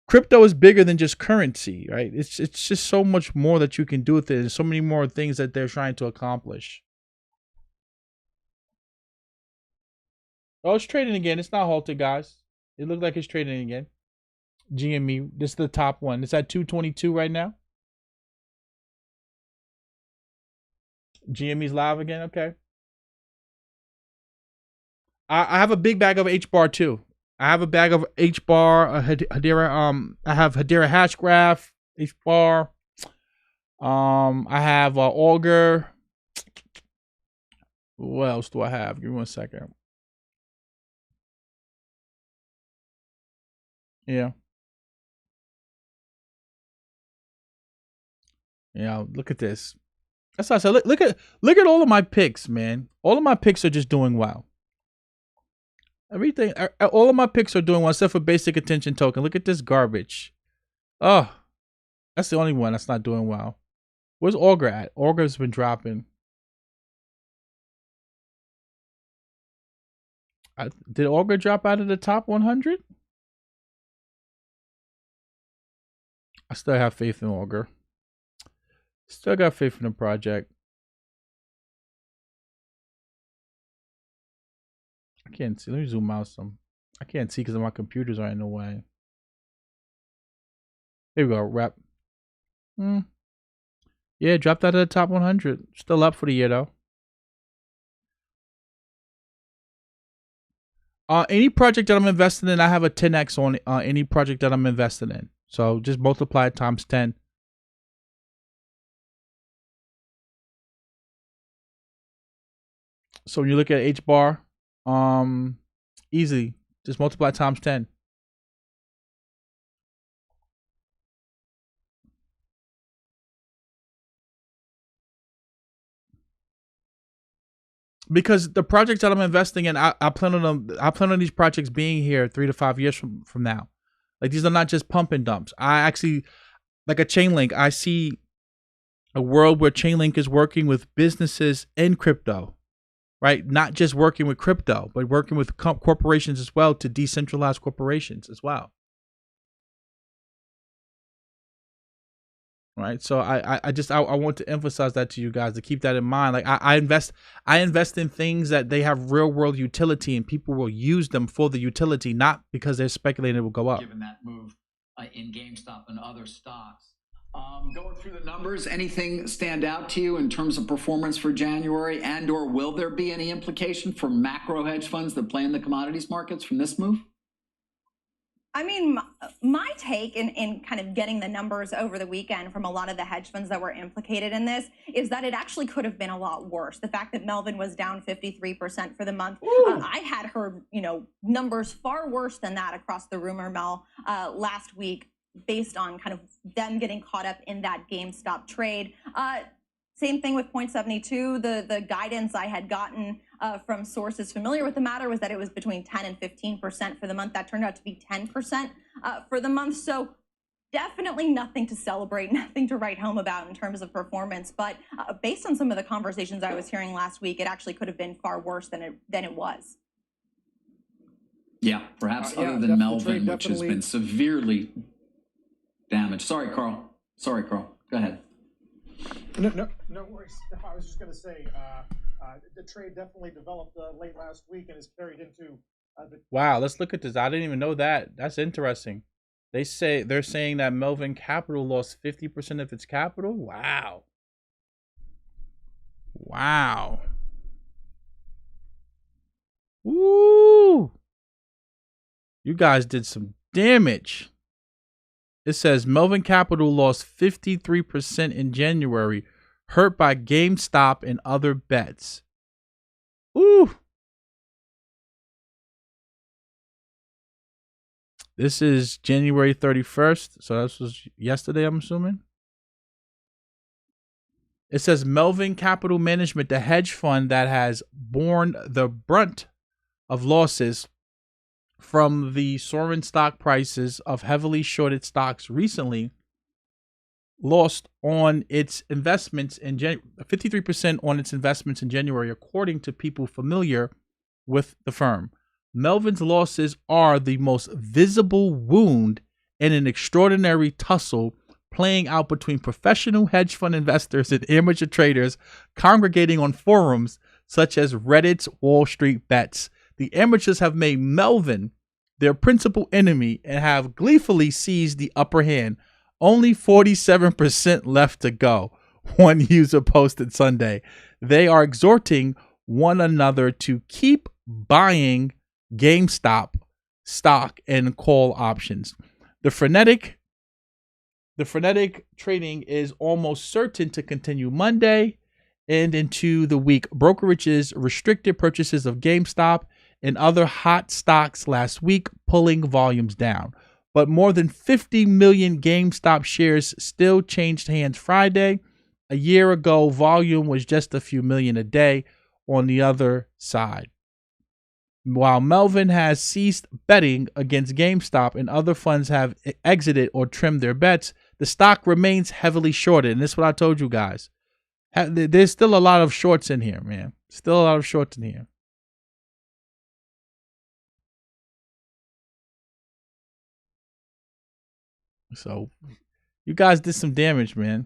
[SPEAKER 1] crypto is bigger than just currency, right? It's just so much more that you can do with it. There's so many more things that they're trying to accomplish. Oh, it's trading again. It's not halted, guys. It looked like it's trading again. GME. This is the top one. It's at 222 right now. GME's live again. Okay. I have a big bag of H bar too. I have a bag of H bar, Hedera. I have Hedera hash graph, H bar. I have Augur. What else do I have? Give me 1 second. Yeah. Yeah. Look at this. That's what I said. Look at all of my picks, man. All of my picks are just doing well. Everything, all of my picks are doing well except for basic attention token. Look at this garbage. Oh, that's the only one that's not doing well. Where's Augur at? Augur's been dropping. Did Augur drop out of the top 100? I still have faith in Augur. Still got faith in the project. I can't see. Let me zoom out some. I can't see because my computers are in the way. Here we go. Wrap. Yeah, dropped out of the top 100. Still up for the year though. Any project that I'm investing in, I have a 10x on any project that I'm investing in. So just multiply it times 10. So when you look at H bar, easy. Just multiply times 10. Because the projects that I'm investing in, I plan on them. I plan on these projects being here 3 to 5 years from now. Like these are not just pump and dumps. I actually, like a Chainlink, I see a world where Chainlink is working with businesses in crypto, right? Not just working with crypto, but working with corporations as well to decentralize corporations as well. Right. So I want to emphasize that to you guys to keep that in mind. Like I invest in things that they have real world utility and people will use them for the utility, not because they're speculating it will go up.
[SPEAKER 8] Given that move in GameStop and other stocks. Going through the numbers, anything stand out to you in terms of performance for January, and or will there be any implication for macro hedge funds that play in the commodities markets from this move?
[SPEAKER 13] I mean, my take in kind of getting the numbers over the weekend from a lot of the hedge funds that were implicated in this is that it actually could have been a lot worse. The fact that Melvin was down 53% for the month, I had heard, numbers far worse than that across the rumor mill last week based on kind of them getting caught up in that GameStop trade. Same thing with Point 72. The guidance I had gotten from sources familiar with the matter was that it was between 10 and 15% for the month. That turned out to be 10% for the month. So definitely nothing to celebrate, nothing to write home about in terms of performance. But based on some of the conversations I was hearing last week, it actually could have been far worse than it was.
[SPEAKER 8] Yeah, perhaps other than Melvin, which has been severely damaged. Sorry, Carl. Go ahead.
[SPEAKER 7] No worries. I was just going to say the trade definitely developed late last week and is carried into the.
[SPEAKER 1] Wow, let's look at this. I didn't even know that. That's interesting. They're saying that Melvin Capital lost 50% of its capital. Wow. Woo! You guys did some damage. It says Melvin Capital lost 53% in January, hurt by GameStop and other bets. Ooh. This is January 31st. So this was yesterday, I'm assuming. It says Melvin Capital Management, the hedge fund that has borne the brunt of losses from the soaring stock prices of heavily shorted stocks recently, lost on its investments in 53% on its investments in January, according to people familiar with the firm. Melvin's losses are the most visible wound in an extraordinary tussle playing out between professional hedge fund investors and amateur traders congregating on forums such as Reddit's WallStreetBets. the amateurs have made Melvin their principal enemy and have gleefully seized the upper hand. Only 47% left to go, one user posted Sunday. They are exhorting one another to keep buying GameStop stock and call options. The frenetic trading is almost certain to continue Monday and into the week. Brokerages restricted purchases of GameStop and other hot stocks last week, pulling volumes down. But more than 50 million GameStop shares still changed hands Friday. A year ago, volume was just a few million a day on the other side. While Melvin has ceased betting against GameStop and other funds have exited or trimmed their bets, the stock remains heavily shorted. And this is what I told you guys. There's still a lot of shorts in here, man. Still a lot of shorts in here. So you guys did some damage, man.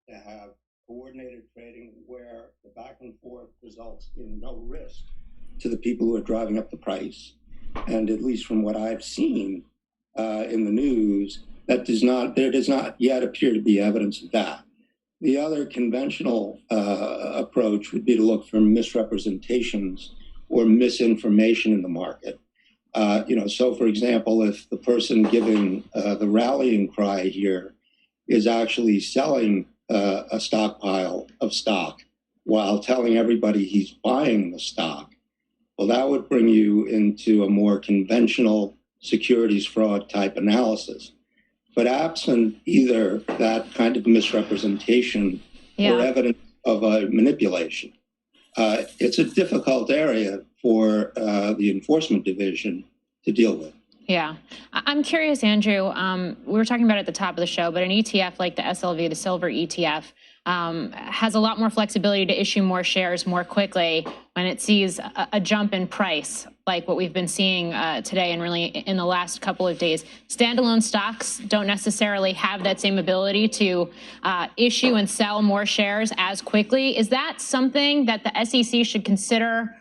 [SPEAKER 14] To have coordinated trading where the back and forth results in no risk to the people who are driving up the price. And at least from what I've seen in the news, there does not yet appear to be evidence of that. The other conventional approach would be to look for misrepresentations or misinformation in the market. So for example, if the person giving the rallying cry here is actually selling a stockpile of stock while telling everybody he's buying the stock, well, that would bring you into a more conventional securities fraud type analysis. But absent either that kind of misrepresentation or evidence of a manipulation, it's a difficult area for the enforcement division to deal with.
[SPEAKER 15] Yeah. I'm curious, Andrew, we were talking about it at the top of the show, but an ETF like the SLV, the silver ETF, has a lot more flexibility to issue more shares more quickly when it sees a jump in price, like what we've been seeing today and really in the last couple of days. Standalone stocks don't necessarily have that same ability to issue and sell more shares as quickly. Is that something that the SEC should consider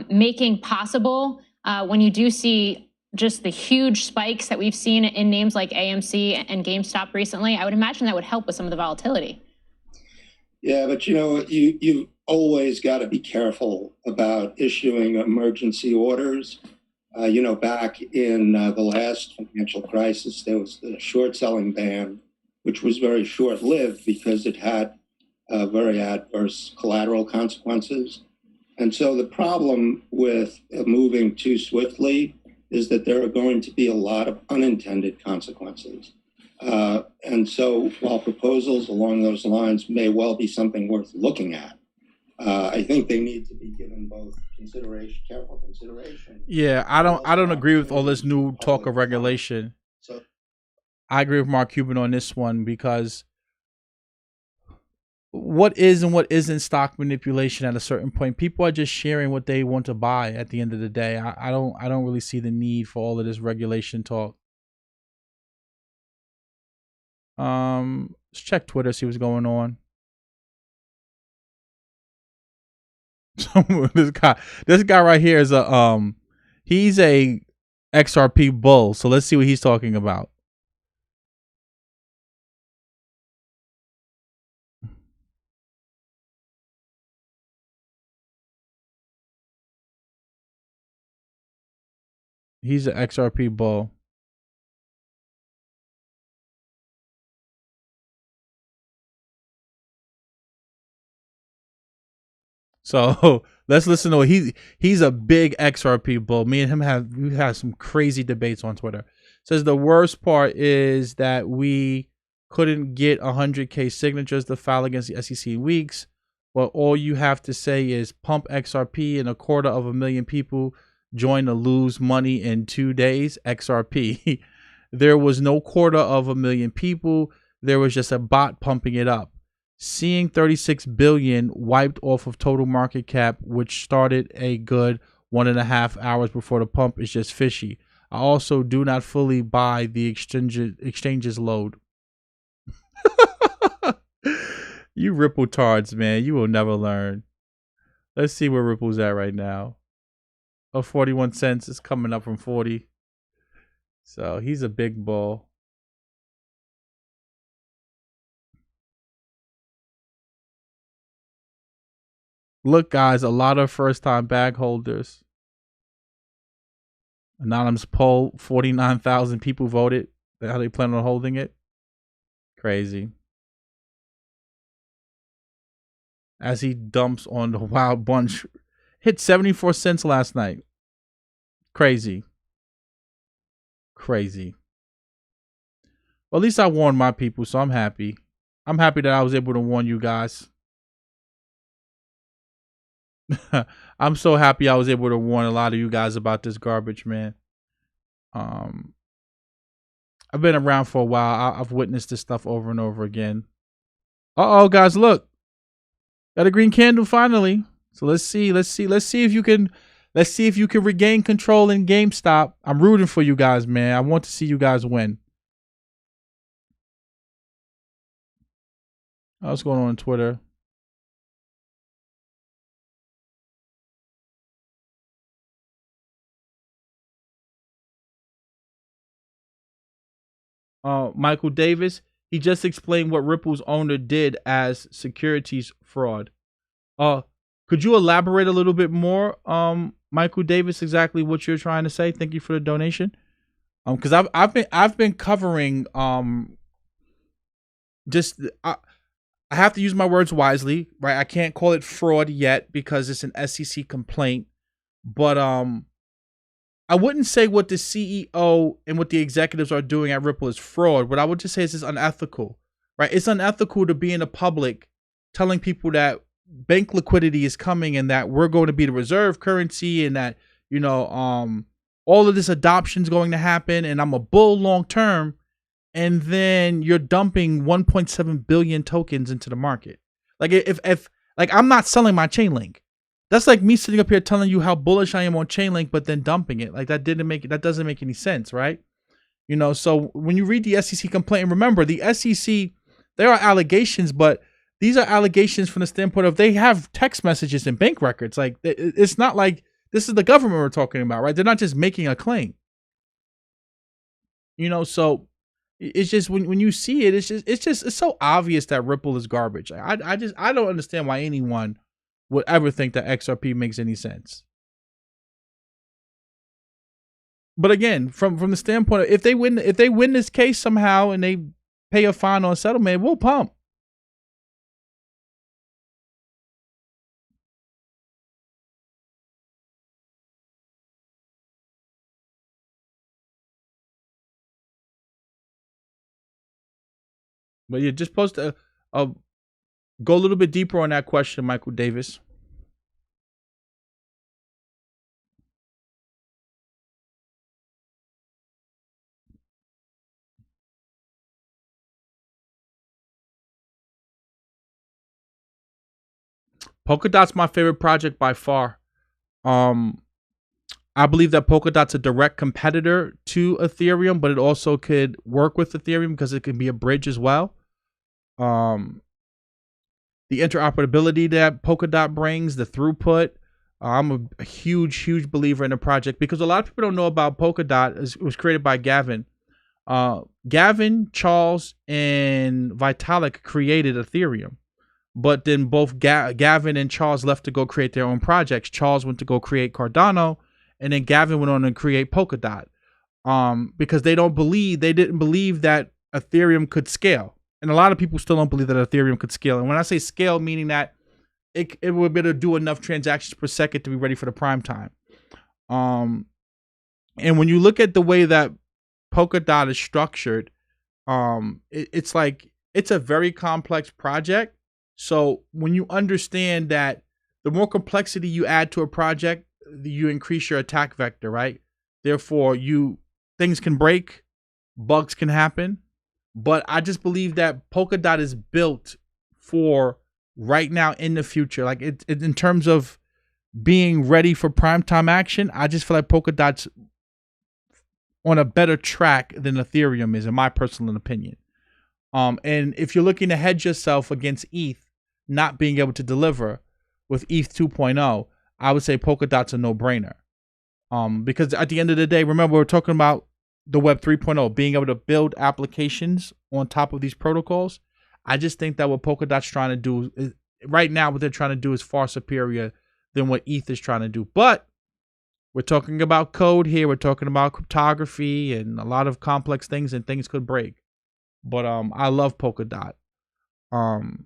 [SPEAKER 15] making possible when you do see just the huge spikes that we've seen in names like AMC and GameStop recently? I would imagine that would help with some of the volatility.
[SPEAKER 14] Yeah, but you've always got to be careful about issuing emergency orders. Back in the last financial crisis, there was the short selling ban, which was very short-lived because it had very adverse collateral consequences. And so the problem with moving too swiftly is that there are going to be a lot of unintended consequences. And so while proposals along those lines may well be something worth looking at, I think they need to be given both careful consideration.
[SPEAKER 1] Yeah, I don't agree with all this new talk of regulation.
[SPEAKER 14] So
[SPEAKER 1] I agree with Mark Cuban on this one because what is and what isn't stock manipulation at a certain point? People are just sharing what they want to buy at the end of the day. I don't really see the need for all of this regulation talk. Let's check Twitter, see what's going on. This guy right here is he's a XRP bull. So let's see what he's talking about. He's an XRP bull. So let's listen to he's a big XRP bull. Me and him we've had some crazy debates on Twitter. Says the worst part is that we couldn't get 100K signatures to file against the SEC in weeks. But all you have to say is pump XRP and 250,000 people join to lose money in 2 days. XRP. There was no 250,000 people. There was just a bot pumping it up. Seeing 36 billion wiped off of total market cap, which started a good 1.5 hours before the pump, is just fishy. I also do not fully buy the exchanges load. You Ripple tards, man. You will never learn. Let's see where Ripple's at right now. Oh, 41 cents is coming up from 40. So he's a big bull. Look, guys, a lot of first-time bag holders. Anonymous poll, 49,000 people voted. How they plan on holding it? Crazy. As he dumps on the Wild Bunch. Hit 74 cents last night. Crazy. Crazy. Well, at least I warned my people, so I'm happy. I'm happy that I was able to warn you guys. I'm so happy I was able to warn a lot of you guys about this garbage, man. I've been around for a while. I've witnessed this stuff over and over again. Uh-oh, guys, look. Got a green candle finally. So let's see if you can regain control in GameStop. I'm rooting for you guys, man. I want to see you guys win. What's going on Twitter? Michael Davis, he just explained what Ripple's owner did as securities fraud. Could you elaborate a little bit more, Michael Davis, exactly what you're trying to say? Thank you for the donation. Because I've been covering I have to use my words wisely, right? I can't call it fraud yet because it's an SEC complaint, but I wouldn't say what the CEO and what the executives are doing at Ripple is fraud. What I would just say is it's unethical, right? It's unethical to be in the public telling people that bank liquidity is coming and that we're going to be the reserve currency and that, you know, all of this adoption is going to happen and I'm a bull long term. And then you're dumping 1.7 billion tokens into the market. Like if like I'm not selling my Chainlink. That's like me sitting up here telling you how bullish I am on Chainlink, but then dumping it. Like that doesn't make any sense, right? You know, so when you read the SEC complaint, and remember the SEC, there are allegations, but these are allegations from the standpoint of they have text messages and bank records. Like it's not like this is the government we're talking about, right? They're not just making a claim. You know, so it's just when you see it, it's so obvious that Ripple is garbage. I don't understand why anyone would ever think that XRP makes any sense. But again, from the standpoint of if they win this case somehow and they pay a fine on settlement, we'll pump. But yeah, just post go a little bit deeper on that question, Michael Davis. Polkadot's my favorite project by far. I believe that Polkadot's a direct competitor to Ethereum, but it also could work with Ethereum because it can be a bridge as well. The interoperability that Polkadot brings, the throughput. I'm a huge believer in the project because a lot of people don't know about Polkadot. It was created by Gavin. Gavin, Charles, and Vitalik created Ethereum. But then both Gavin and Charles left to go create their own projects. Charles went to go create Cardano, and then Gavin went on to create Polkadot. Because they didn't believe that Ethereum could scale. And a lot of people still don't believe that Ethereum could scale. And when I say scale, meaning that it would be able to do enough transactions per second to be ready for the prime time. And when you look at the way that Polkadot is structured, it's like it's a very complex project. So when you understand that the more complexity you add to a project, you increase your attack vector, right? Therefore, things can break, bugs can happen. But I just believe that Polkadot is built for right now in the future. Like it in terms of being ready for primetime action, I just feel like Polkadot's on a better track than Ethereum is, in my personal opinion. And if you're looking to hedge yourself against ETH not being able to deliver, with ETH 2.0, I would say Polkadot's a no-brainer. Because at the end of the day, remember, we're talking about the Web 3.0, being able to build applications on top of these protocols. I just think that what Polkadot's trying to do is, right now, what they're trying to do is far superior than what ETH is trying to do. But we're talking about code here. We're talking about cryptography and a lot of complex things, and things could break. But I love Polkadot. And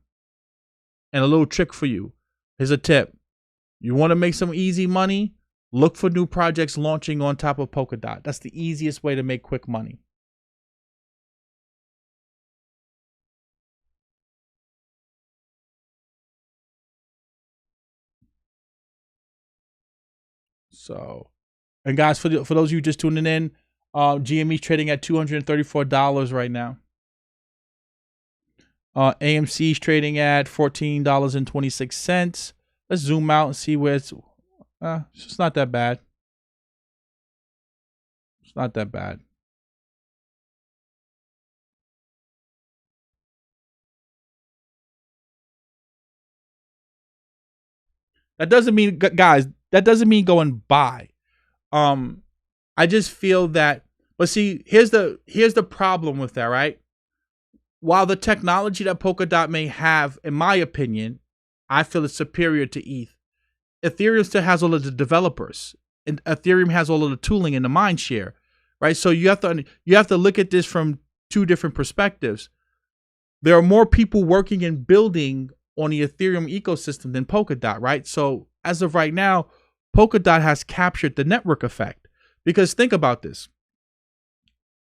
[SPEAKER 1] a little trick for you. Here's a tip. You want to make some easy money? Look for new projects launching on top of Polkadot. That's the easiest way to make quick money. So, and guys, for those of you just tuning in, GME's trading at $234 right now. AMC's trading at $14.26. Let's zoom out and see where it's not that bad. It's not that bad. That doesn't mean, guys, that doesn't mean go and buy. I just feel that, but see, here's the problem with that, right? While the technology that Polkadot may have, in my opinion, I feel is superior to ETH. Ethereum still has all of the developers, and Ethereum has all of the tooling and the mind share, right? So you have to look at this from two different perspectives. There are more people working and building on the Ethereum ecosystem than Polkadot, right? So as of right now, Polkadot has captured the network effect. Because think about this.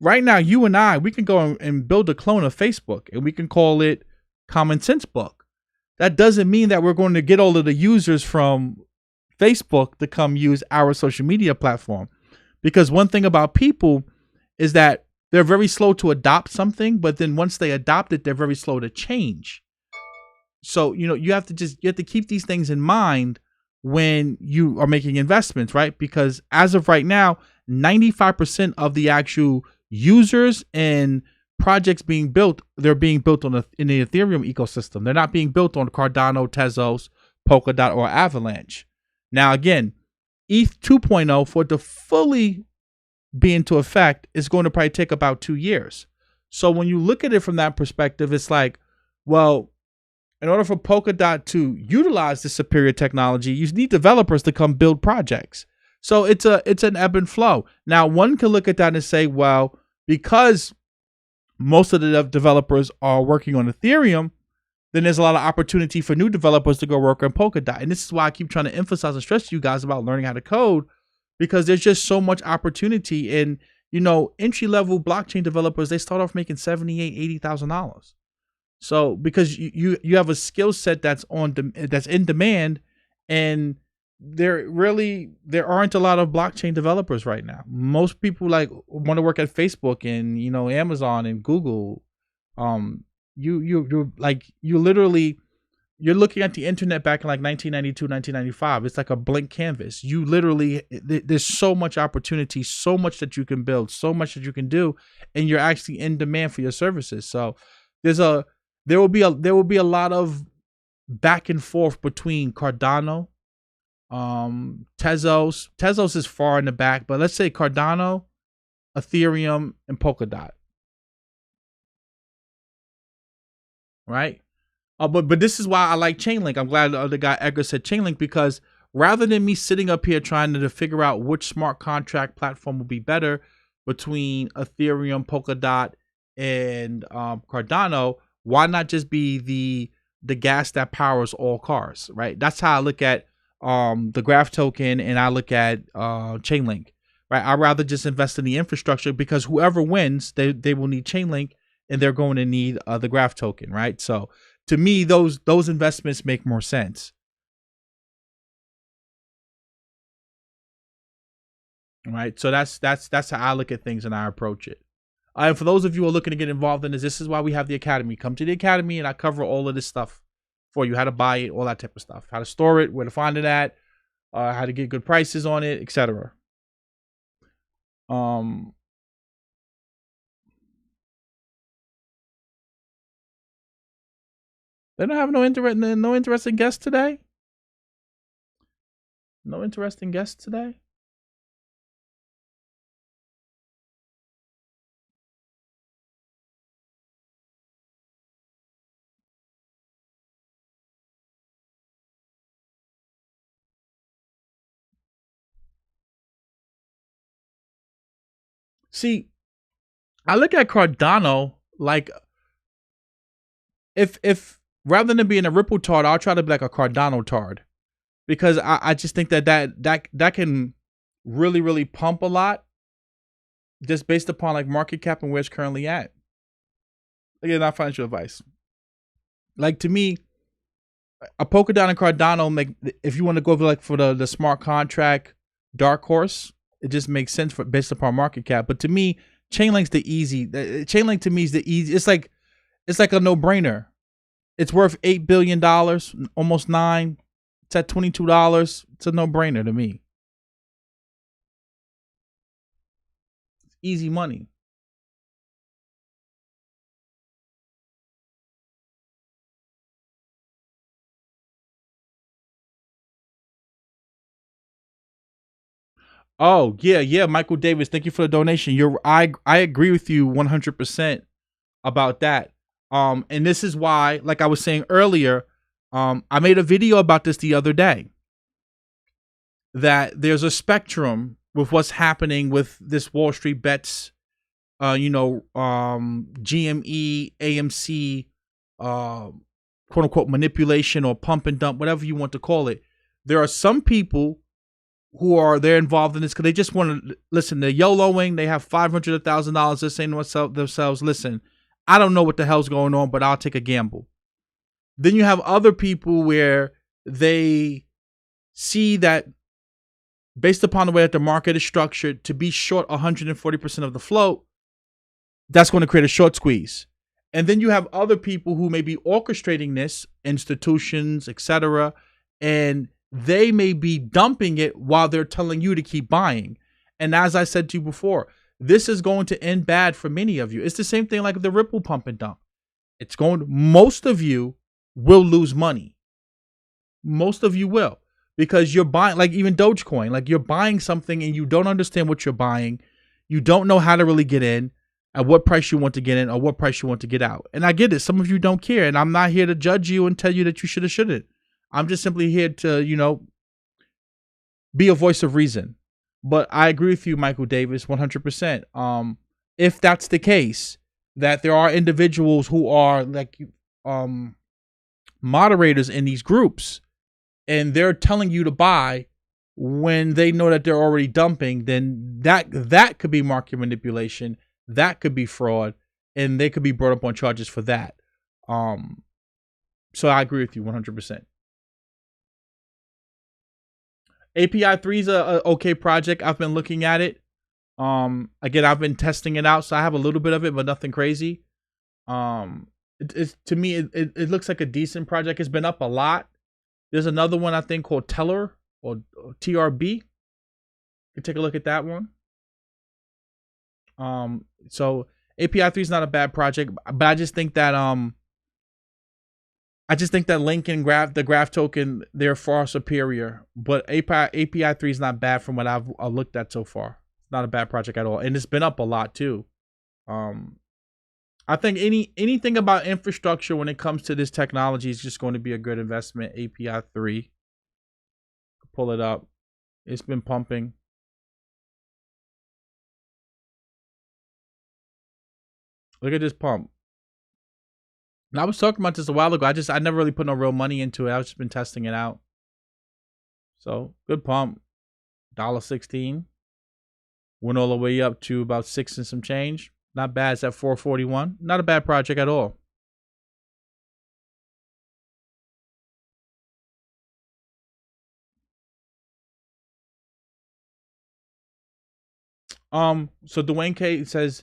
[SPEAKER 1] Right now, you and I, we can go and build a clone of Facebook, and we can call it Common Sense Book. That doesn't mean that we're going to get all of the users from Facebook to come use our social media platform. Because one thing about people is that they're very slow to adopt something, but then once they adopt it, they're very slow to change. So, you have to keep these things in mind when you are making investments, right? Because as of right now, 95% of the actual users and projects being built, they're being built in the Ethereum ecosystem. They're not being built on Cardano, Tezos, Polkadot, or Avalanche. Now, again, ETH 2.0, for it to fully be into effect, is going to probably take about 2 years. So when you look at it from that perspective, it's like, well, in order for Polkadot to utilize this superior technology, you need developers to come build projects. So it's an ebb and flow. Now, one can look at that and say, well, because most of the developers are working on Ethereum, then there's a lot of opportunity for new developers to go work on Polkadot. And this is why I keep trying to emphasize and stress to you guys about learning how to code, because there's just so much opportunity. And, entry-level blockchain developers, they start off making $78,000, $80,000. So because you have a skill set that's in demand, and there aren't a lot of blockchain developers right now. Most people want to work at Facebook and Amazon and Google. You're looking at the internet back in 1992, 1995. It's like a blank canvas. There's so much opportunity, so much that you can build, so much that you can do, and you're actually in demand for your services. So there will be a lot of back and forth between Cardano, Tezos. Tezos is far in the back, but let's say Cardano, Ethereum, and Polkadot. Right? But this is why I like Chainlink. I'm glad the other guy Edgar said Chainlink, because rather than me sitting up here trying to figure out which smart contract platform will be better between Ethereum, Polkadot, and Cardano, why not just be the gas that powers all cars, right? That's how I look at the Graph token, and I look at Chainlink, right? I'd rather just invest in the infrastructure, because whoever wins, they will need Chainlink, and they're going to need the Graph token, right? So to me, those investments make more sense. Right? So that's how I look at things and I approach it. And for those of you who are looking to get involved in this is why we have the Academy. Come to the Academy and I cover all of this stuff for you. How to buy it, all that type of stuff. How to store it, where to find it at, how to get good prices on it, etc. They don't have no interesting guests today? No interesting guests today? See, I look at Cardano like if rather than being a Ripple tard, I'll try to be like a Cardano tard because I just think that can really pump a lot just based upon like market cap and where it's currently at. Again, not financial advice. Like to me, a Polkadot and Cardano make if you want to go for the smart contract dark horse, it just makes sense for based upon market cap. But to me, Chainlink's the easy. Chainlink to me is the easy. It's like a no brainer. It's worth $8 billion, almost $9. It's at $22. It's a no brainer to me. Easy money. Oh, yeah, Michael Davis, thank you for the donation. I agree with you 100% about that. And this is why, like I was saying earlier, I made a video about this the other day. That there's a spectrum with what's happening with this WallStreetBets, GME, AMC, quote unquote manipulation or pump and dump, whatever you want to call it. There are some people they're involved in this because they just want to listen. They're YOLOing. They have $500, $1,000. They're saying to themselves, "Listen, I don't know what the hell's going on, but I'll take a gamble." Then you have other people where they see that based upon the way that the market is structured, to be short 140% of the float, that's going to create a short squeeze. And then you have other people who may be orchestrating this, institutions, etc., and they may be dumping it while they're telling you to keep buying. And as I said to you before, this is going to end bad for many of you. It's the same thing like the Ripple pump and dump. Most of you will lose money. Most of you will. Because you're buying, like even Dogecoin, like you're buying something and you don't understand what you're buying. You don't know how to really get in, at what price you want to get in or what price you want to get out. And I get it. Some of you don't care. And I'm not here to judge you and tell you that you should or shouldn't. I'm just simply here to, be a voice of reason. But I agree with you, Michael Davis, 100%. If that's the case, that there are individuals who are like moderators in these groups, and they're telling you to buy when they know that they're already dumping, then that could be market manipulation. That could be fraud, and they could be brought up on charges for that. So I agree with you 100%. API 3 is a okay project. I've been looking at it. Again, I've been testing it out, so I have a little bit of it, but nothing crazy. It's to me, it looks like a decent project. It's been up a lot. There's another one I think called Teller or TRB. You can take a look at that one. So API 3 is not a bad project, but I just think that Link and the Graph token, they're far superior. But API 3 is not bad from what I've looked at so far. It's not a bad project at all, and it's been up a lot too. I think anything about infrastructure when it comes to this technology is just going to be a good investment. API 3, pull it up. It's been pumping. Look at this pump. And I was talking about this a while ago. I never really put no real money into it. I've just been testing it out. So good pump. $1.16. Went all the way up to about 6 and some change. Not bad. It's at 441. Not a bad project at all. So Dwayne K says,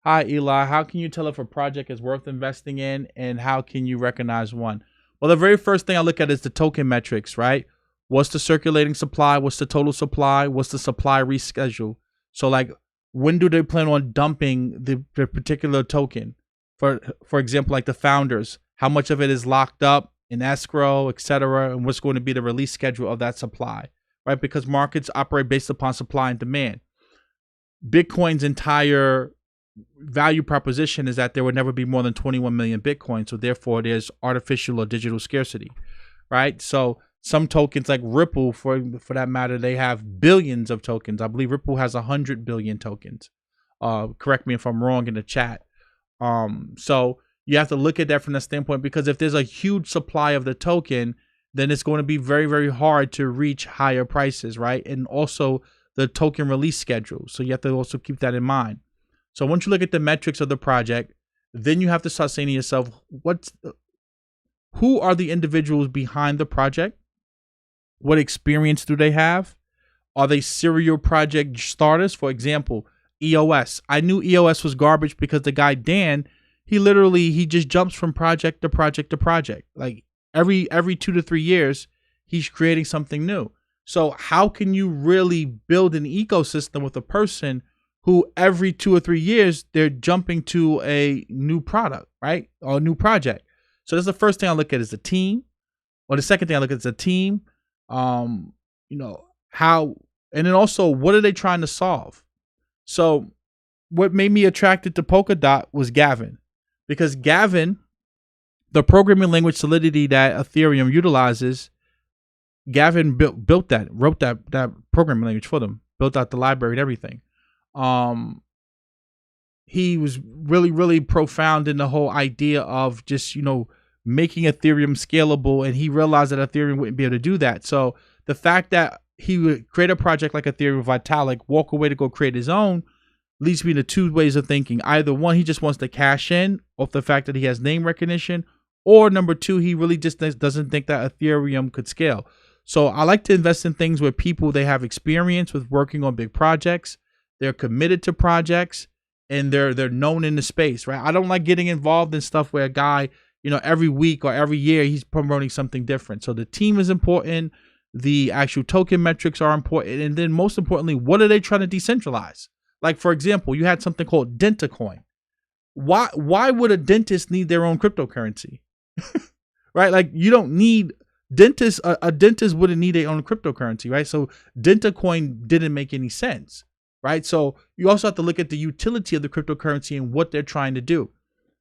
[SPEAKER 1] "Hi Eli, how can you tell if a project is worth investing in, and how can you recognize one?" Well, the very first thing I look at is the token metrics, right? What's the circulating supply? What's the total supply? What's the supply reschedule? So like, when do they plan on dumping the particular token? For example, like the founders, how much of it is locked up in escrow, etc., and what's going to be the release schedule of that supply? right? Because markets operate based upon supply and demand. Bitcoin's entire value proposition is that there would never be more than 21 million Bitcoin. So therefore there's artificial or digital scarcity, right? So some tokens like Ripple, for that matter, they have billions of tokens. I believe Ripple has 100 billion tokens. Correct me if I'm wrong in the chat. So you have to look at that from that standpoint, because if there's a huge supply of the token, then it's going to be very, very hard to reach higher prices, right? And also the token release schedule. So you have to also keep that in mind. So once you look at the metrics of the project, then you have to start saying to yourself, who are the individuals behind the project? What experience do they have? Are they serial project starters? For example, EOS. I knew EOS was garbage because the guy, Dan, he just jumps from project to project to project. Like every 2 to 3 years, he's creating something new. So how can you really build an ecosystem with a person who every 2 or 3 years, they're jumping to a new product, right? Or a new project. So that's the first thing I look at is a team. Or the second thing I look at is a team. And then also, what are they trying to solve? So what made me attracted to Polkadot was Gavin. Because Gavin, the programming language Solidity that Ethereum utilizes, Gavin wrote that programming language for them, built out the library and everything. He was really, really profound in the whole idea of just, making Ethereum scalable, and he realized that Ethereum wouldn't be able to do that. So the fact that he would create a project like Ethereum Vitalik, walk away to go create his own, leads me to two ways of thinking. Either one, he just wants to cash in off the fact that he has name recognition, or number two, he really just doesn't think that Ethereum could scale. So I like to invest in things where people, they have experience with working on big projects, they're committed to projects, and they're known in the space, right? I don't like getting involved in stuff where a guy, every week or every year he's promoting something different. So the team is important, the actual token metrics are important, and then most importantly, what are they trying to decentralize? Like, for example, you had something called DentaCoin. Why would a dentist need their own cryptocurrency? Right? Like, you don't need dentists. A dentist wouldn't need their own cryptocurrency, right? So DentaCoin didn't make any sense, right? So you also have to look at the utility of the cryptocurrency and what they're trying to do.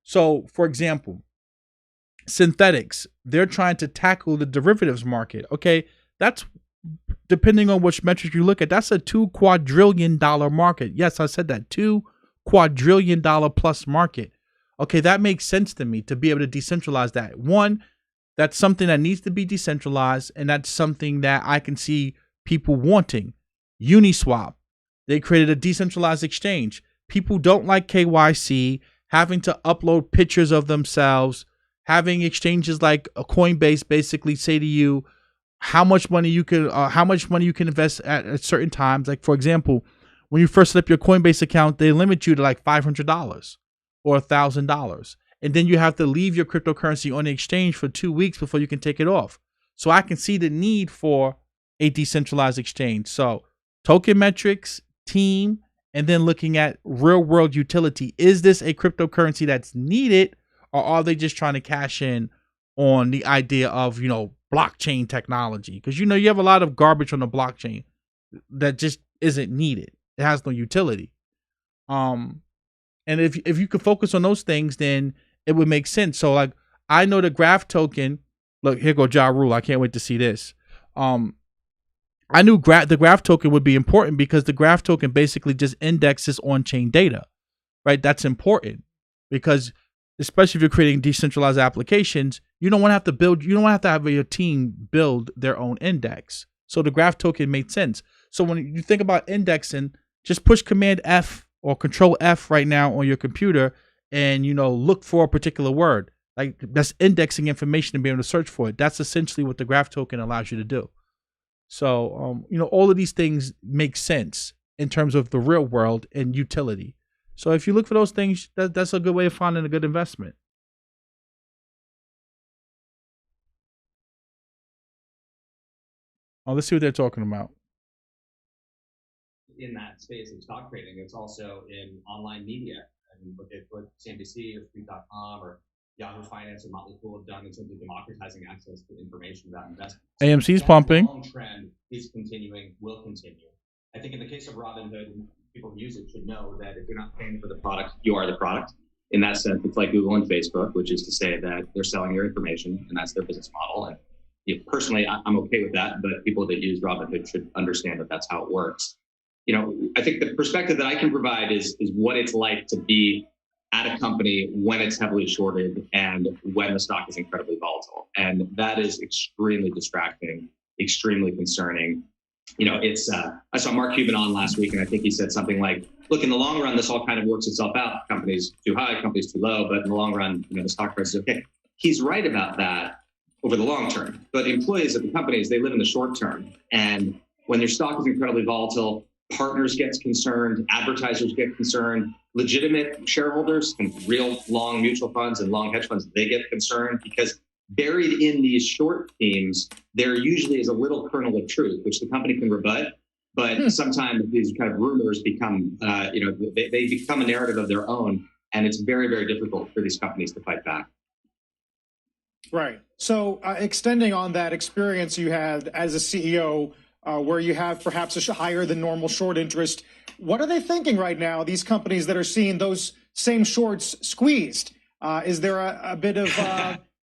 [SPEAKER 1] So, for example, synthetics, they're trying to tackle the derivatives market. Okay, that's, depending on which metric you look at, that's a $2 quadrillion market. Yes, I said that, $2 quadrillion plus market. Okay, that makes sense to me to be able to decentralize that. One, that's something that needs to be decentralized, and that's something that I can see people wanting. Uniswap, they created a decentralized exchange. People don't like KYC, having to upload pictures of themselves, having exchanges like a Coinbase basically say to you how much money you can invest at certain times. Like, for example, when you first set up your Coinbase account, they limit you to like $500 or $1,000, and then you have to leave your cryptocurrency on the exchange for 2 weeks before you can take it off. So I can see the need for a decentralized exchange. So token metrics, team, and then looking at real world utility. Is this a cryptocurrency that's needed, or are they just trying to cash in on the idea of, blockchain technology? Because, you have a lot of garbage on the blockchain that just isn't needed. It has no utility. And if you could focus on those things, then it would make sense. So, like, I know the Graph token. Look, here go Ja Rule. I can't wait to see this. I knew the Graph token would be important because the Graph token basically just indexes on-chain data, right? That's important because, especially if you're creating decentralized applications, you don't want to have your team build their own index. So the Graph token made sense. So when you think about indexing, just push Command F or Control F right now on your computer and, look for a particular word. Like, that's indexing information and being able to search for it. That's essentially what the Graph token allows you to do. So, all of these things make sense in terms of the real world and utility. So if you look for those things, that's a good way of finding a good investment. Oh, let's see what they're talking about.
[SPEAKER 16] In that space of stock trading, it's also in online media. I mean, look at what CNBC or Street.com or Yahoo Finance and Motley Fool have done in terms of democratizing access to information about investments.
[SPEAKER 1] AMC's
[SPEAKER 16] That
[SPEAKER 1] pumping.
[SPEAKER 16] long trend is continuing, will continue. I think in the case of Robinhood, and people who use it should know that if you're not paying for the product, you are the product. In that sense, it's like Google and Facebook, which is to say that they're selling your information, and that's their business model. And personally, I'm okay with that, but people that use Robinhood should understand that that's how it works. I think the perspective that I can provide is what it's like to be at a company when it's heavily shorted and when the stock is incredibly volatile. And that is extremely distracting, extremely concerning. I saw Mark Cuban on last week, and I think he said something like, look, in the long run, this all kind of works itself out. Companies too high, companies too low, but in the long run, the stock price is okay. He's right about that over the long term. But employees at the companies, they live in the short term. And when their stock is incredibly volatile, partners get concerned, advertisers get concerned, legitimate shareholders and real long mutual funds and long hedge funds, they get concerned because buried in these short themes, there usually is a little kernel of truth, which the company can rebut. But sometimes these kind of rumors become, they become a narrative of their own. And it's very, very difficult for these companies to fight back.
[SPEAKER 17] Right. So extending on that experience you had as a CEO, where you have perhaps a higher than normal short interest, what are they thinking right now, these companies that are seeing those same shorts squeezed? Is there a bit of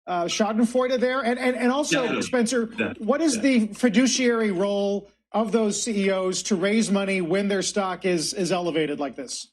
[SPEAKER 17] schadenfreude there? And also, Spencer, what is the fiduciary role of those CEOs to raise money when their stock is elevated like this?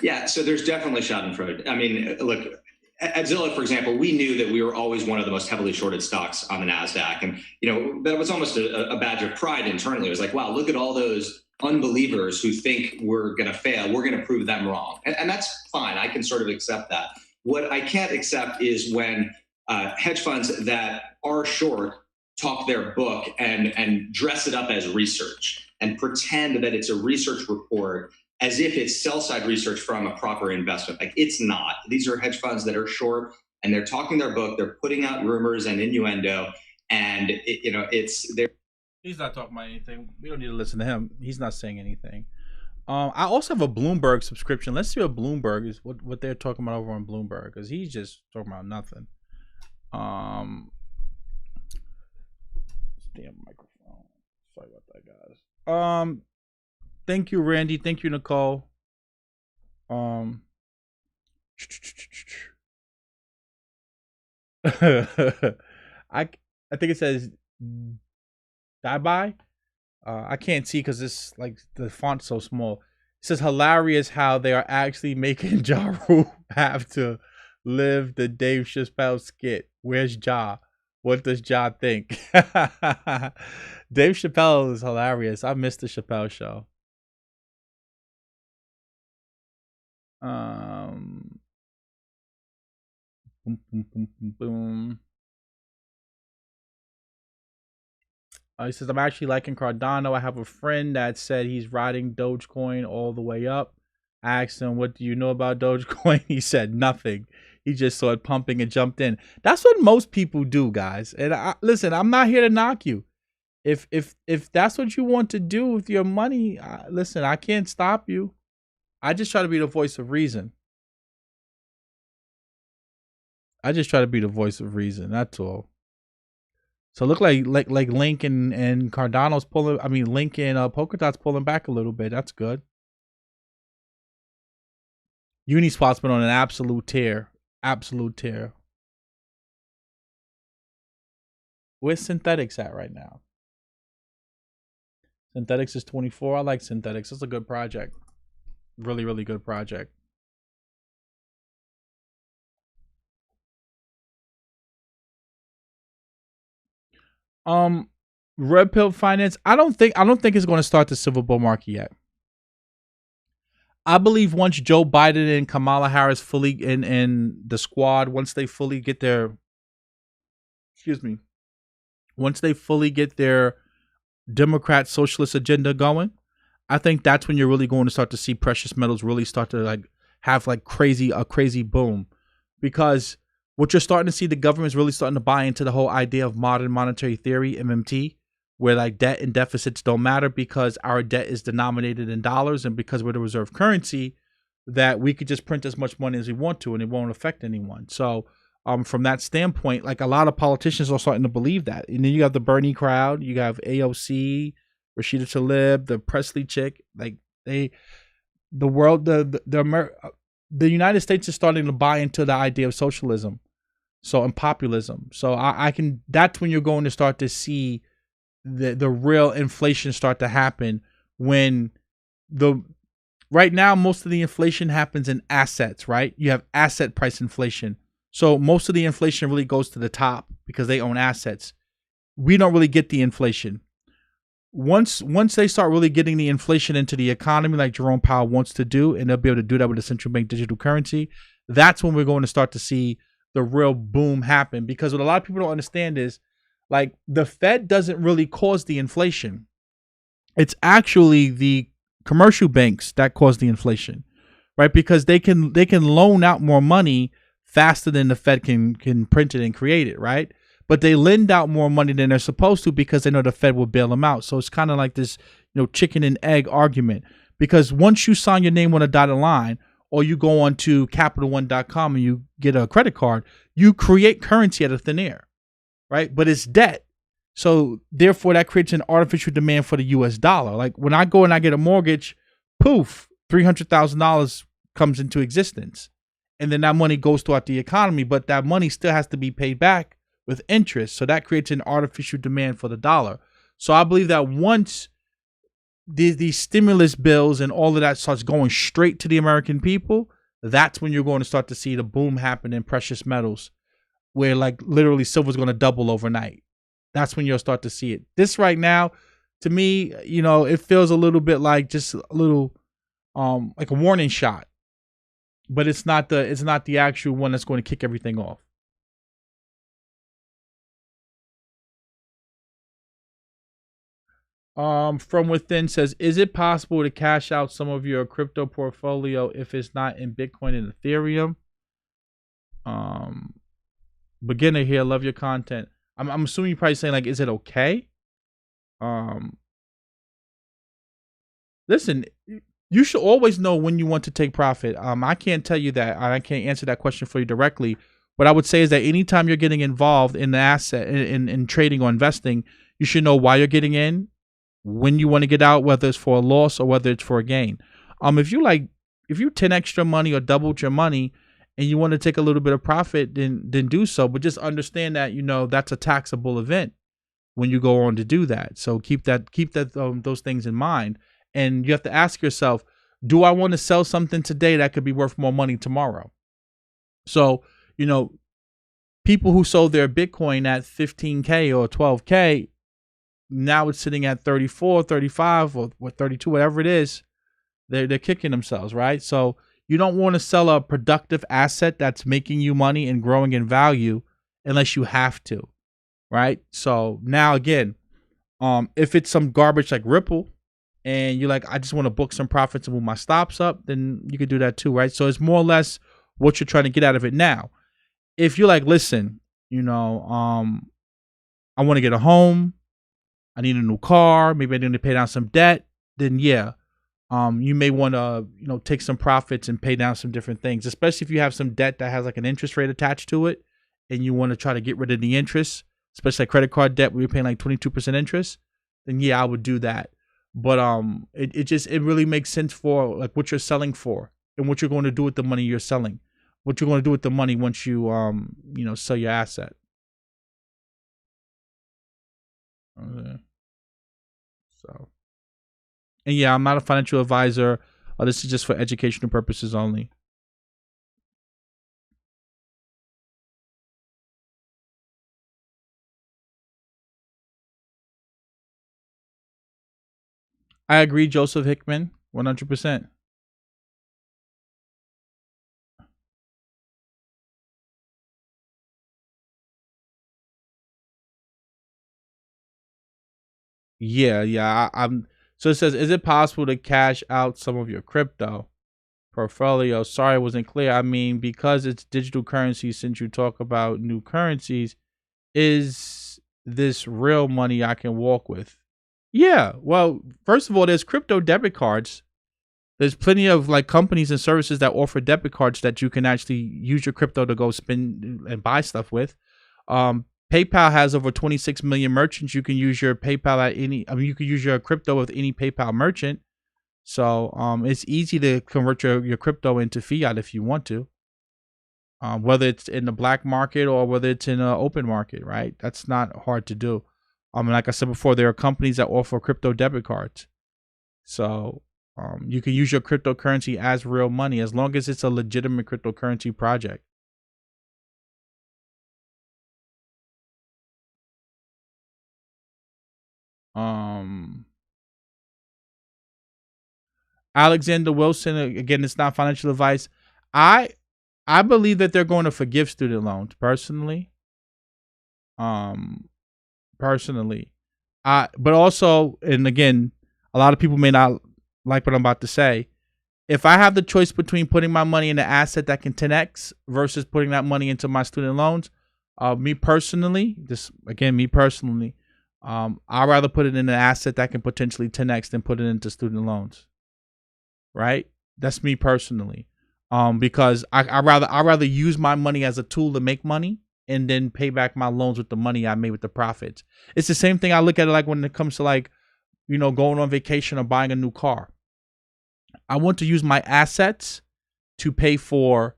[SPEAKER 16] Yeah, so there's definitely schadenfreude. I mean, look, at Zillow, for example, we knew that we were always one of the most heavily shorted stocks on the NASDAQ. And, that was almost a badge of pride internally. It was like, wow, look at all those unbelievers who think we're going to fail. We're going to prove them wrong. And that's fine. I can sort of accept that. What I can't accept is when hedge funds that are short talk their book and dress it up as research and pretend that it's a research report as if it's sell-side research from a proper investment. Like, it's not. These are hedge funds that are short, and they're talking their book. They're putting out rumors and innuendo, and
[SPEAKER 1] He's not talking about anything. We don't need to listen to him. He's not saying anything. I also have a Bloomberg subscription. Let's see what Bloomberg is, what they're talking about over on Bloomberg, because he's just talking about nothing. Damn microphone. Sorry about that, guys. Thank you, Randy. Thank you, Nicole. I think it says bye. I can't see because it's like the font's so small. It says hilarious how they are actually making Ja Rule have to live the Dave Chappelle skit. Where's Ja? What does Ja think? Dave Chappelle is hilarious. I missed the Chappelle show. Boom, boom, boom, boom, boom. He says, I'm actually liking Cardano. I have a friend that said he's riding Dogecoin all the way up. I asked him, what do you know about Dogecoin? He said nothing. He just saw it pumping and jumped in. That's what most people do, guys. And listen, I'm not here to knock you. If that's what you want to do with your money, listen, I can't stop you. I just try to be the voice of reason. That's all. So look like Link and Cardano's pulling. I mean, Link and Polkadot's pulling back a little bit. That's good. Uniswap's been on an absolute tear. Where's Synthetics at right now? Synthetics is 24. I like Synthetics. It's a good project. Really, really good project. Red Pill Finance. I don't think it's going to start the silver bull market yet. I believe once Joe Biden and Kamala Harris fully in the squad, once they fully get their Democrat socialist agenda going, I think that's when you're really going to start to see precious metals really start to have a crazy boom, because what you're starting to see, the government's really starting to buy into the whole idea of modern monetary theory, MMT, where debt and deficits don't matter because our debt is denominated in dollars, and because we're the reserve currency, that we could just print as much money as we want to and it won't affect anyone. So from that standpoint, like a lot of politicians are starting to believe that. And then you have the Bernie crowd, you have AOC, Rashida Tlaib, the Presley chick, like the United States is starting to buy into the idea of socialism, and populism. So that's when you're going to start to see the real inflation start to happen. When right now most of the inflation happens in assets, right? You have asset price inflation. So most of the inflation really goes to the top because they own assets. We don't really get the inflation. Once they start really getting the inflation into the economy like Jerome Powell wants to do, and they'll be able to do that with a central bank digital currency, that's when we're going to start to see the real boom happen. Because what a lot of people don't understand is, like, the Fed doesn't really cause the inflation. It's actually the commercial banks that cause the inflation, right? Because they can loan out more money faster than the Fed can print it and create it, right? But they lend out more money than they're supposed to because they know the Fed will bail them out. So it's kind of like this, chicken and egg argument. Because once you sign your name on a dotted line, or you go on to CapitalOne.com and you get a credit card, you create currency out of thin air, right? But it's debt. So therefore that creates an artificial demand for the US dollar. Like when I go and I get a mortgage, poof, $300,000 comes into existence. And then that money goes throughout the economy, but that money still has to be paid back with interest. So that creates an artificial demand for the dollar. So I believe that once these stimulus bills and all of that starts going straight to the American people, that's when you're going to start to see the boom happen in precious metals, where like literally silver's going to double overnight. That's when you'll start to see it. This right now, to me, it feels a little bit like just a little like a warning shot. But it's not the actual one that's going to kick everything off. From Within says, is it possible to cash out some of your crypto portfolio if it's not in Bitcoin and Ethereum? Beginner here, love your content. I'm assuming you're probably saying, like, is it okay? Listen, you should always know when you want to take profit. I can't tell you that. I can't answer that question for you directly. What I would say is that anytime you're getting involved in the asset, in trading or investing, you should know why you're getting in, when you want to get out, whether it's for a loss or whether it's for a gain. If you 10 extra money or doubled your money and you want to take a little bit of profit, then do so. But just understand that, that's a taxable event when you go on to do that. So keep those things in mind. And you have to ask yourself, do I want to sell something today that could be worth more money tomorrow? So, people who sold their Bitcoin at 15K or 12K, now it's sitting at 34, 35, or 32, whatever it is. They're kicking themselves, right? So you don't want to sell a productive asset that's making you money and growing in value unless you have to, right? So now again, if it's some garbage like Ripple and you're like, I just want to book some profits and move my stops up, then you could do that too, right? So it's more or less what you're trying to get out of it now. If you're like, listen, I want to get a home, I need a new car, maybe I need to pay down some debt, then yeah, you may want to, take some profits and pay down some different things, especially if you have some debt that has like an interest rate attached to it and you want to try to get rid of the interest, especially like credit card debt where you're paying like 22% interest, then yeah, I would do that. But it really makes sense for like what you're selling for and what you're going to do with the money you're selling, what you're going to do with the money once you sell your asset. Okay. So, and yeah, I'm not a financial advisor. This is just for educational purposes only. I agree, Joseph Hickman, 100%. Yeah. I'm. So it says, is it possible to cash out some of your crypto portfolio? Sorry, I wasn't clear. I mean, because it's digital currency, since you talk about new currencies, is this real money I can walk with? Yeah. Well, first of all, there's crypto debit cards There's plenty of like companies and services that offer debit cards that you can actually use your crypto to go spend and buy stuff with. PayPal has over 26 million merchants. You can use your PayPal at any. I mean, you can use your crypto with any PayPal merchant. So it's easy to convert your crypto into fiat if you want to. Whether it's in the black market or whether it's in an open market, right? That's not hard to do. Like I said before, there are companies that offer crypto debit cards. So you can use your cryptocurrency as real money as long as it's a legitimate cryptocurrency project. Alexander Wilson, again, it's not financial advice. I believe that they're going to forgive student loans personally. But also, and again, a lot of people may not like what I'm about to say. If I have the choice between putting my money in an asset that can 10x versus putting that money into my student loans, me personally, I'd rather put it in an asset that can potentially 10x than put it into student loans. Right? That's me personally. Because I'd rather use my money as a tool to make money and then pay back my loans with the money I made with the profits. It's the same thing I look at it like when it comes to like, going on vacation or buying a new car. I want to use my assets to pay for,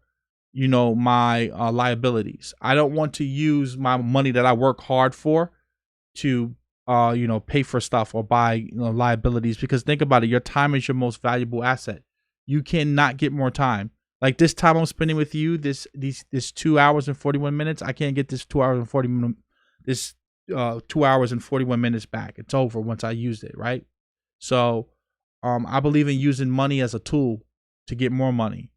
[SPEAKER 1] my liabilities. I don't want to use my money that I work hard for to, pay for stuff or buy liabilities. Because think about it, your time is your most valuable asset. You cannot get more time. Like this time I'm spending with you, this 2 hours and 41 minutes. I can't get this 2 hours and 2 hours and 41 minutes back. It's over once I used it, right? So I believe in using money as a tool to get more money.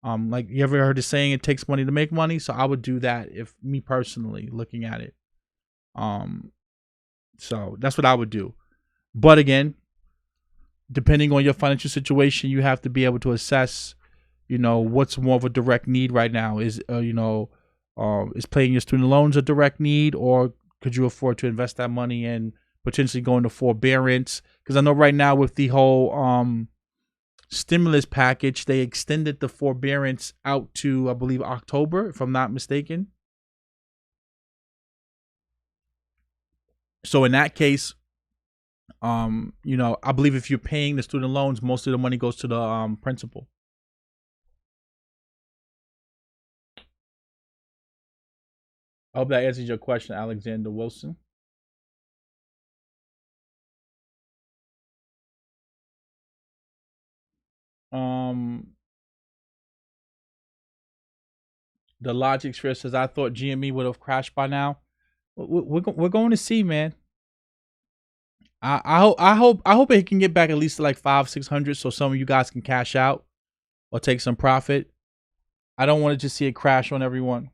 [SPEAKER 1] Like you ever heard the saying, it takes money to make money? So I would do that if me personally looking at it. So that's what I would do. But again, depending on your financial situation, you have to be able to assess, what's more of a direct need right now. Is paying your student loans a direct need, or could you afford to invest that money and potentially go into forbearance? Because I know right now with the whole stimulus package, they extended the forbearance out to, I believe, October, if I'm not mistaken. So in that case, I believe if you're paying the student loans, most of the money goes to the principal. I hope that answers your question, Alexander Wilson. The Logic Sphere says, I thought GME would have crashed by now. We're going to see, man. I hope it can get back at least to like 500-600, so some of you guys can cash out or take some profit. I don't want to just see it crash on everyone.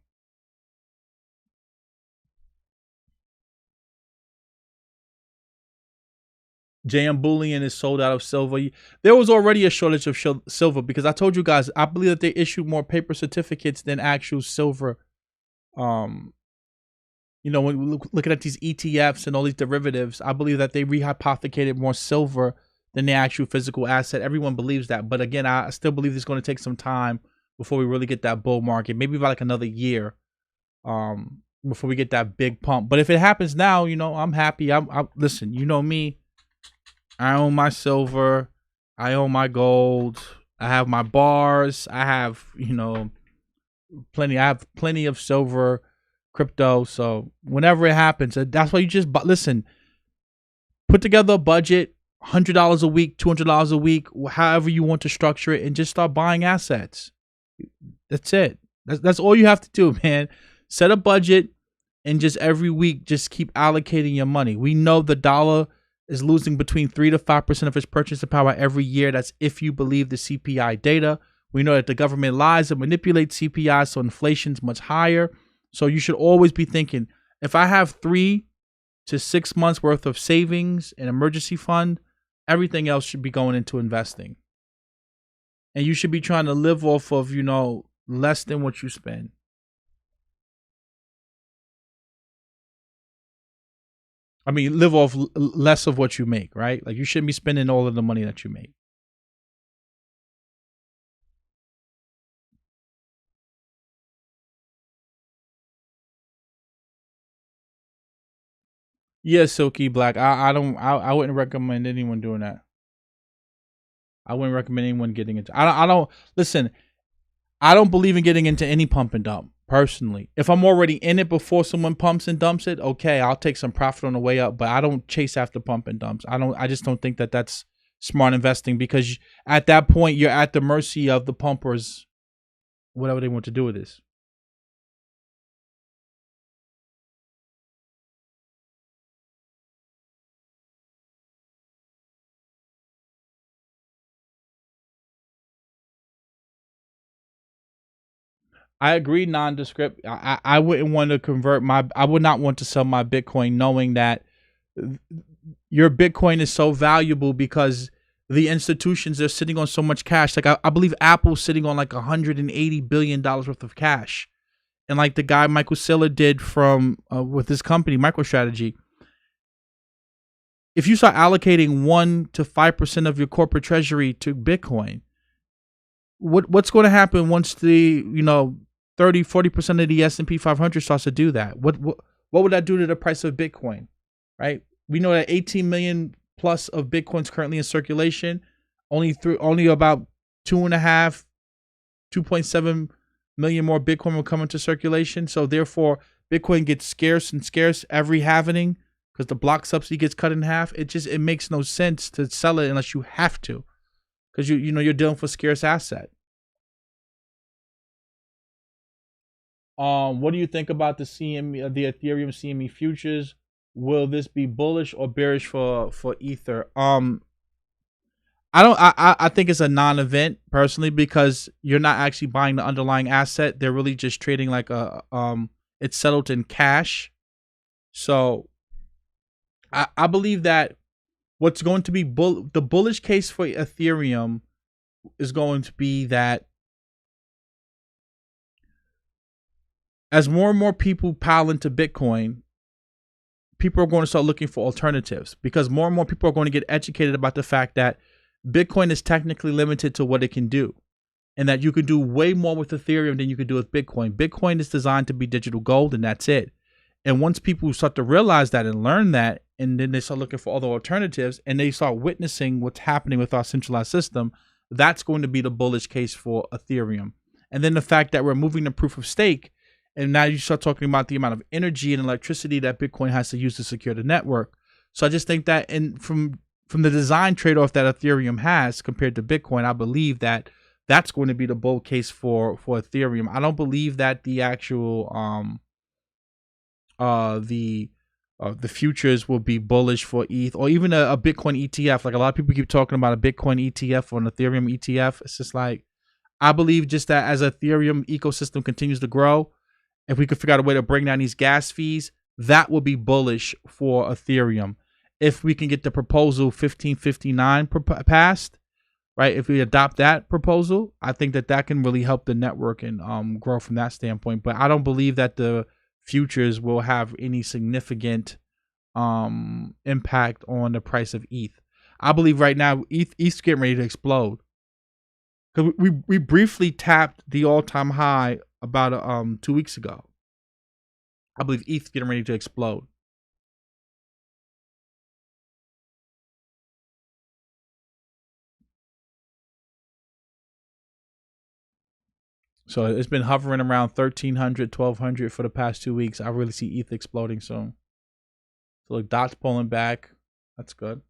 [SPEAKER 1] JM Bullion is sold out of silver. There was already a shortage of silver because I told you guys, I believe that they issued more paper certificates than actual silver. When we're looking at these ETFs and all these derivatives, I believe that they rehypothecated more silver than the actual physical asset. Everyone believes that. But again, I still believe it's going to take some time before we really get that bull market. Maybe about like another year before we get that big pump. But if it happens now, I'm happy. Listen, you know me. I own my silver. I own my gold. I have my bars. I have, plenty. I have plenty of silver, crypto. So whenever it happens, that's why you just listen. Put together a budget, $100 a week, $200 a week, however you want to structure it, and just start buying assets. That's it. That's all you have to do, man. Set a budget, and just every week, just keep allocating your money. We know the dollar is losing between 3 to 5% of its purchasing power every year. That's if you believe the CPI data. We know that the government lies and manipulates CPI, so inflation's much higher. So you should always be thinking, if I have 3 to 6 months worth of savings and emergency fund, everything else should be going into investing. And you should be trying to live off of, less than what you spend. I mean, live off less of what you make, right? Like you shouldn't be spending all of the money that you make. Yeah, Silky Black. I don't. I wouldn't recommend anyone doing that. I wouldn't recommend anyone getting into. I don't listen. I don't believe in getting into any pump and dump personally. If I'm already in it before someone pumps and dumps it, okay, I'll take some profit on the way up. But I don't chase after pump and dumps. I don't. I just don't think that that's smart investing because at that point you're at the mercy of the pumpers, whatever they want to do with this. I agree, nondescript. I wouldn't want to convert my. I would not want to sell my Bitcoin knowing that your Bitcoin is so valuable because the institutions are sitting on so much cash. Like I believe Apple's sitting on like $180 billion worth of cash, and like the guy Michael Saylor did from with his company MicroStrategy. If you start allocating 1 to 5% of your corporate treasury to Bitcoin, what's going to happen once the 30-40% of the S&P 500 starts to do that? What would that do to the price of Bitcoin? Right? We know that 18 million plus of Bitcoins currently in circulation. Only about 2.7 million more Bitcoin will come into circulation. So therefore, Bitcoin gets scarce and scarce every halvening because the block subsidy gets cut in half. It makes no sense to sell it unless you have to, because you're dealing with a scarce asset. What do you think about the CME, the Ethereum CME futures? Will this be bullish or bearish for Ether? I think it's a non-event personally because you're not actually buying the underlying asset. They're really just trading like it's settled in cash. So I believe that what's going to be the bullish case for Ethereum is going to be that as more and more people pile into Bitcoin, people are going to start looking for alternatives because more and more people are going to get educated about the fact that Bitcoin is technically limited to what it can do and that you can do way more with Ethereum than you can do with Bitcoin. Bitcoin is designed to be digital gold and that's it. And once people start to realize that and learn that, and then they start looking for other alternatives and they start witnessing what's happening with our centralized system, that's going to be the bullish case for Ethereum. And then the fact that we're moving to proof of stake, and now you start talking about the amount of energy and electricity that Bitcoin has to use to secure the network. So I just think that from the design trade-off that Ethereum has compared to Bitcoin, I believe that that's going to be the bull case for Ethereum. I don't believe that the actual the futures will be bullish for ETH or even a Bitcoin ETF. Like a lot of people keep talking about a Bitcoin ETF or an Ethereum ETF. It's just like, I believe just that as Ethereum ecosystem continues to grow, if we could figure out a way to bring down these gas fees, that will be bullish for Ethereum. If we can get the proposal 1559 passed, right? If we adopt that proposal, I think that can really help the network and grow from that standpoint. But I don't believe that the futures will have any significant impact on the price of ETH. I believe right now ETH's getting ready to explode. Because we briefly tapped the all-time high about 2 weeks ago. I believe ETH's getting ready to explode. So it's been hovering around 1,300, 1,200 for the past 2 weeks. I really see ETH exploding soon. So look, DOT's pulling back. That's good.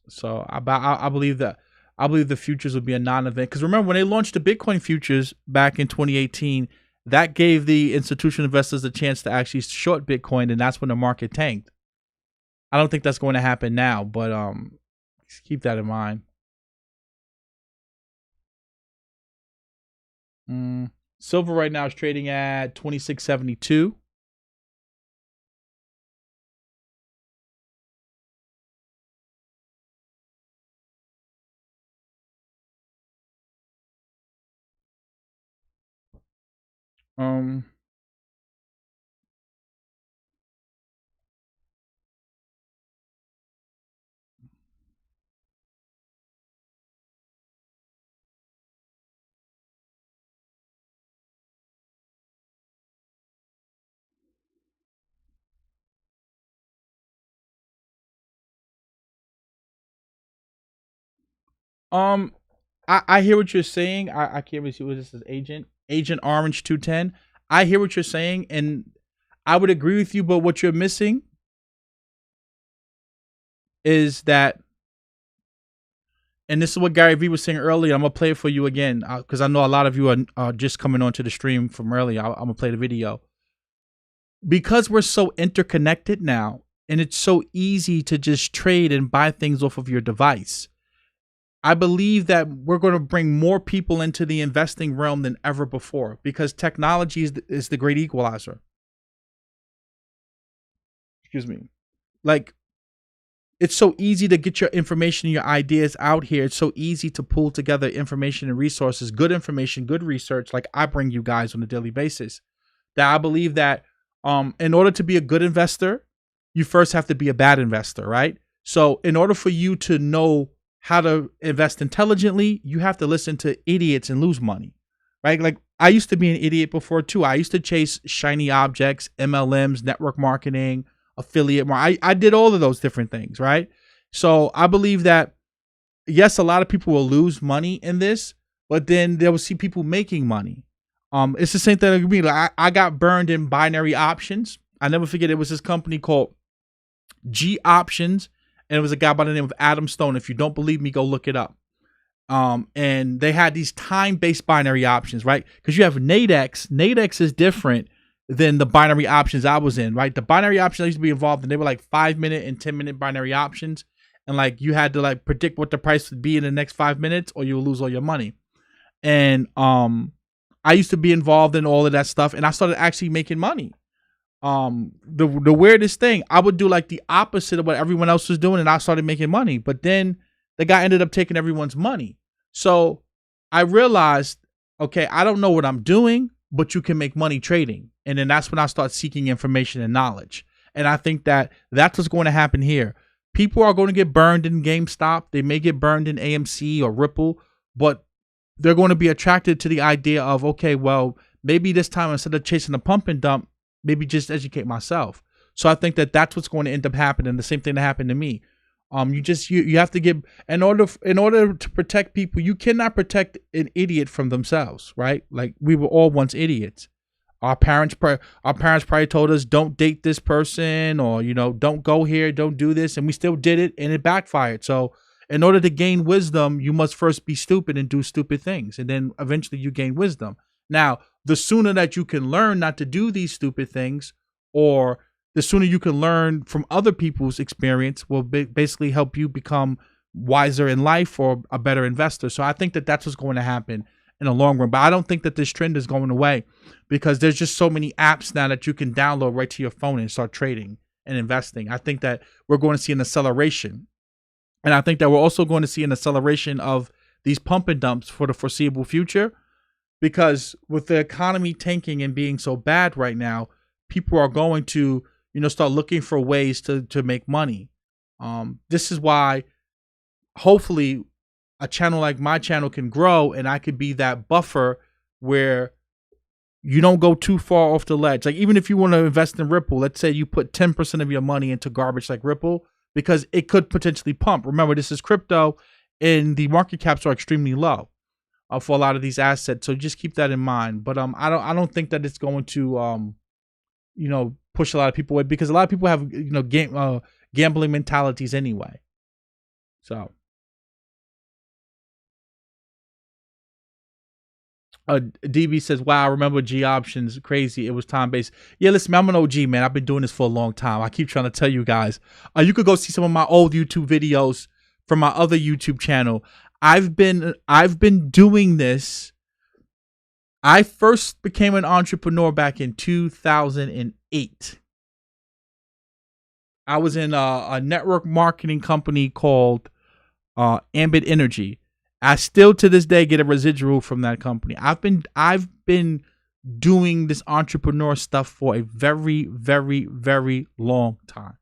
[SPEAKER 1] So I believe that the futures will be a non-event. Because remember, when they launched the Bitcoin futures back in 2018, that gave the institutional investors a chance to actually short Bitcoin, and that's when the market tanked. I don't think that's going to happen now, but just keep that in mind. Silver right now is trading at 26.72. I hear what you're saying. I can't really see what this is. Agent Orange 210. I hear what you're saying, and I would agree with you. But what you're missing is that, and this is what Gary Vee was saying earlier. I'm gonna play it for you again because I know a lot of you are just coming onto the stream from earlier. I'm gonna play the video because we're so interconnected now, and it's so easy to just trade and buy things off of your device. I believe that we're going to bring more people into the investing realm than ever before because technology is the great equalizer. Excuse me. Like, it's so easy to get your information and your ideas out here. It's so easy to pull together information and resources, good information, good research, like I bring you guys on a daily basis. That I believe that in order to be a good investor, you first have to be a bad investor, right? So in order for you to know how to invest intelligently, you have to listen to idiots and lose money, right? Like I used to be an idiot before too. I used to chase shiny objects, MLMs, network marketing, affiliate marketing. I did all of those different things, right? So I believe that, yes, a lot of people will lose money in this, but then they will see people making money. It's the same thing with me. Like I got burned in binary options. I never forget, it was this company called G Options. And it was a guy by the name of Adam Stone. If you don't believe me, go look it up. And they had these time-based binary options, right? Because you have Nadex. Nadex is different than the binary options I was in, right? The binary options I used to be involved in, they were like 5-minute and 10-minute binary options. And like you had to like predict what the price would be in the next 5 minutes or you'll lose all your money. And I used to be involved in all of that stuff. And I started actually making money. The weirdest thing, I would do like the opposite of what everyone else was doing and I started making money, but then the guy ended up taking everyone's money. So I realized, okay, I don't know what I'm doing, but you can make money trading. And then that's when I start seeking information and knowledge. And I think that that's what's going to happen here. People are going to get burned in GameStop. They may get burned in AMC or Ripple, but they're going to be attracted to the idea of, okay, well, maybe this time instead of chasing a pump and dump, maybe just educate myself. So I think that that's what's going to end up happening. The same thing that happened to me. You have to get, in order to protect people, you cannot protect an idiot from themselves, right? Like we were all once idiots. Our parents probably told us, don't date this person, or, you know, don't go here, don't do this. And we still did it and it backfired. So in order to gain wisdom, you must first be stupid and do stupid things. And then eventually you gain wisdom. Now, the sooner that you can learn not to do these stupid things, or the sooner you can learn from other people's experience, will basically help you become wiser in life or a better investor. So I think that that's what's going to happen in the long run. But I don't think that this trend is going away because there's just so many apps now that you can download right to your phone and start trading and investing. I think that we're going to see an acceleration. And I think that we're also going to see an acceleration of these pump and dumps for the foreseeable future. Because with the economy tanking and being so bad right now, people are going to, you know, start looking for ways to make money. This is why hopefully a channel like my channel can grow and I could be that buffer where you don't go too far off the ledge. Like even if you want to invest in Ripple, let's say you put 10% of your money into garbage like Ripple, because it could potentially pump. Remember, this is crypto and the market caps are extremely low for a lot of these assets. So just keep that in mind. But I don't think that it's going to you know, push a lot of people away, because a lot of people have, you know, gambling mentalities anyway. So DB says, wow, I remember G Options, crazy. It was time-based. Yeah, listen, man, I'm an OG, man. I've been doing this for a long time. I keep trying to tell you guys. You could go see some of my old YouTube videos from my other YouTube channel. I've been doing this. I first became an entrepreneur back in 2008. I was in a network marketing company called Ambit Energy. I still to this day get a residual from that company. I've been doing this entrepreneur stuff for a very, very, very long time.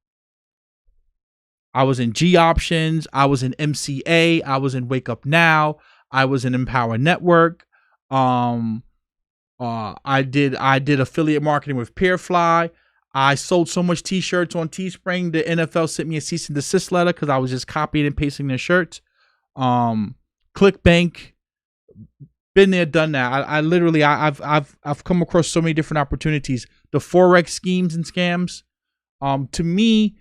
[SPEAKER 1] I was in G Options. I was in MCA. I was in Wake Up Now. I was in Empower Network. I did affiliate marketing with Peerfly. I sold so much T-shirts on Teespring. The NFL sent me a cease and desist letter because I was just copying and pasting their shirts. ClickBank, been there, done that. I literally, I've come across so many different opportunities. The Forex schemes and scams. To me,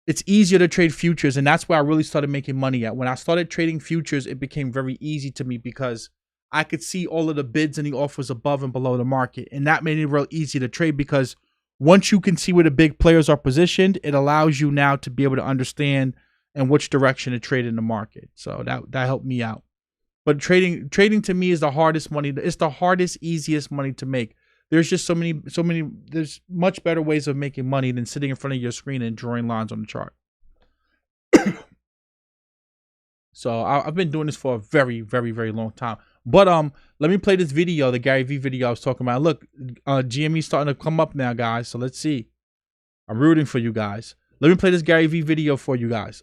[SPEAKER 1] it's easier to trade futures, and that's where I really started making money at. When I started trading futures, it became very easy to me because I could see all of the bids and the offers above and below the market, and that made it real easy to trade because once you can see where the big players are positioned, it allows you now to be able to understand and which direction to trade in the market. So that helped me out. But trading to me is the hardest money. It's the hardest, easiest money to make. There's just so many, there's much better ways of making money than sitting in front of your screen and drawing lines on the chart. So I've been doing this for a very, very, very long time. But let me play this video, the Gary V video I was talking about. Look, GME's starting to come up now, guys. So let's see. I'm rooting for you guys. Let me play this Gary V video for you guys.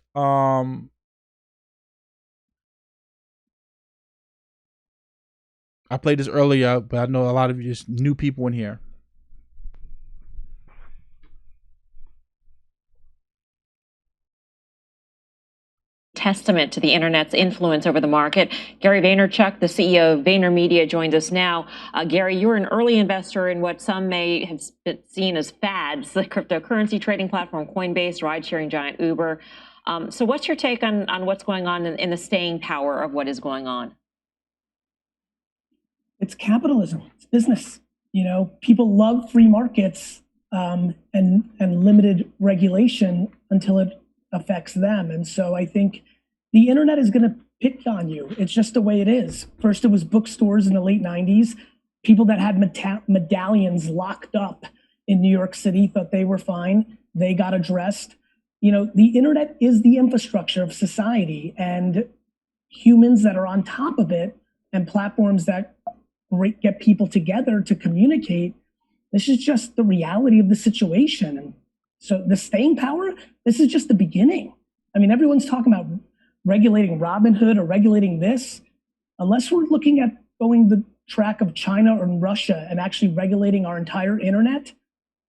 [SPEAKER 1] I played this earlier, but I know a lot of you just new people in here.
[SPEAKER 4] Testament to the internet's influence over the market. Gary Vaynerchuk, the CEO of VaynerMedia, joins us now. Gary, you're an early investor in what some may have seen as fads, the cryptocurrency trading platform Coinbase, ride-sharing giant Uber. So what's your take on what's going on in the staying power of what is going on?
[SPEAKER 5] It's capitalism. It's business. You know, people love free markets and limited regulation until it affects them. And so I think the internet is going to pick on you. It's just the way it is. First, it was bookstores in the late 90s. People that had medallions locked up in New York City thought they were fine. They got addressed. You know, the internet is the infrastructure of society, and humans that are on top of it and platforms that get people together to communicate. This is just the reality of the situation. And so the staying power, this is just the beginning. I mean, everyone's talking about regulating Robinhood or regulating this. Unless we're looking at going the track of China or Russia and actually regulating our entire internet,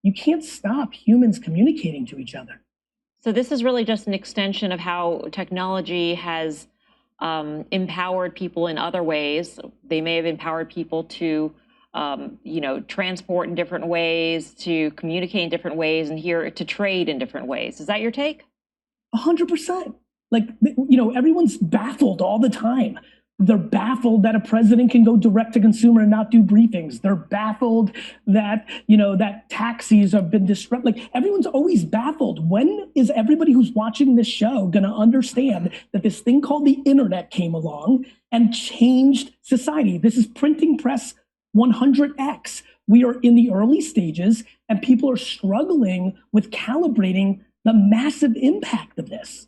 [SPEAKER 5] you can't stop humans communicating to each other.
[SPEAKER 4] So this is really just an extension of how technology has empowered people in other ways. They may have empowered people to, you know, transport in different ways, to communicate in different ways, and here to trade in different ways. Is that your take?
[SPEAKER 5] 100%. Like, you know, everyone's baffled all the time. They're baffled that a president can go direct to consumer and not do briefings. They're baffled that, you know, that taxis have been disrupted. Like, everyone's always baffled. When is everybody who's watching this show going to understand that this thing called the internet came along and changed society? This is printing press 100x. We are in the early stages, and people are struggling with calibrating the massive impact of this.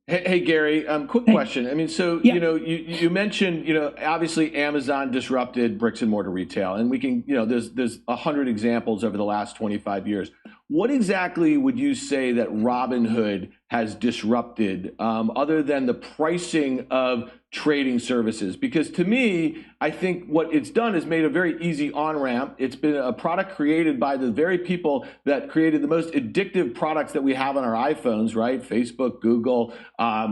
[SPEAKER 6] Hey Gary, quick question. I mean, so
[SPEAKER 5] Yeah.
[SPEAKER 6] you know, you mentioned, you know, obviously Amazon disrupted bricks and mortar retail, and we can, you know, there's 100 examples over the last 25 years. What exactly would you say that Robinhood has disrupted, other than the pricing of trading services? Because to me, I think what it's done is made a very easy on-ramp. It's been a product created by the very people that created the most addictive products that we have on our iPhones, right? Facebook, Google,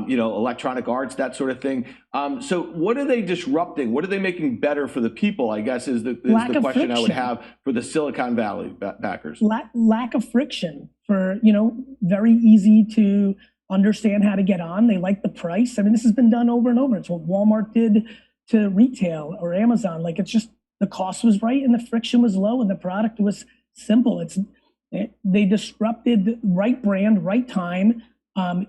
[SPEAKER 6] you know, electronic arts, that sort of thing. So what are they disrupting? What are they making better for the people, I guess, is the question I would have for the Silicon Valley backers.
[SPEAKER 5] Lack of friction for, you know, very easy to understand how to get on. They like the price. I mean, this has been done over and over. It's what Walmart did to retail or Amazon. Like, it's just the cost was right and the friction was low and the product was simple. They disrupted right brand, right time.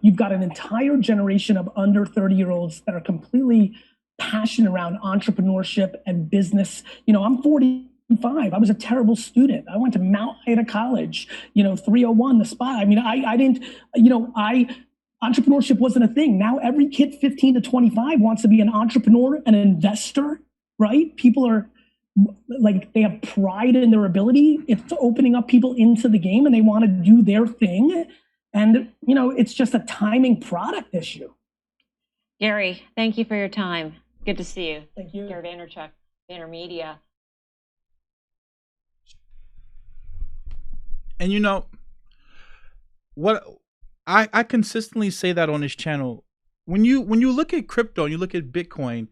[SPEAKER 5] You've got an entire generation of under 30-year-olds that are completely passionate around entrepreneurship and business. You know, I'm 45. I was a terrible student. I went to Mount Ida College, you know, 301, the spot. I mean, I didn't, you know, entrepreneurship wasn't a thing. Now every kid 15 to 25 wants to be an entrepreneur, an investor, right? People are like, they have pride in their ability. It's opening up people into the game and they want to do their thing. And, you know, it's just a timing product issue.
[SPEAKER 4] Gary, thank you for your time. Good to see you.
[SPEAKER 5] Thank you.
[SPEAKER 4] Gary Vaynerchuk, VaynerMedia.
[SPEAKER 1] And you know what, I consistently say that on this channel. when you look at crypto and you look at Bitcoin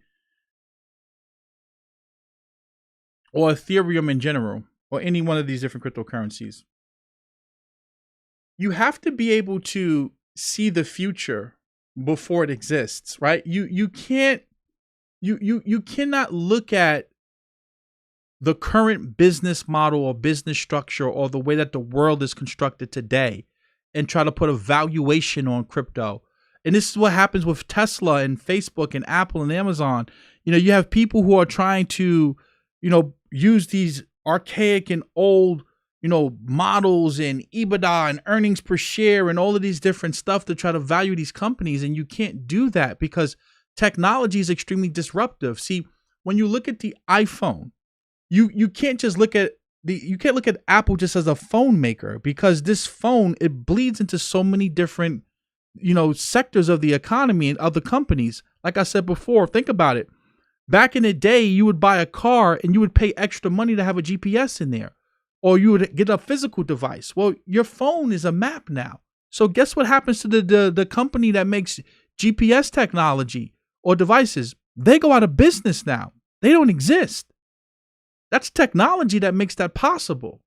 [SPEAKER 1] or Ethereum in general, or any one of these different cryptocurrencies, you have to be able to see the future before it exists, right? You cannot look at the current business model or business structure or the way that the world is constructed today and try to put a valuation on crypto. And this is what happens with Tesla and Facebook and Apple and Amazon. You know, you have people who are trying to, you know, use these archaic and old, you know, models and EBITDA and earnings per share and all of these different stuff to try to value these companies. And you can't do that because technology is extremely disruptive. See, when you look at the iPhone, you can't just look at Apple just as a phone maker, because this phone, it bleeds into so many different, you know, sectors of the economy and other companies. Like I said before, think about it. Back in the day, you would buy a car and you would pay extra money to have a GPS in there, or you would get a physical device. Well, your phone is a map now. So guess what happens to the company that makes GPS technology or devices? They go out of business now. They don't exist. That's technology that makes that possible.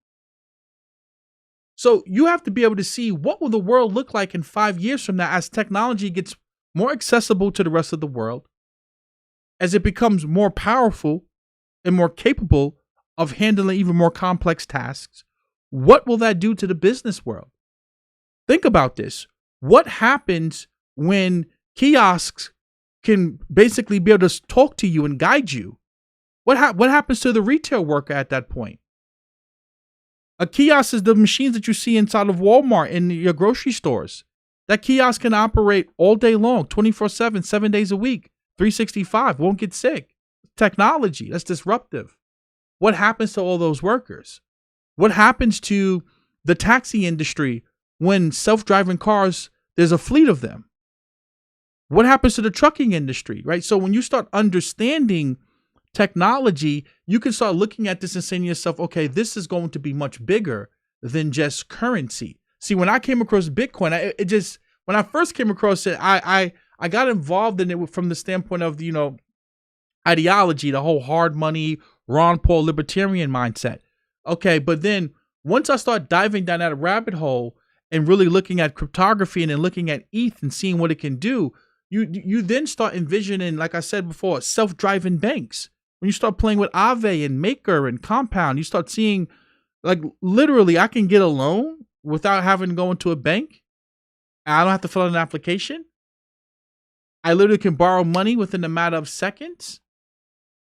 [SPEAKER 1] So you have to be able to see what will the world look like in 5 years from now as technology gets more accessible to the rest of the world, as it becomes more powerful and more capable of handling even more complex tasks. What will that do to the business world? Think about this. What happens when kiosks can basically be able to talk to you and guide you? What happens to the retail worker at that point? A kiosk is the machines that you see inside of Walmart and your grocery stores. That kiosk can operate all day long, 24/7, 7 days a week, 365, won't get sick. Technology, that's disruptive. What happens to all those workers? What happens to the taxi industry when self-driving cars, there's a fleet of them? What happens to the trucking industry, right? So when you start understanding technology, you can start looking at this and saying to yourself, okay, this is going to be much bigger than just currency. See, when I came across Bitcoin, when I first came across it, I got involved in it from the standpoint of, you know, ideology, the whole hard money, Ron Paul libertarian mindset. Okay, but then once I start diving down that rabbit hole and really looking at cryptography and then looking at ETH and seeing what it can do, you then start envisioning, like I said before, self-driving banks. When you start playing with Aave and Maker and Compound, you start seeing, like, literally, I can get a loan without having to go into a bank. I don't have to fill out an application. I literally can borrow money within a matter of seconds.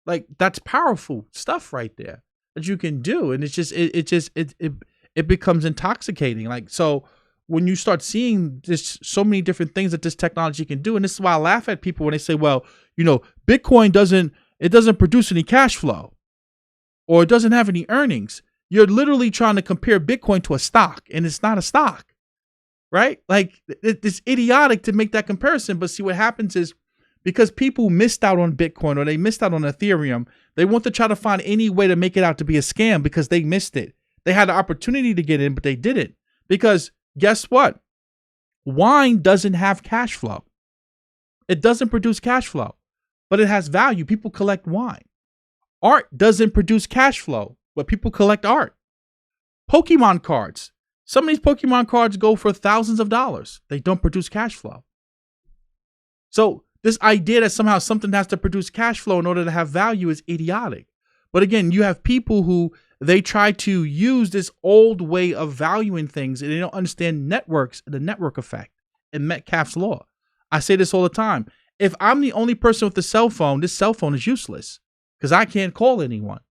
[SPEAKER 1] Like, that's powerful stuff right there that you can do. And it's just, it becomes intoxicating. Like, so when you start seeing this, so many different things that this technology can do, and this is why I laugh at people when they say, well, you know, Bitcoin doesn't produce any cash flow, or it doesn't have any earnings. You're literally trying to compare Bitcoin to a stock, and it's not a stock, right? Like, it's idiotic to make that comparison. But see, what happens is, because people missed out on Bitcoin or they missed out on Ethereum, they want to try to find any way to make it out to be a scam because they missed it. They had the opportunity to get in, but they didn't. Because guess what? Wine doesn't have cash flow. It doesn't produce cash flow, but it has value. People collect wine. Art doesn't produce cash flow, but people collect art. Pokemon cards. Some of these Pokemon cards go for thousands of dollars. They don't produce cash flow. So this idea that somehow something has to produce cash flow in order to have value is idiotic. But again, you have people who, they try to use this old way of valuing things, and they don't understand networks, the network effect, and Metcalfe's law. I say this all the time. If I'm the only person with a cell phone, this cell phone is useless because I can't call anyone.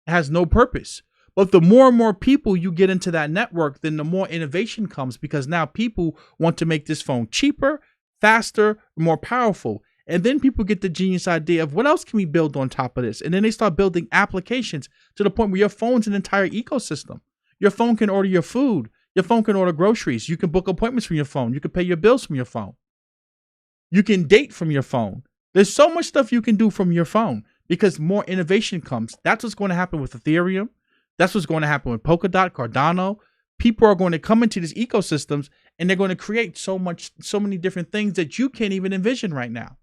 [SPEAKER 1] It has no purpose. But the more and more people you get into that network, then the more innovation comes, because now people want to make this phone cheaper, faster, more powerful. And then people get the genius idea of what else can we build on top of this? And then they start building applications to the point where your phone's an entire ecosystem. Your phone can order your food. Your phone can order groceries. You can book appointments from your phone. You can pay your bills from your phone. You can date from your phone. There's so much stuff you can do from your phone because more innovation comes. That's what's going to happen with Ethereum. That's what's going to happen with Polkadot, Cardano. people are going to come into these ecosystems and they're going to create so many different things that you can't even envision right now.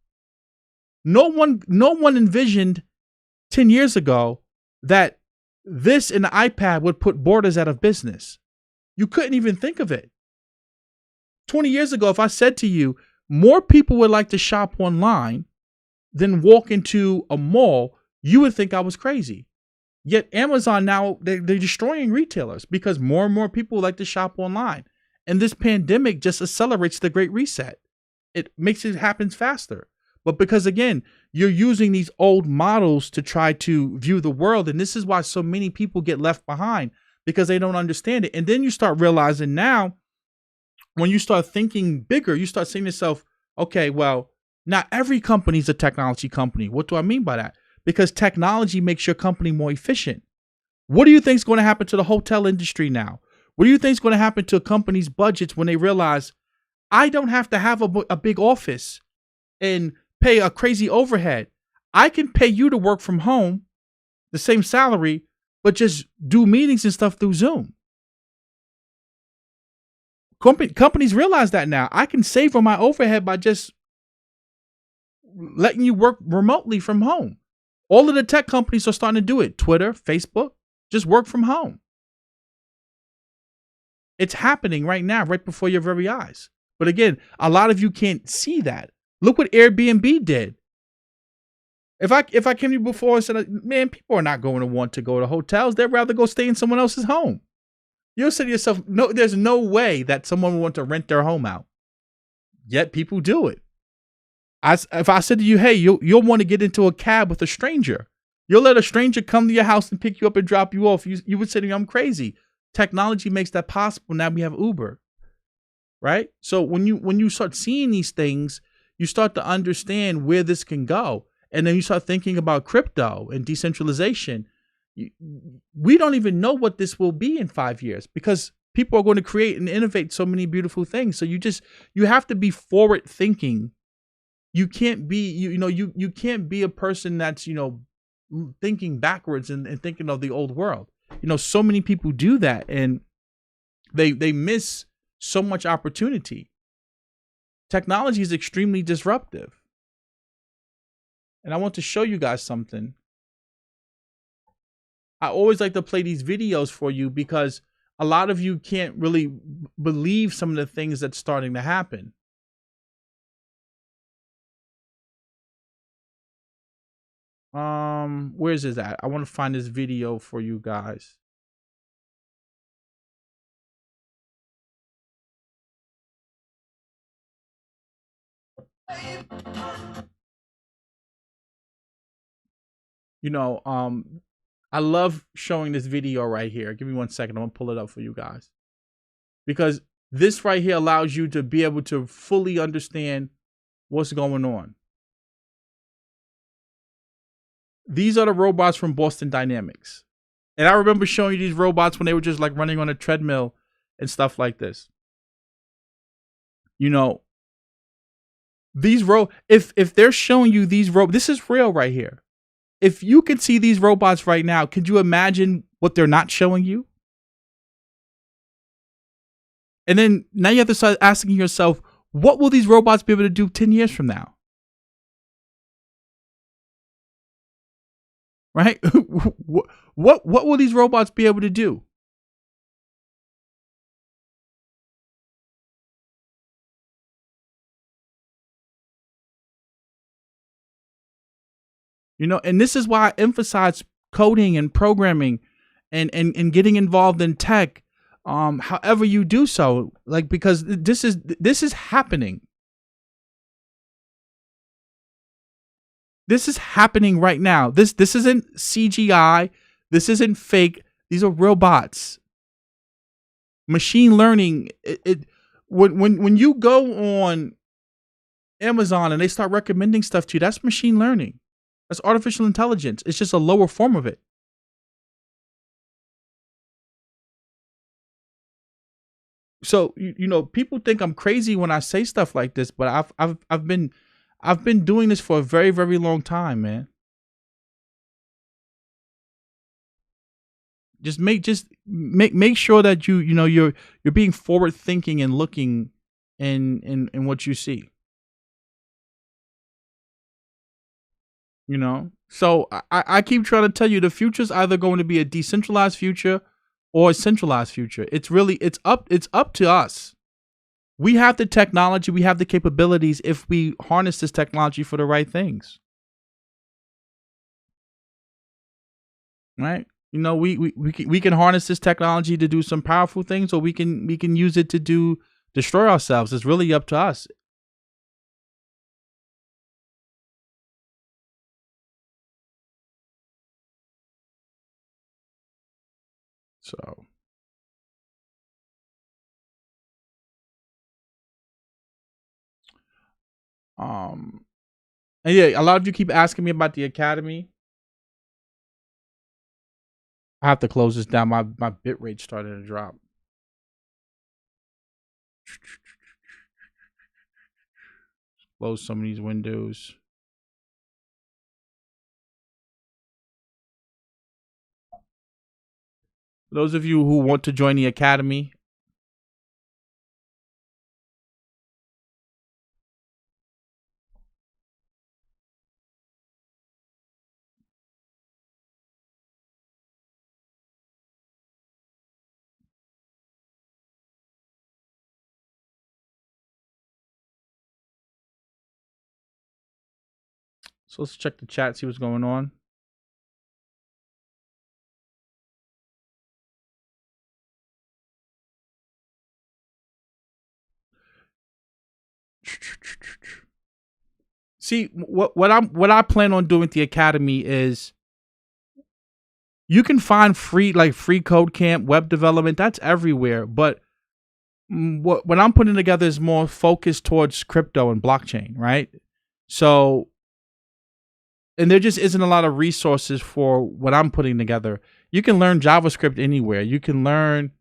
[SPEAKER 1] No one envisioned 10 years ago that this and the iPad would put Borders out of business. You couldn't even think of it. 20 years ago, if I said to you, more people would like to shop online than walk into a mall, you would think I was crazy. Yet Amazon now, they're destroying retailers because more and more people like to shop online. And this pandemic just accelerates the Great Reset. It makes it happen faster. But because, again, you're using these old models to try to view the world. And this is why so many people get left behind, because they don't understand it. And then you start realizing now, when you start thinking bigger, you start saying to yourself, okay, well, not every company is a technology company. What do I mean by that? Because technology makes your company more efficient. What do you think is going to happen to the hotel industry now? What do you think is going to happen to a company's budgets when they realize, I don't have to have a big office and pay a crazy overhead. I can pay you to work from home, the same salary, but just do meetings and stuff through Zoom. Companies realize that now. I can save on my overhead by just letting you work remotely from home. All of the tech companies are starting to do it. Twitter, Facebook, just work from home. It's happening right now, right before your very eyes. But again, a lot of you can't see that. Look what Airbnb did. If I came to you before and said, man, people are not going to want to go to hotels. They'd rather go stay in someone else's home. You'll say to yourself, no, there's no way that someone would want to rent their home out. Yet people do it. If I said to you, hey, you'll want to get into a cab with a stranger. You'll let a stranger come to your house and pick you up and drop you off. You would say to me, I'm crazy. Technology makes that possible. Now we have Uber, right? So when you start seeing these things, you start to understand where this can go. And then you start thinking about crypto and decentralization. We don't even know what this will be in 5 years because people are going to create and innovate so many beautiful things. So you have to be forward thinking. You can't be, you can't be a person that's, thinking backwards and thinking of the old world. So many people do that and they miss so much opportunity. Technology is extremely disruptive. And I want to show you guys something. I always like to play these videos for you because a lot of you can't really believe some of the things that's starting to happen. Where is this at? I want to find this video for you guys. I love showing this video right here. Give me 1 second. I'm gonna pull it up for you guys. Because this right here allows you to be able to fully understand what's going on. These are the robots from Boston Dynamics. And I remember showing you these robots when they were just like running on a treadmill and stuff like this. If they're showing you these robots, this is real right here. If you could see these robots right now, could you imagine what they're not showing you? And then now you have to start asking yourself, what will these robots be able to do 10 years from now? Right? What will these robots be able to do? And this is why I emphasize coding and programming and getting involved in tech. However you do so, because this is happening. This is happening right now. This isn't CGI. This isn't fake. These are robots. Machine learning. When you go on Amazon and they start recommending stuff to you, that's machine learning. That's artificial intelligence. It's just a lower form of it. So people think I'm crazy when I say stuff like this, but I've been doing this for a very, very long time, man. Make sure that you're being forward thinking and looking in what you see. So I keep trying to tell you the future's either going to be a decentralized future or a centralized future. It's up to us. We have the technology, we have the capabilities if we harness this technology for the right things. Right? We can harness this technology to do some powerful things, or we can use it to destroy ourselves. It's really up to us. So and yeah, a lot of you keep asking me about the academy. I have to close this down. My bit rate started to drop. Close some of these windows. For those of you who want to join the academy, so let's check the chat, see what's going on. See, what I plan on doing with the academy is you can find free code camp, web development, that's everywhere, but what I'm putting together is more focused towards crypto and blockchain, right? So, and there just isn't a lot of resources for what I'm putting together. You can learn JavaScript anywhere. You can learn,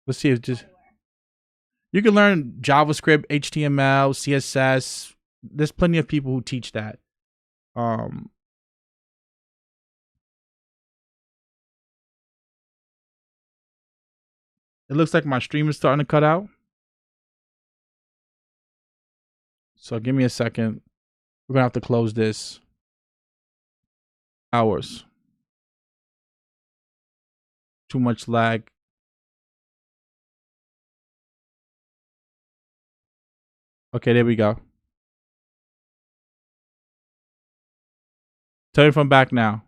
[SPEAKER 1] let's see, you can learn JavaScript, HTML, CSS. There's plenty of people who teach that. It looks like my stream is starting to cut out. So give me a second. We're going to have to close this. Hours. Too much lag. Okay, there we go. Tell me if I'm back now.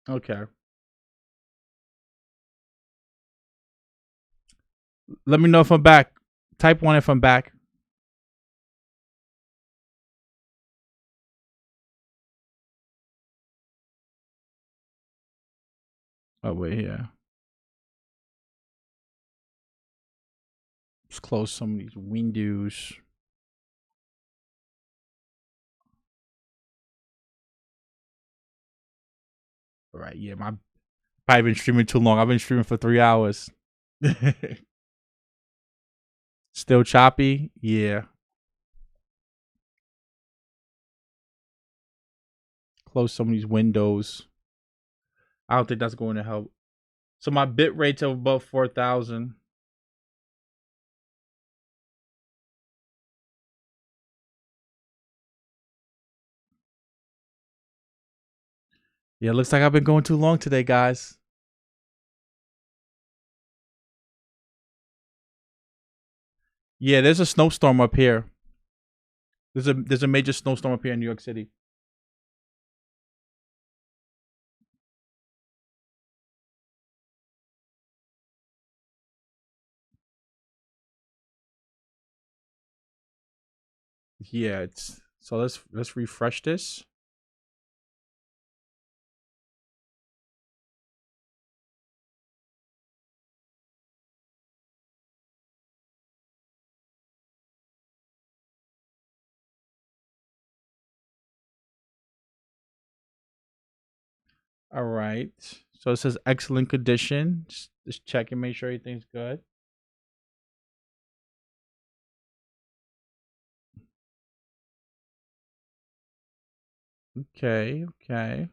[SPEAKER 1] Okay. Let me know if I'm back. Type 1 if I'm back. Oh, wait, yeah. Let's close some of these windows. All right, yeah, I've probably been streaming too long. I've been streaming for 3 hours. Still choppy? Yeah. Close some of these windows. I don't think that's going to help. So my bit rate's of above 4,000. Yeah, looks like I've been going too long today, guys. Yeah, there's a snowstorm up here. There's a major snowstorm up here in New York City. Yeah, it's so let's refresh this. All right. So it says excellent condition. Just check and make sure everything's good. Okay, okay.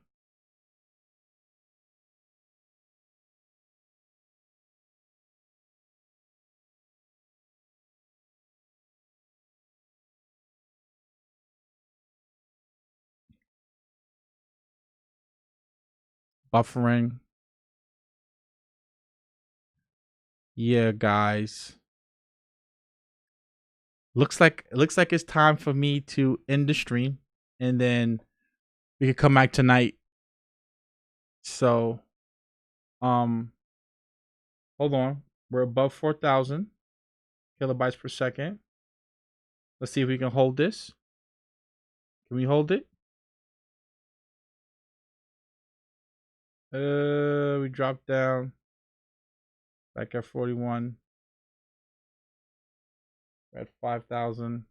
[SPEAKER 1] Buffering. Yeah, guys. Looks like it's time for me to end the stream, and then we could come back tonight. So, hold on. We're above 4,000 kilobytes per second. Let's see if we can hold this. Can we hold it? We dropped down back at 41. We're at 5,000.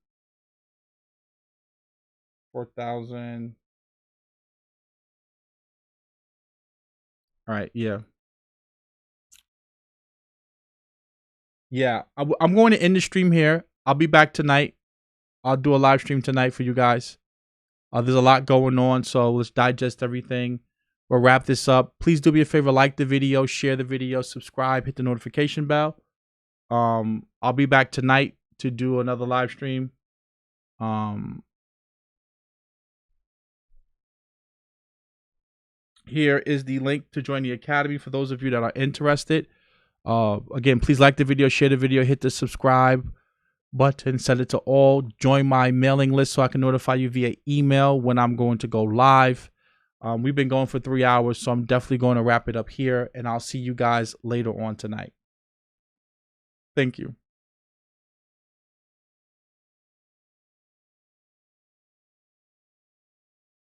[SPEAKER 1] 4,000. All right, yeah. Yeah, I'm going to end the stream here. I'll be back tonight. I'll do a live stream tonight for you guys. There's a lot going on, so let's digest everything. We'll wrap this up. Please do me a favor, like the video, share the video, subscribe, hit the notification bell. I'll be back tonight to do another live stream. Here is the link to join the academy for those of you that are interested. Again, please like the video, share the video, hit the subscribe button, send it to all. Join my mailing list so I can notify you via email when I'm going to go live. We've been going for 3 hours, so I'm definitely going to wrap it up here, and I'll see you guys later on tonight. Thank you.